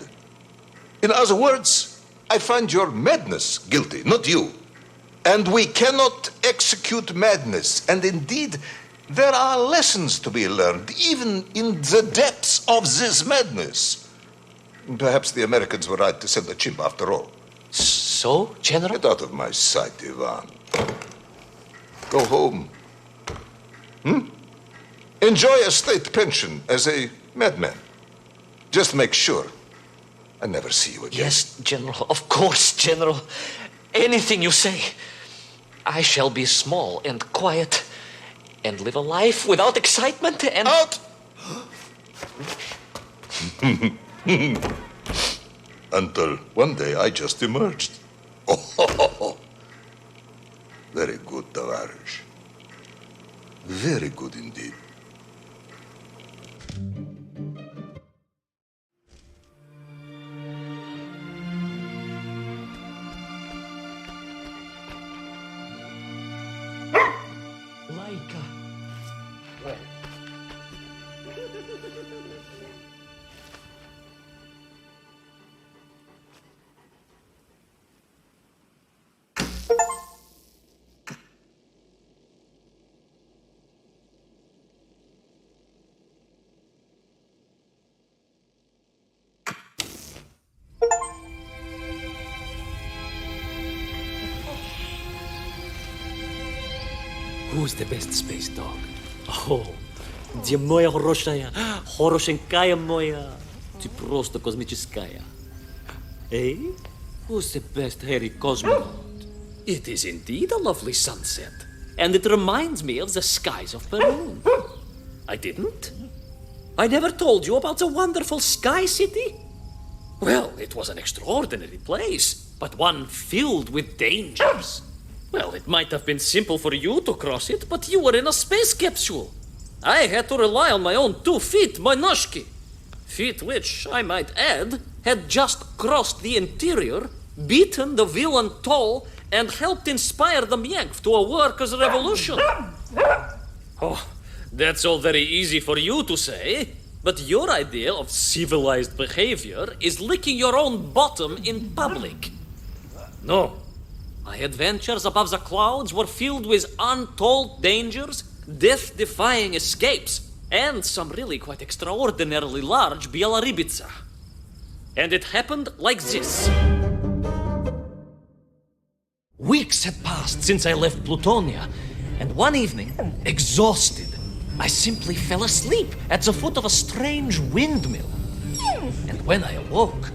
In other words, I find your madness guilty, not you. And we cannot execute madness. And indeed, there are lessons to be learned, even in the depths of this madness. Perhaps the Americans were right to send the chimp after all. So, General? Get out of my sight, Ivan. Go home. Enjoy a state pension as a madman. Just make sure I never see you again. Yes, General. Of course, General. Anything you say. I shall be small and quiet and live a life without excitement and... Out! Until one day I just emerged. Oh, very good, Tavarish. Very good indeed. Laika. Well. Who's the best space dog? Oh, где моя хорошая, хорошенькая моя, ты просто космическая. Hey, who's the best hairy cosmonaut? It is indeed a lovely sunset, and it reminds me of the skies of Peru. I didn't? I never told you about the wonderful Sky City? Well, it was an extraordinary place, but one filled with dangers. Well, it might have been simple for you to cross it, but you were in a space capsule. I had to rely on my own 2 feet, my noshki. Feet which, I might add, had just crossed the interior, beaten the villain Toll, and helped inspire the Mienk to a workers' revolution. Oh, that's all very easy for you to say, but your idea of civilized behavior is licking your own bottom in public. No. My adventures above the clouds were filled with untold dangers, death-defying escapes, and some really quite extraordinarily large Bielorybitsa. And it happened like this. Weeks had passed since I left Plutonia, and one evening, exhausted, I simply fell asleep at the foot of a strange windmill. And when I awoke,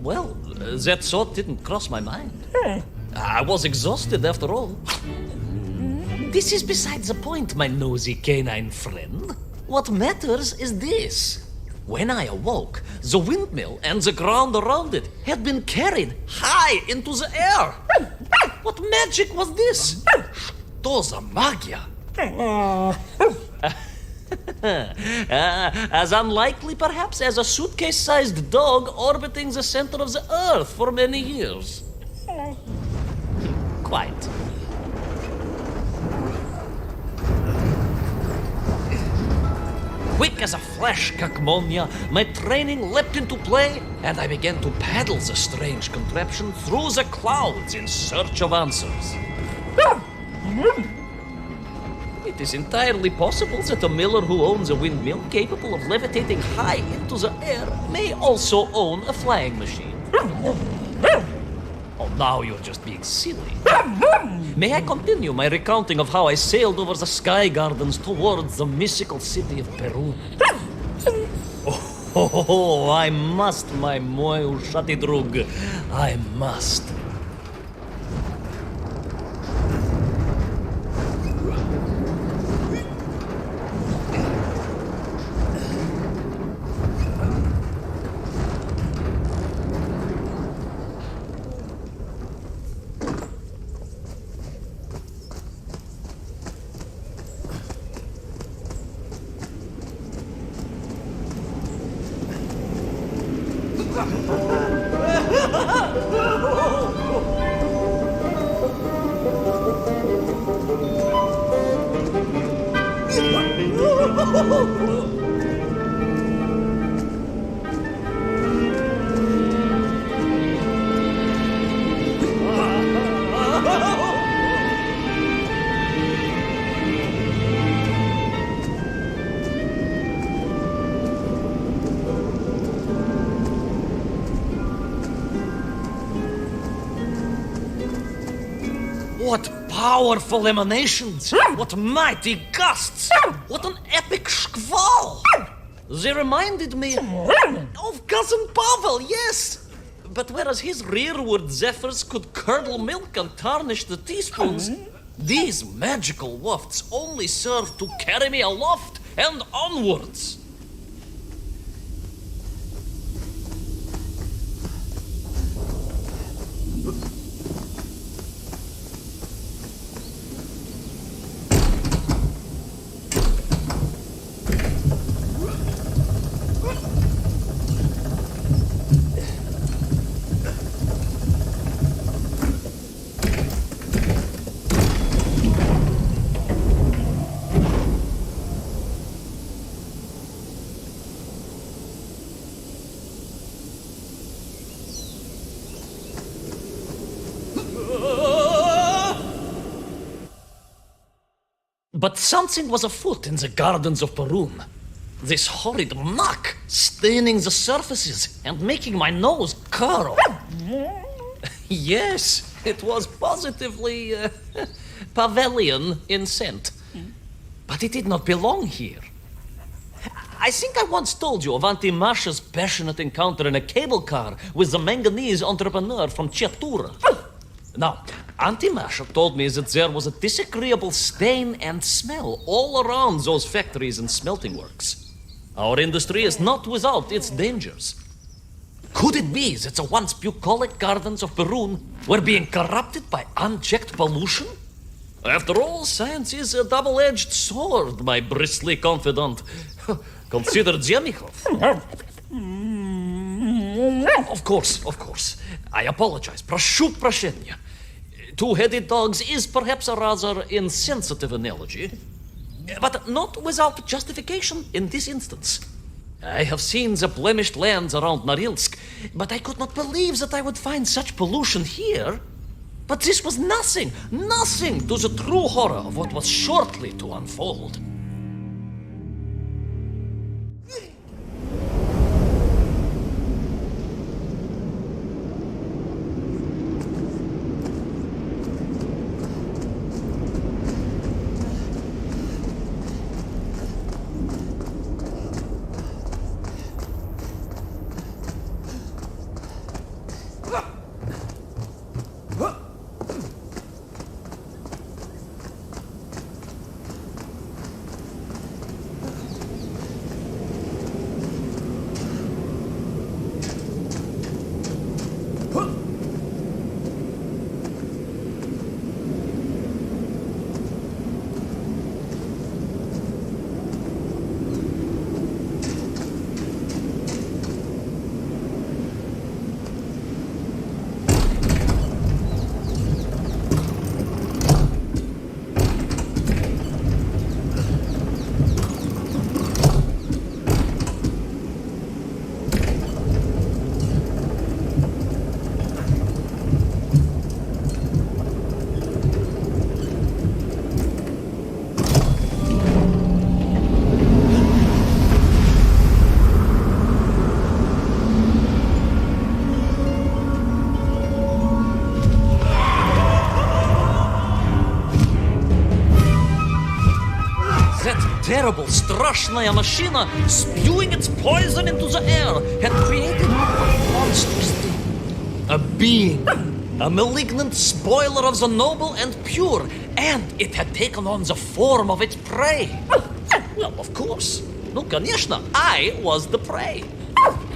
well, that thought didn't cross my mind. I was exhausted after all. This is besides the point, my nosy canine friend. What matters is this. When I awoke, the windmill and the ground around it had been carried high into the air. What magic was this? Что за магия? As unlikely, perhaps, as a suitcase-sized dog orbiting the center of the Earth for many years. Quite. Quick as a flash, Kakmonia, my training leapt into play, and I began to paddle the strange contraption through the clouds in search of answers. It is entirely possible that a miller who owns a windmill capable of levitating high into the air may also own a flying machine. Oh, now you're just being silly. May I continue my recounting of how I sailed over the sky gardens towards the mystical city of Peru? Oh, I must, my mój uszaty drug. I must. What powerful emanations! What mighty gusts! What an epic squall! They reminded me of Cousin Pavel, yes! But whereas his rearward zephyrs could curdle milk and tarnish the teaspoons, these magical wafts only serve to carry me aloft and onwards. But something was afoot in the gardens of Perun. This horrid muck staining the surfaces and making my nose curl. Yes, it was positively Pavelian in scent. But it did not belong here. I think I once told you of Auntie Masha's passionate encounter in a cable car with the manganese entrepreneur from Chiatura. Now, Auntie Masha told me that there was a disagreeable stain and smell all around those factories and smelting works. Our industry is not without its dangers. Could it be that the once bucolic gardens of Perun were being corrupted by unchecked pollution? After all, science is a double-edged sword, my bristly confidant. Consider Zemikhov. Of course. I apologize. Прошу прощения. Two-headed dogs is perhaps a rather insensitive analogy, but not without justification in this instance. I have seen the blemished lands around Norilsk, but I could not believe that I would find such pollution here. But this was nothing to the true horror of what was shortly to unfold. terrible strashnaya machina, spewing its poison into the air, had created a monstrous thing. A being. A malignant spoiler of the noble and pure, and it had taken on the form of its prey. Well, of course. No, конечно, I was the prey.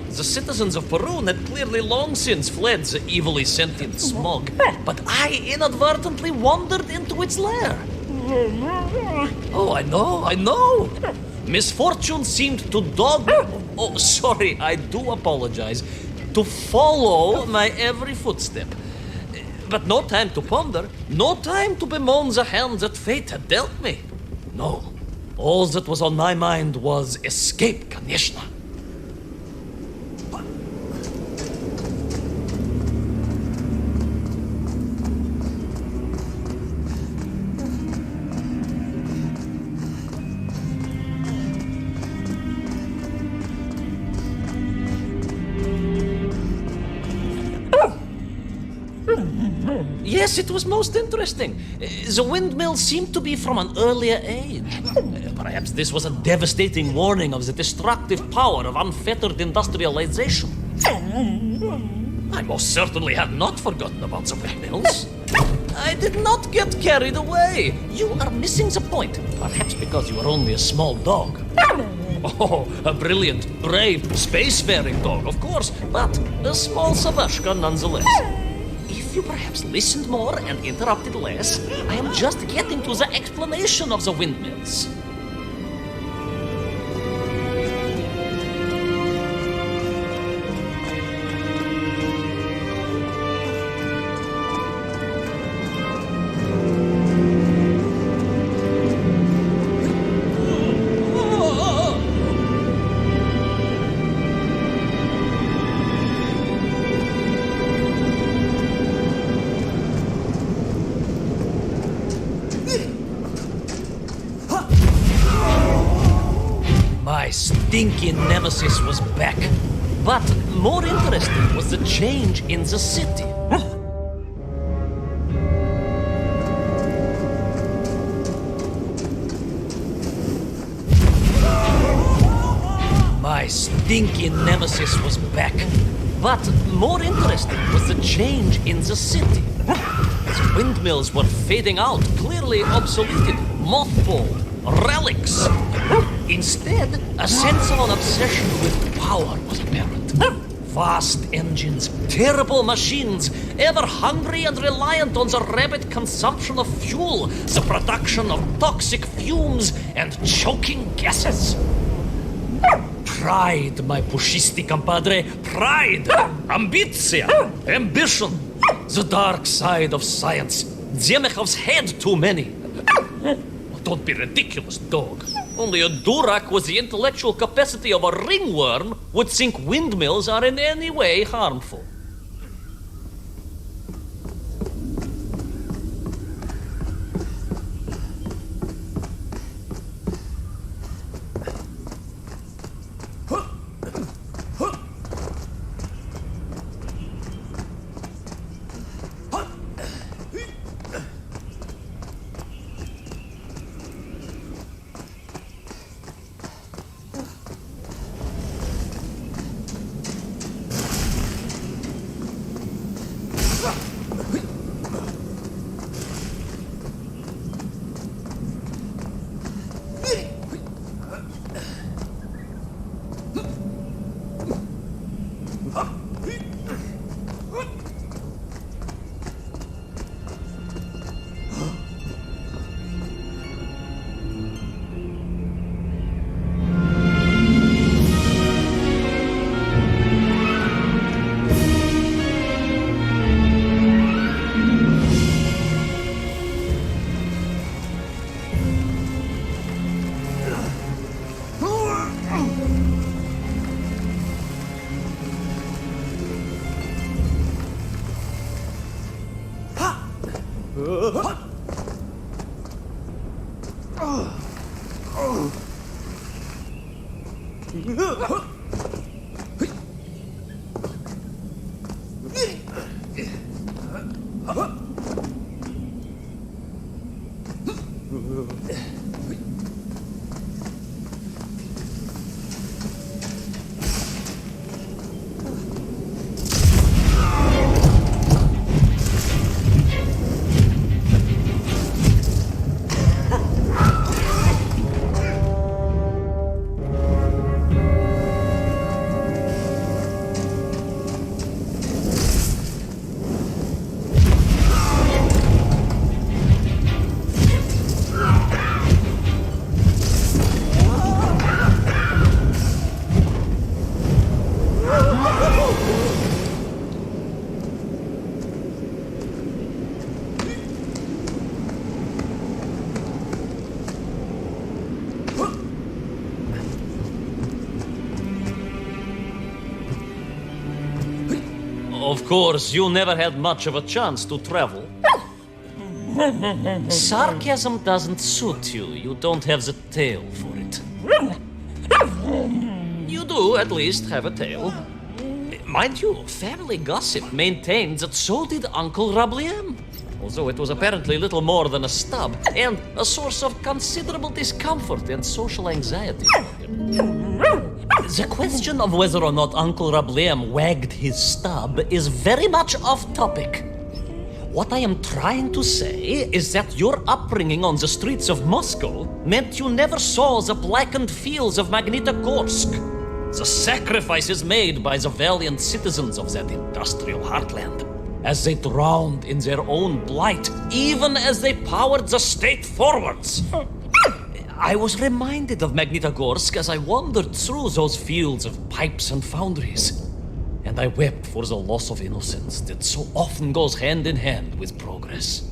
The citizens of Perun had clearly long since fled the evilly sentient smog, but I inadvertently wandered into its lair. Oh, I know. Misfortune seemed to dog... Oh, sorry, I do apologize. To follow my every footstep. But no time to ponder, no time to bemoan the hand that fate had dealt me. No, all that was on my mind was escape, конечно. Yes, it was most interesting. The windmill seemed to be from an earlier age. Perhaps this was a devastating warning of the destructive power of unfettered industrialization. I most certainly had not forgotten about the windmills. I did not get carried away. You are missing the point. Perhaps because you are only a small dog. Oh, a brilliant, brave, spacefaring dog, of course, but a small Savashka nonetheless. If you perhaps listened more and interrupted less, I am just getting to the explanation of the windmills. My stinky nemesis was back. But more interesting was the change in the city. My stinky nemesis was back. But more interesting was the change in the city. The windmills were fading out, clearly obsoleted, mothballed, relics. Instead, a sense of an obsession with power was apparent. Vast engines, terrible machines, ever hungry and reliant on the rapid consumption of fuel, the production of toxic fumes and choking gases. Pride, my pushisti compadre, pride, ambitia, ambition, the dark side of science. Zemechov's had too many. Don't be ridiculous, dog. Only a Durak with the intellectual capacity of a ringworm would think windmills are in any way harmful. course, you never had much of a chance to travel. Sarcasm doesn't suit you. You don't have the tail for it. You do, at least, have a tail. Mind you, family gossip maintained that so did Uncle Rabliem, although it was apparently little more than a stub and a source of considerable discomfort and social anxiety for him. The question of whether or not Uncle Rabliem wagged his stub is very much off topic. What I am trying to say is that your upbringing on the streets of Moscow meant you never saw the blackened fields of Magnitogorsk, the sacrifices made by the valiant citizens of that industrial heartland, as they drowned in their own blight, even as they powered the state forwards. I was reminded of Magnitogorsk as I wandered through those fields of pipes and foundries. And I wept for the loss of innocence that so often goes hand in hand with progress.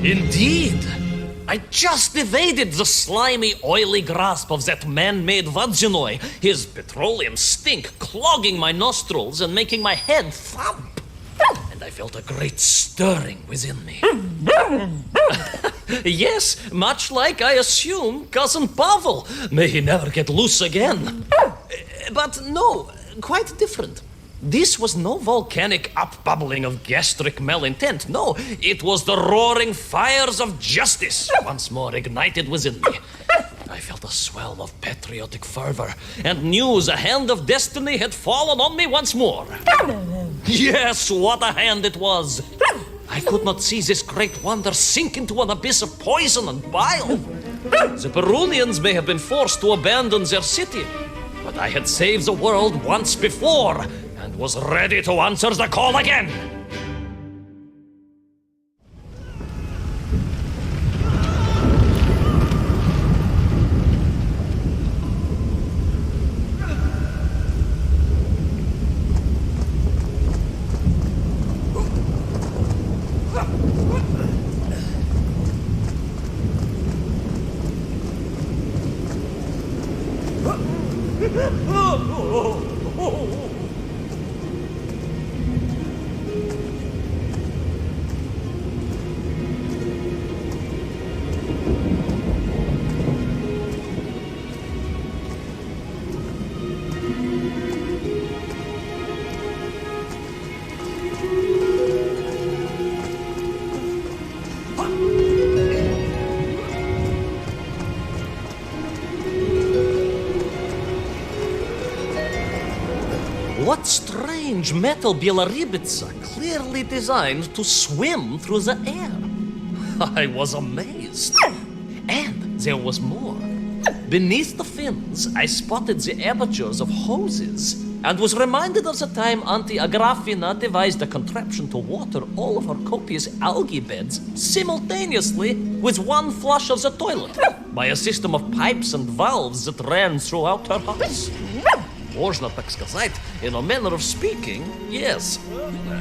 Indeed! I just evaded the slimy, oily grasp of that man-made Vadzinoi, his petroleum stink clogging my nostrils and making my head thump. And I felt a great stirring within me. Yes, much like I assume Cousin Pavel. May he never get loose again. But no, quite different. This was no volcanic upbubbling of gastric malintent. No, it was the roaring fires of justice once more ignited within me. I felt a swell of patriotic fervor and knew the hand of destiny had fallen on me once more. Yes, what a hand it was! I could not see this great wonder sink into an abyss of poison and bile. The Peruvians may have been forced to abandon their city, but I had saved the world once before and was ready to answer the call again. What strange metal Bielaribitsa clearly designed to swim through the air. I was amazed. And there was more. Beneath the fins, I spotted the apertures of hoses and was reminded of the time Auntie Agrafina devised a contraption to water all of her copious algae beds simultaneously with one flush of the toilet by a system of pipes and valves that ran throughout her house. Можно так сказать, in a manner of speaking, yes.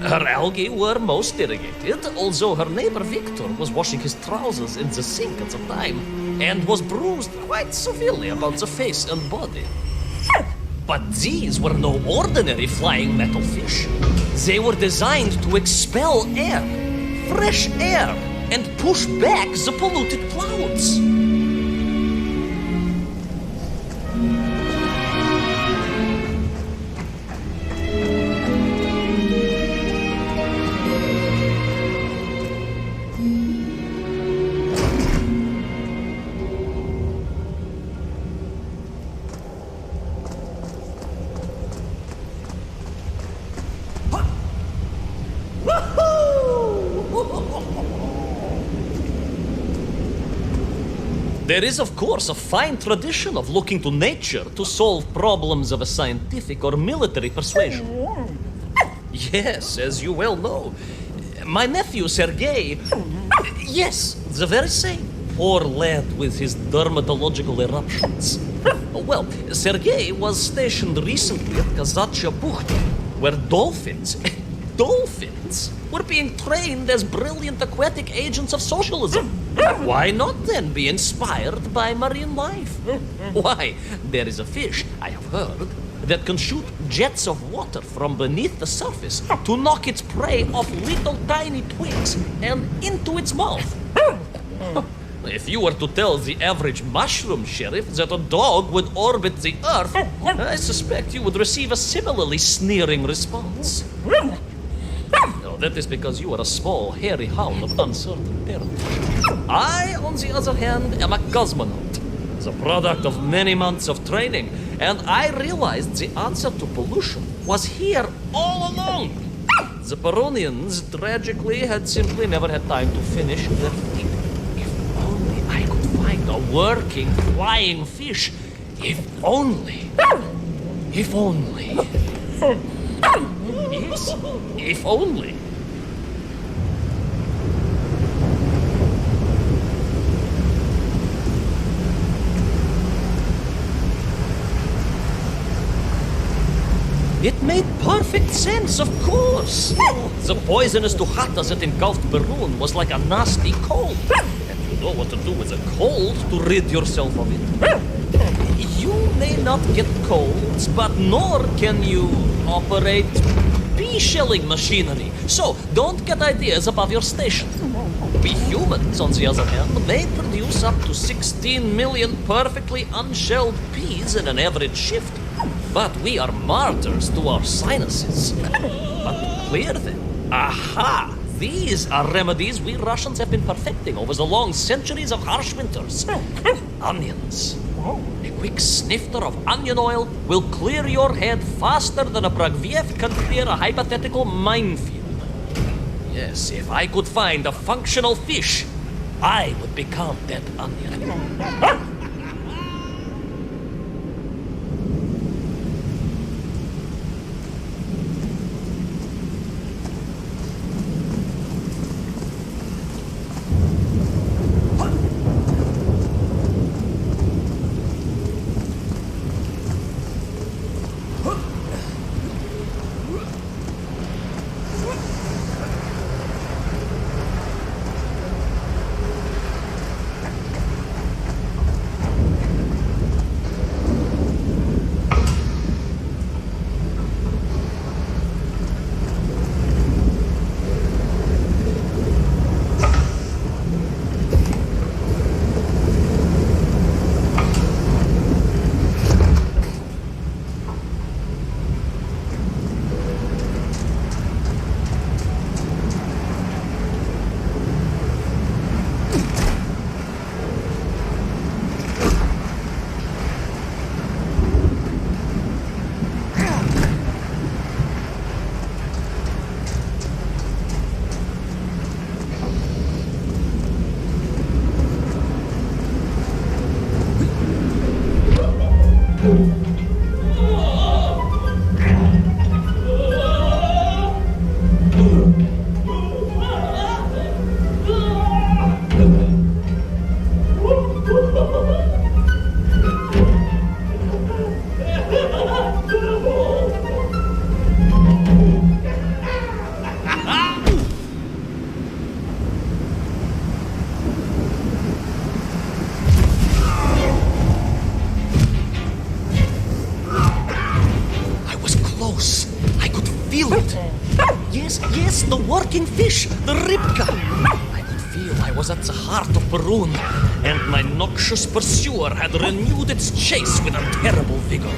Her algae were most irrigated, although her neighbor Victor was washing his trousers in the sink at the time and was bruised quite severely about the face and body. But these were no ordinary flying metal fish. They were designed to expel air, fresh air, and push back the polluted clouds. There is, of course, a fine tradition of looking to nature to solve problems of a scientific or military persuasion. Yes, as you well know. My nephew, Sergei... Yes, the very same. Poor lad with his dermatological eruptions. Well, Sergei was stationed recently at Kazachya Bucht, where dolphins... dolphins were being trained as brilliant aquatic agents of socialism. Why not then be inspired by marine life? Why, there is a fish, I have heard, that can shoot jets of water from beneath the surface to knock its prey off little tiny twigs and into its mouth. If you were to tell the average mushroom sheriff that a dog would orbit the earth, I suspect you would receive a similarly sneering response. That is because you are a small, hairy hound of uncertain parentage. I, on the other hand, am a cosmonaut, the product of many months of training, and I realized the answer to pollution was here all along. The Peronians, tragically, had simply never had time to finish their feed. If only I could find a working, flying fish. If only. If only. Yes, if only. It made perfect sense, of course. The poisonous tuhata that engulfed Perun was like a nasty cold. And you know what to do with a cold to rid yourself of it. You may not get colds, but nor can you operate pea-shelling machinery. So, don't get ideas above your station. We humans, on the other hand, may produce up to 16 million perfectly unshelled peas in an average shift. But we are martyrs to our sinuses. But to clear them, aha! These are remedies we Russians have been perfecting over the long centuries of harsh winters. Onions. A quick snifter of onion oil will clear your head faster than a Pragviev can clear a hypothetical minefield. Yes, if I could find a functional fish, I would become that onion. close. I could feel it. Yes, yes, the working fish, the ribka. I could feel I was at the heart of Perun, and my noxious pursuer had renewed its chase with a terrible vigor.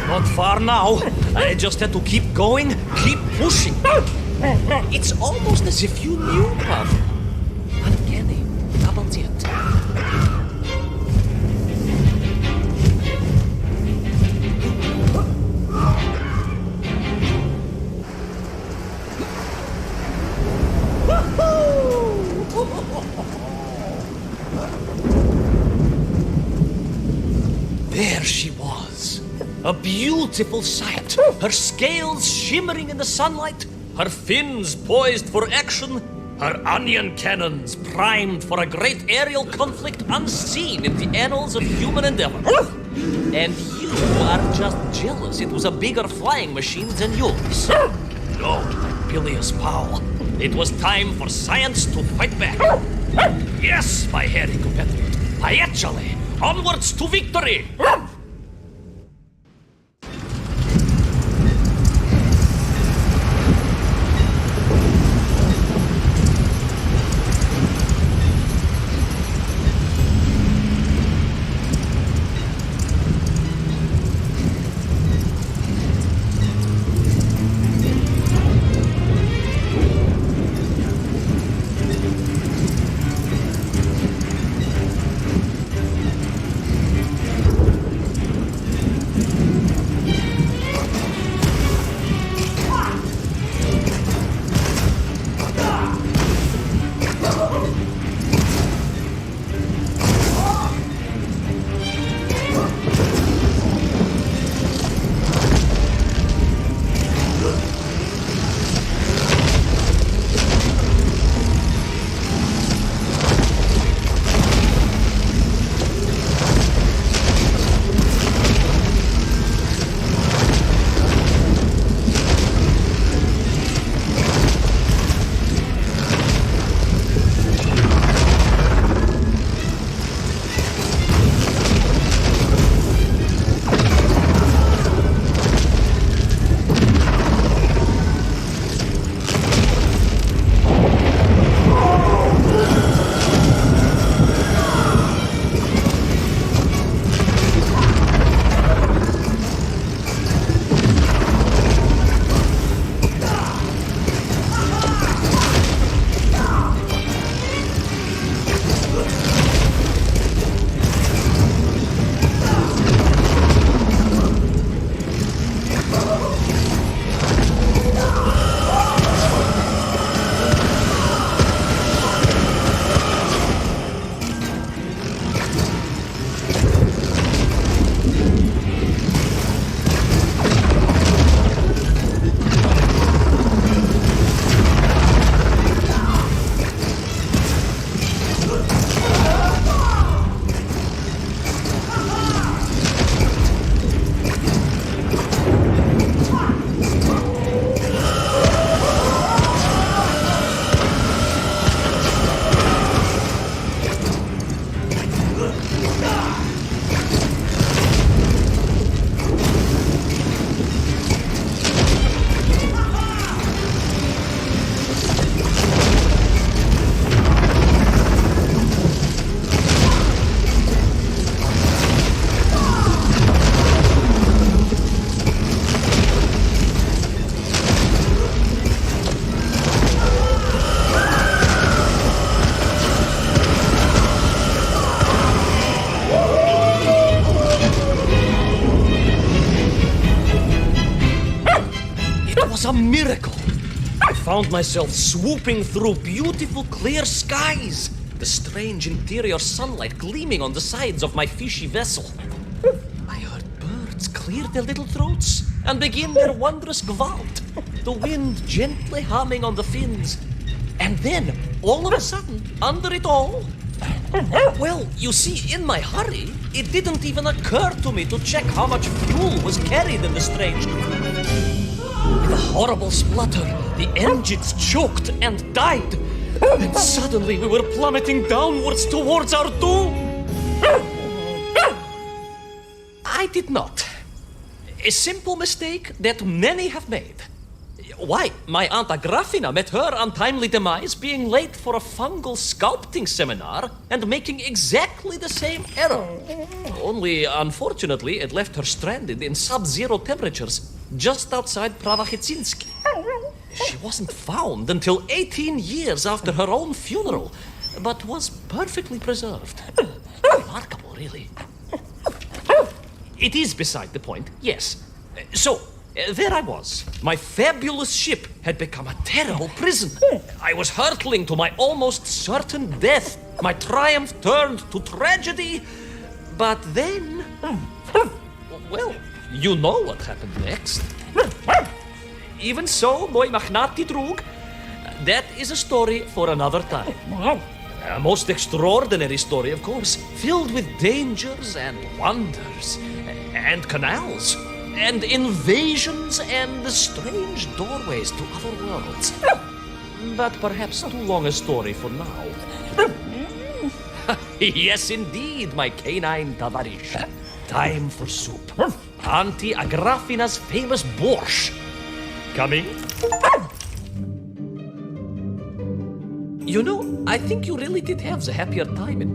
Not far now. I just had to keep going, keep pushing. It's almost as if you knew, Pavel. Uncanny. Double it. There she was. A beautiful sight. Her scales shimmering in the sunlight, her fins poised for action, her onion cannons primed for a great aerial conflict unseen in the annals of human endeavor. And you are just jealous it was a bigger flying machine than yours. No, my bilious pal. It was time for science to fight back. Yes, my hairy compatriot. Paechale! Onwards to victory! was a miracle. I found myself swooping through beautiful, clear skies, the strange interior sunlight gleaming on the sides of my fishy vessel. I heard birds clear their little throats and begin their wondrous gewalt, the wind gently humming on the fins. And then, all of a sudden, under it all, well, you see, in my hurry, it didn't even occur to me to check how much fuel was carried in the strange craft. With a horrible splutter, the engines choked and died. And suddenly we were plummeting downwards towards our doom. I did not. A simple mistake that many have made. Why, my Aunt Agrafina met her untimely demise being late for a fungal sculpting seminar and making exactly the same error. Only, unfortunately, it left her stranded in sub-zero temperatures just outside Pravachitsinsk. She wasn't found until 18 years after her own funeral, but was perfectly preserved. Remarkable, really. It is beside the point, yes. So, there I was. My fabulous ship had become a terrible prison. I was hurtling to my almost certain death. My triumph turned to tragedy. But then... well, you know what happened next. Even so, moi magnati drug, that is a story for another time. A most extraordinary story, of course, filled with dangers and wonders, and canals, and invasions, and strange doorways to other worlds. But perhaps too long a story for now. Yes, indeed, my canine tavarish. Time for soup. Auntie Agrafina's famous borscht. Coming? You know, I think you really did have the happier time in